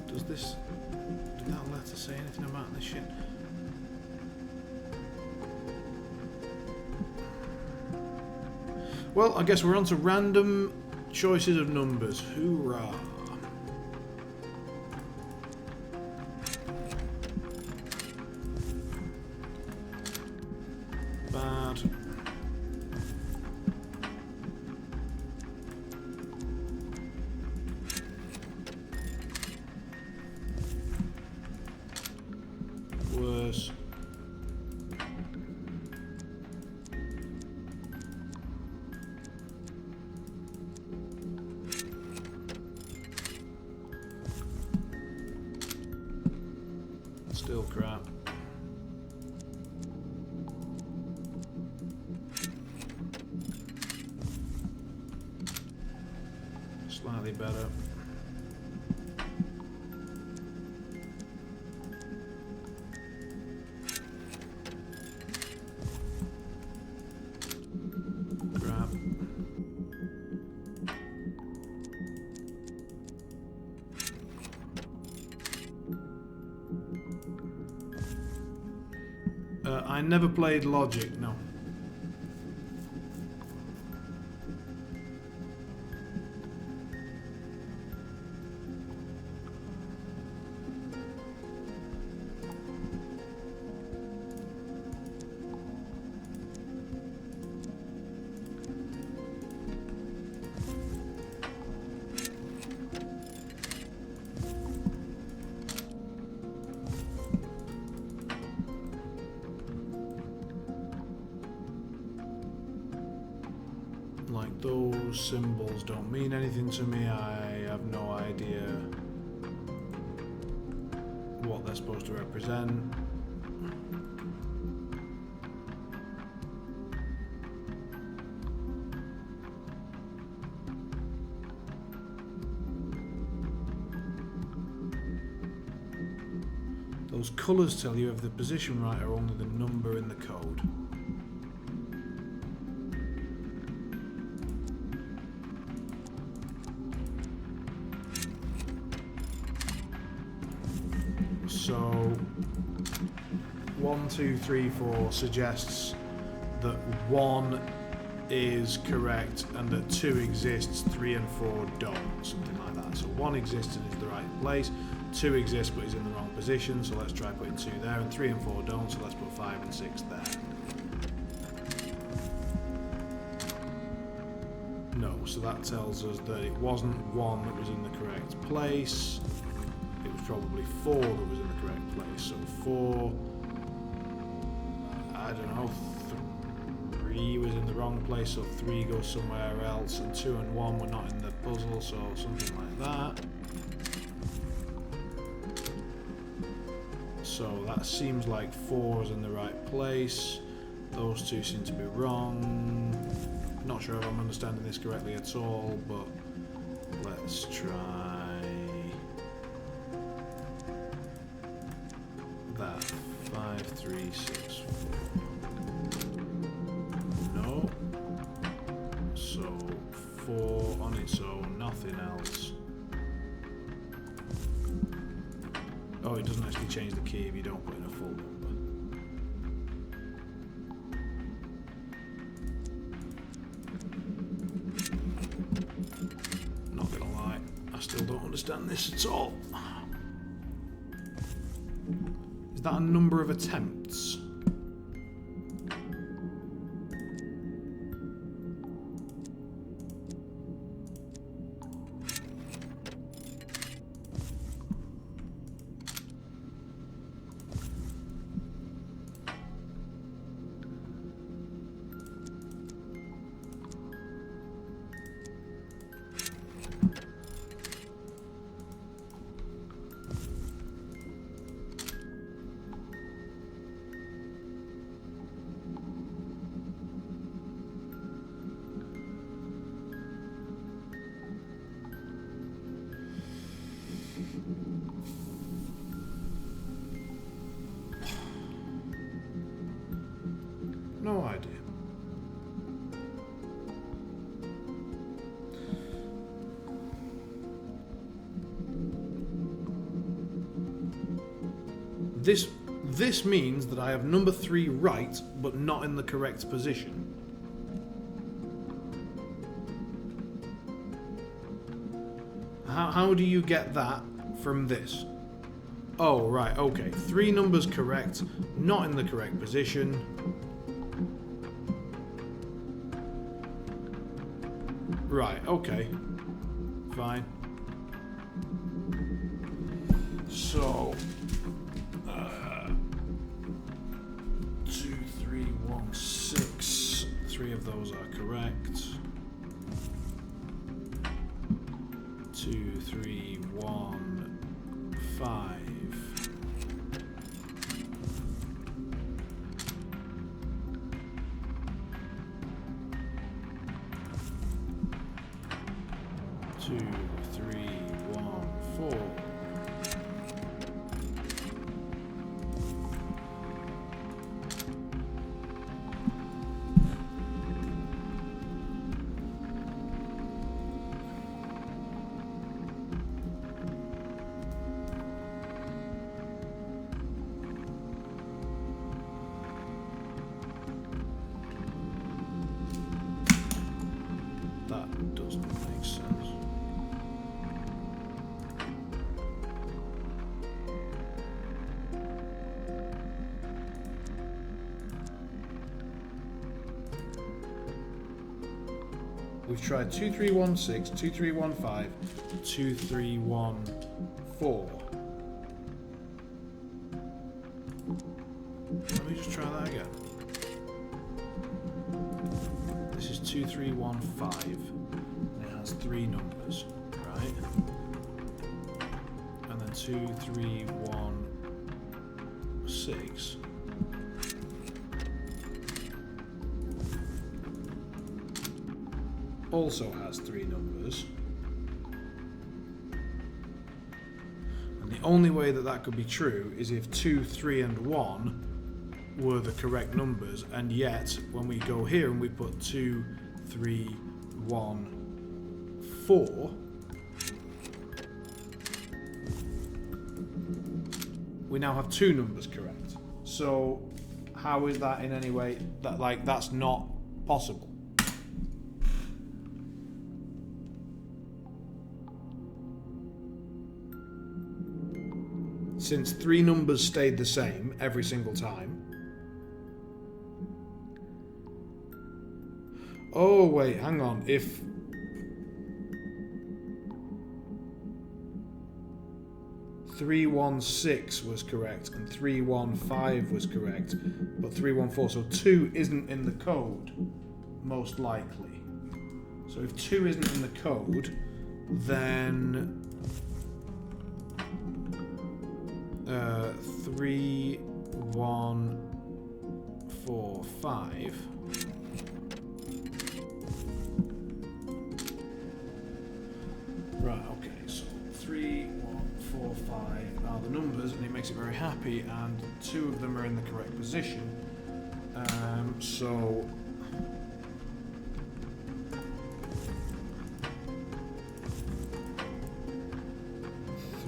Does this... did that letter say anything about this shit? Well, I guess we're on to random choices of numbers. Hoorah! Bad. Worse. Still crap. Slightly better. Crap. I never played Logic, no. Like, those symbols don't mean anything to me. I have no idea what they're supposed to represent. Those colours tell you if the position right or only the number in the code. So 1, 2, 3, 4 suggests that 1 is correct and that 2 exists, 3 and 4 don't, something like that. So 1 exists and is the right place, 2 exists but is in the wrong position, so let's try putting 2 there, and 3 and 4 don't, so let's put 5 and 6 there. No, so that tells us that it wasn't 1 that was in the correct place. It was probably 4 that was in the correct place. So 4, I don't know, 3 was in the wrong place, so 3 goes somewhere else, and 2 and 1 were not in the puzzle, so something like that. So that seems like 4 is in the right place. Those 2 seem to be wrong. Not sure if I'm understanding this correctly at all, but let's try that. 5, 3, 6, 4. No. So 4 on its own, nothing else. Oh, it doesn't actually change the key if you don't put in a full number. Not gonna lie, I still don't understand this at all. Is that a number of attempts? no idea. This means that I have number 3 right, but not in the correct position. How do you get that from this? Oh, right, okay. 3 numbers correct, not in the correct position. Right, okay. Fine. So... 2, 3, 1, 6. 3 of those are correct. 2, 3, 1, 5. 2, 3, 1, 4. That doesn't make sense. We've tried 2316, 2315, 2314. Let me just try that again. This is 2315. And it has 3 numbers, right? And then 2316. Also has 3 numbers. And the only way that that could be true is if 2, 3 and 1 were the correct numbers, and yet when we go here and we put 2, 3, 1, 4, we now have 2 numbers correct. So how is that in any way that that's not possible? Since 3 numbers stayed the same every single time. Oh wait, hang on. If three, 1, 6 was correct and 3, 1, 5 was correct, but 3, 1, 4, so 2 isn't in the code, most likely. So if 2 isn't in the code, then 3, 1, 4, 5. Right, okay, so 3, 1, 4, 5 are the numbers, and it makes it very happy, and 2 of them are in the correct position. So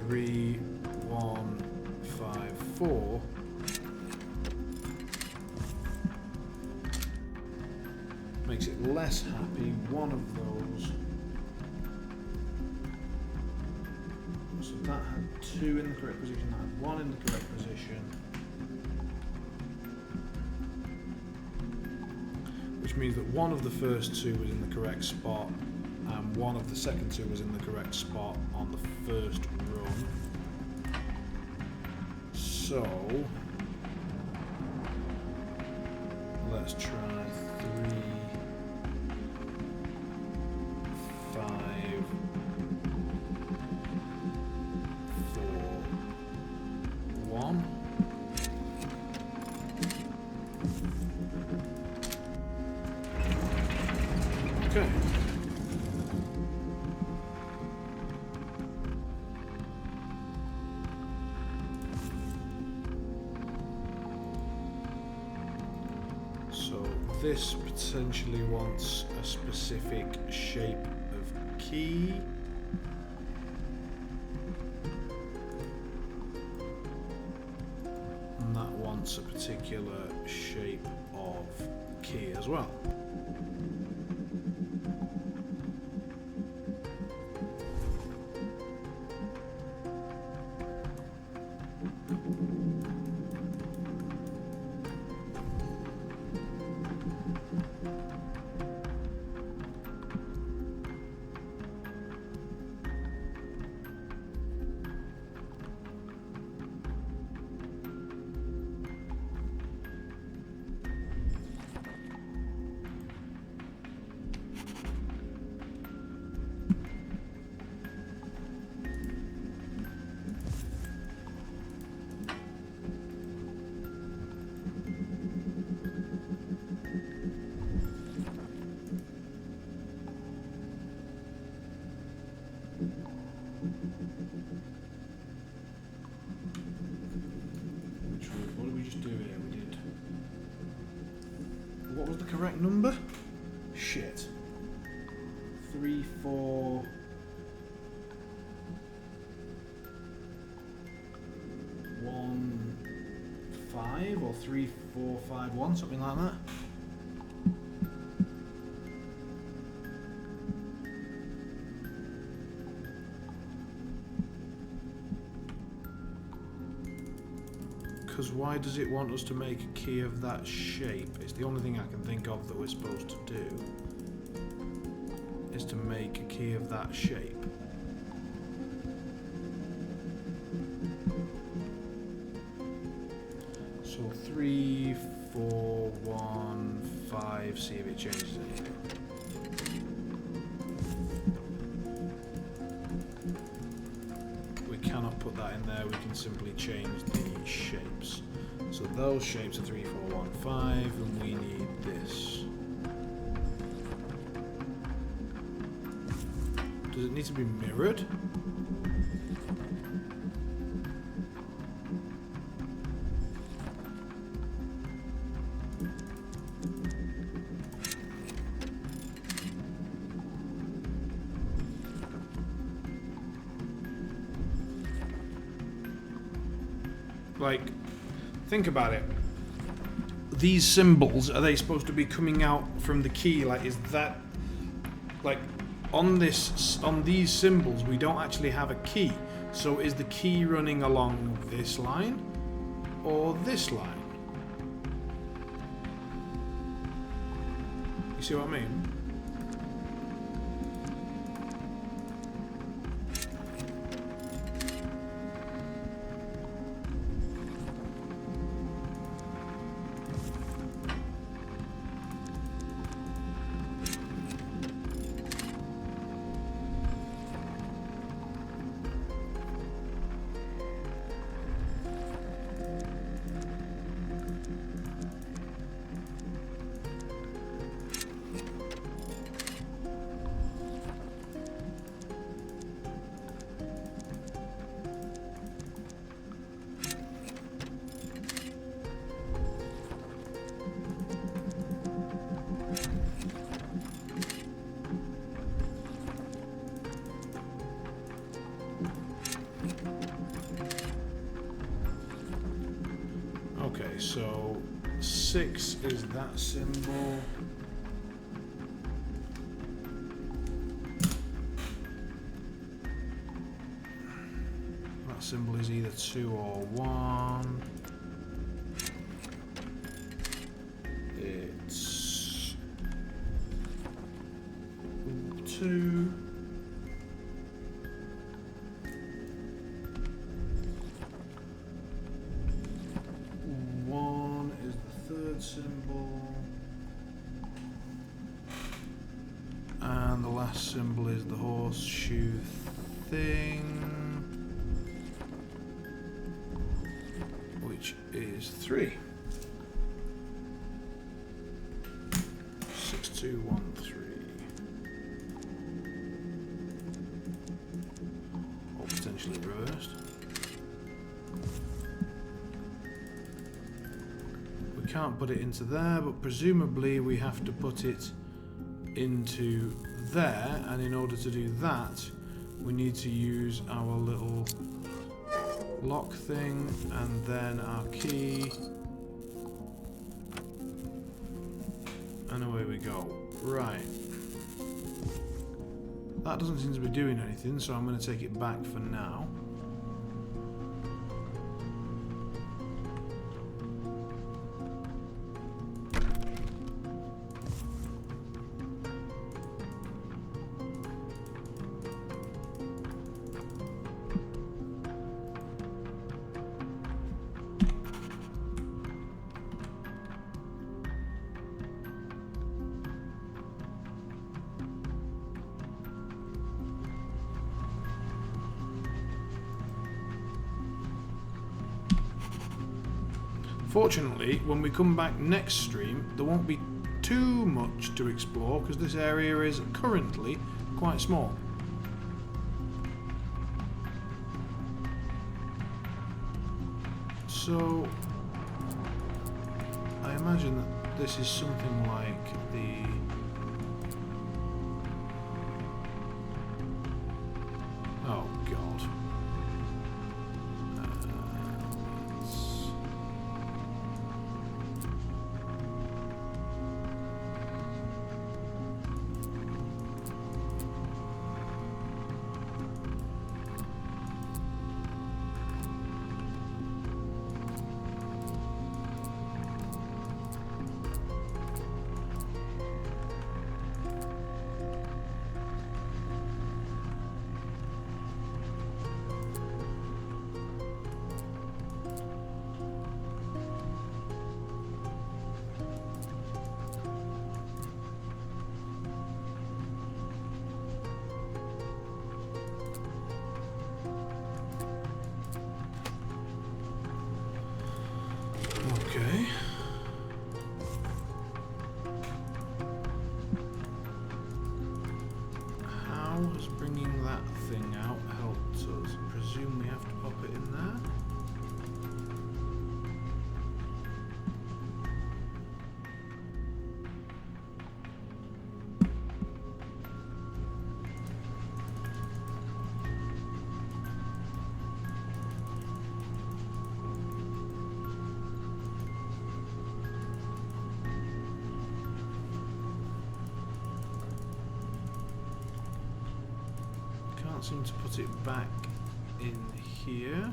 3, 1, 5, 4. Makes it less happy. One of those. So that had 2 in the correct position, that had 1 in the correct position. Which means that one of the first 2 was in the correct spot, and one of the second 2 was in the correct spot on the first run. So let's try 3, 5, 4, 1. Okay. So this potentially wants a specific shape of key. And that wants a particular shape of key as well. What did we just do here? We did. What was the correct number? Shit. 3, 4. 1, 5 or 3, 4, 5, 1, something like that. Because why does it want us to make a key of that shape? It's the only thing I can think of that we're supposed to do, is to make a key of that shape. So 3, 4, 1, 5, see if it changes anything. We cannot put that in there, we can simply change the shapes. So those shapes are 3, 4, 1, 5, and we need this. Does it need to be mirrored? Like, think about it. These symbols, are they supposed to be coming out from the key? Like, is that, like, on these symbols we don't actually have a key. So is the key running along this line or this line? You see what I mean? Okay, so 6 is that symbol. That symbol is either 2 or 1. It's 2. Symbol, and the last symbol is the horseshoe thing, which is 3. 6, 2, 1, 3. Or potentially reversed. We can't put it into there, but presumably we have to put it into there, and in order to do that we need to use our little lock thing and then our key, and away we go. Right, that doesn't seem to be doing anything, so I'm going to take it back for now. Fortunately, when we come back next stream, there won't be too much to explore because this area is currently quite small. So, I imagine that this is something like the... Oh God. Okay. How has bringing that thing out helped us? I presume we have to pop it in there? Seem to put it back in here.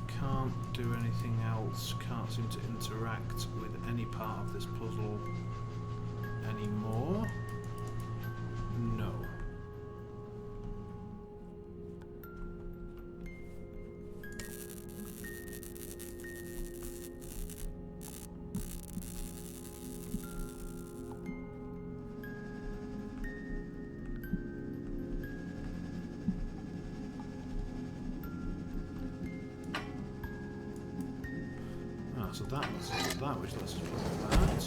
Can't do anything else. Can't seem to interact with any part of this puzzle anymore. No. So that was that, which lets us put that.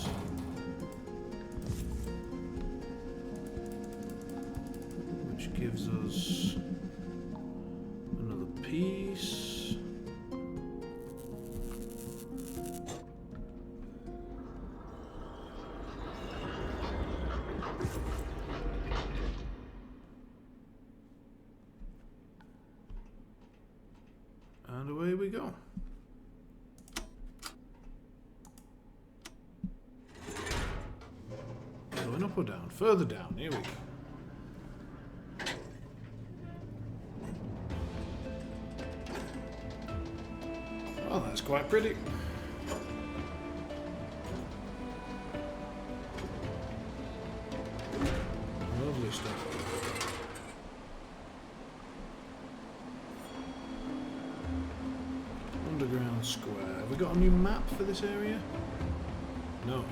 Which gives us another piece. And away we go. Going up or down? Further down. Here we go. Well, that's quite pretty. Lovely stuff. Underground square. Have we got a new map for this area? No.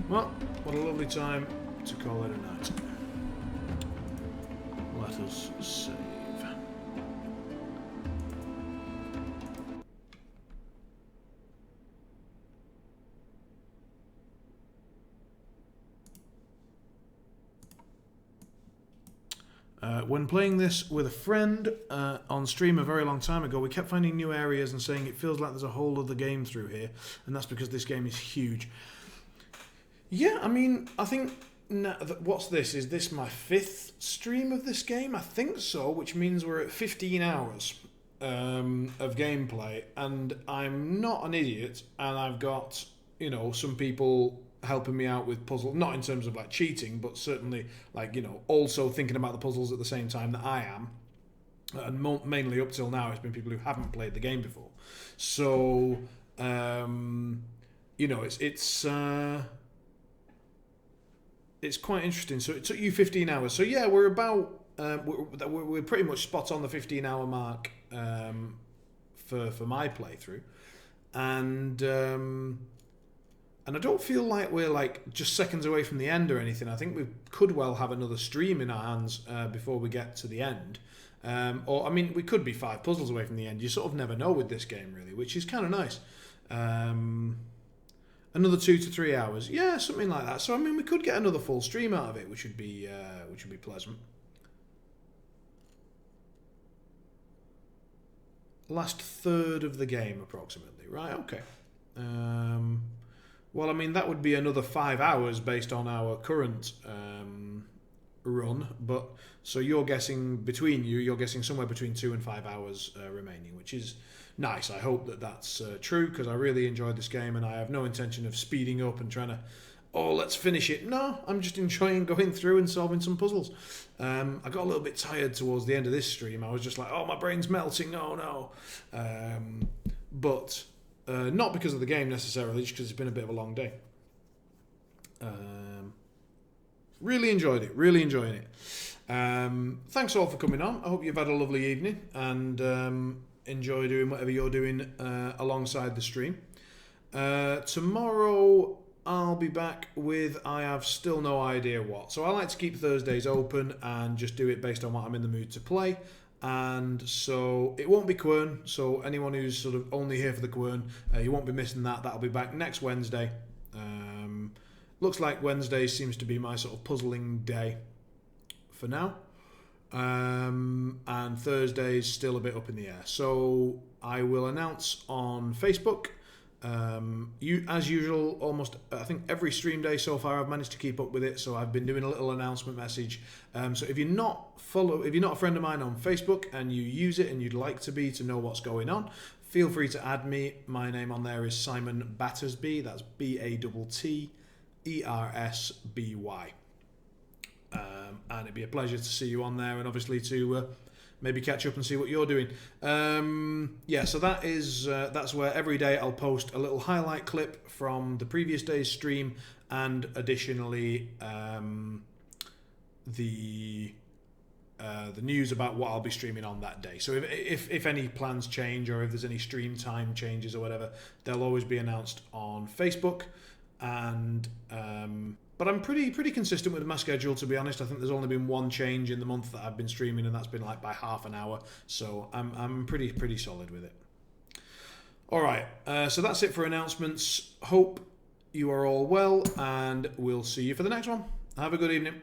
Well, what a lovely time to call it a night. Let us save. when playing this with a friend on stream a very long time ago, we kept finding new areas and saying it feels like there's a whole other game through here, and that's because this game is huge. Yeah, I mean, I think... what's this? Is this my 5th stream of this game? I think so, which means we're at 15 hours of gameplay, and I'm not an idiot, and I've got, you know, some people helping me out with puzzles, not in terms of like cheating, but certainly like, you know, also thinking about the puzzles at the same time that I am. And mainly up till now, it's been people who haven't played the game before. So, you know, it's quite interesting. So it took you 15 hours. So yeah, we're about we're pretty much spot on the 15-hour mark for my playthrough, and I don't feel like we're like just seconds away from the end or anything. I think we could well have another stream in our hands before we get to the end. Or I mean, we could be 5 puzzles away from the end. You sort of never know with this game, really, which is kind of nice. Another 2 to 3 hours, yeah, something like that. So I mean, we could get another full stream out of it, which would be pleasant. Last third of the game, approximately, right? Okay. Well, I mean, that would be another 5 hours based on our current run, but so you're guessing somewhere between 2 and 5 hours remaining, which is nice. I hope that that's true, because I really enjoyed this game, and I have no intention of speeding up and trying to, let's finish it. No, I'm just enjoying going through and solving some puzzles. I got a little bit tired towards the end of this stream. I was just like, my brain's melting, oh no. But not because of the game necessarily, just because it's been a bit of a long day. Really enjoyed it, really enjoying it. Thanks all for coming on. I hope you've had a lovely evening and enjoy doing whatever you're doing alongside the stream. Tomorrow I'll be back with I have still no idea what. So I like to keep Thursdays open and just do it based on what I'm in the mood to play. And so it won't be Quern. So anyone who's sort of only here for the Quern, you won't be missing that. That'll be back next Wednesday. Looks like Wednesday seems to be my sort of puzzling day for now. And Thursday's still a bit up in the air. So I will announce on Facebook. As usual, almost I think every stream day so far I've managed to keep up with it. So I've been doing a little announcement message. So if you're not a friend of mine on Facebook and you use it and you'd like to be to know what's going on, feel free to add me. My name on there is Simon Battersby. That's BATTERSBY. And it'd be a pleasure to see you on there, and obviously to maybe catch up and see what you're doing. So that's where every day I'll post a little highlight clip from the previous day's stream, and additionally the news about what I'll be streaming on that day. So if any plans change, or if there's any stream time changes or whatever, they'll always be announced on Facebook. And but I'm pretty consistent with my schedule, to be honest. I think there's only been one change in the month that I've been streaming, and that's been like by half an hour. So I'm pretty solid with it. All right, so that's it for announcements. Hope you are all well, and we'll see you for the next one. Have a good evening.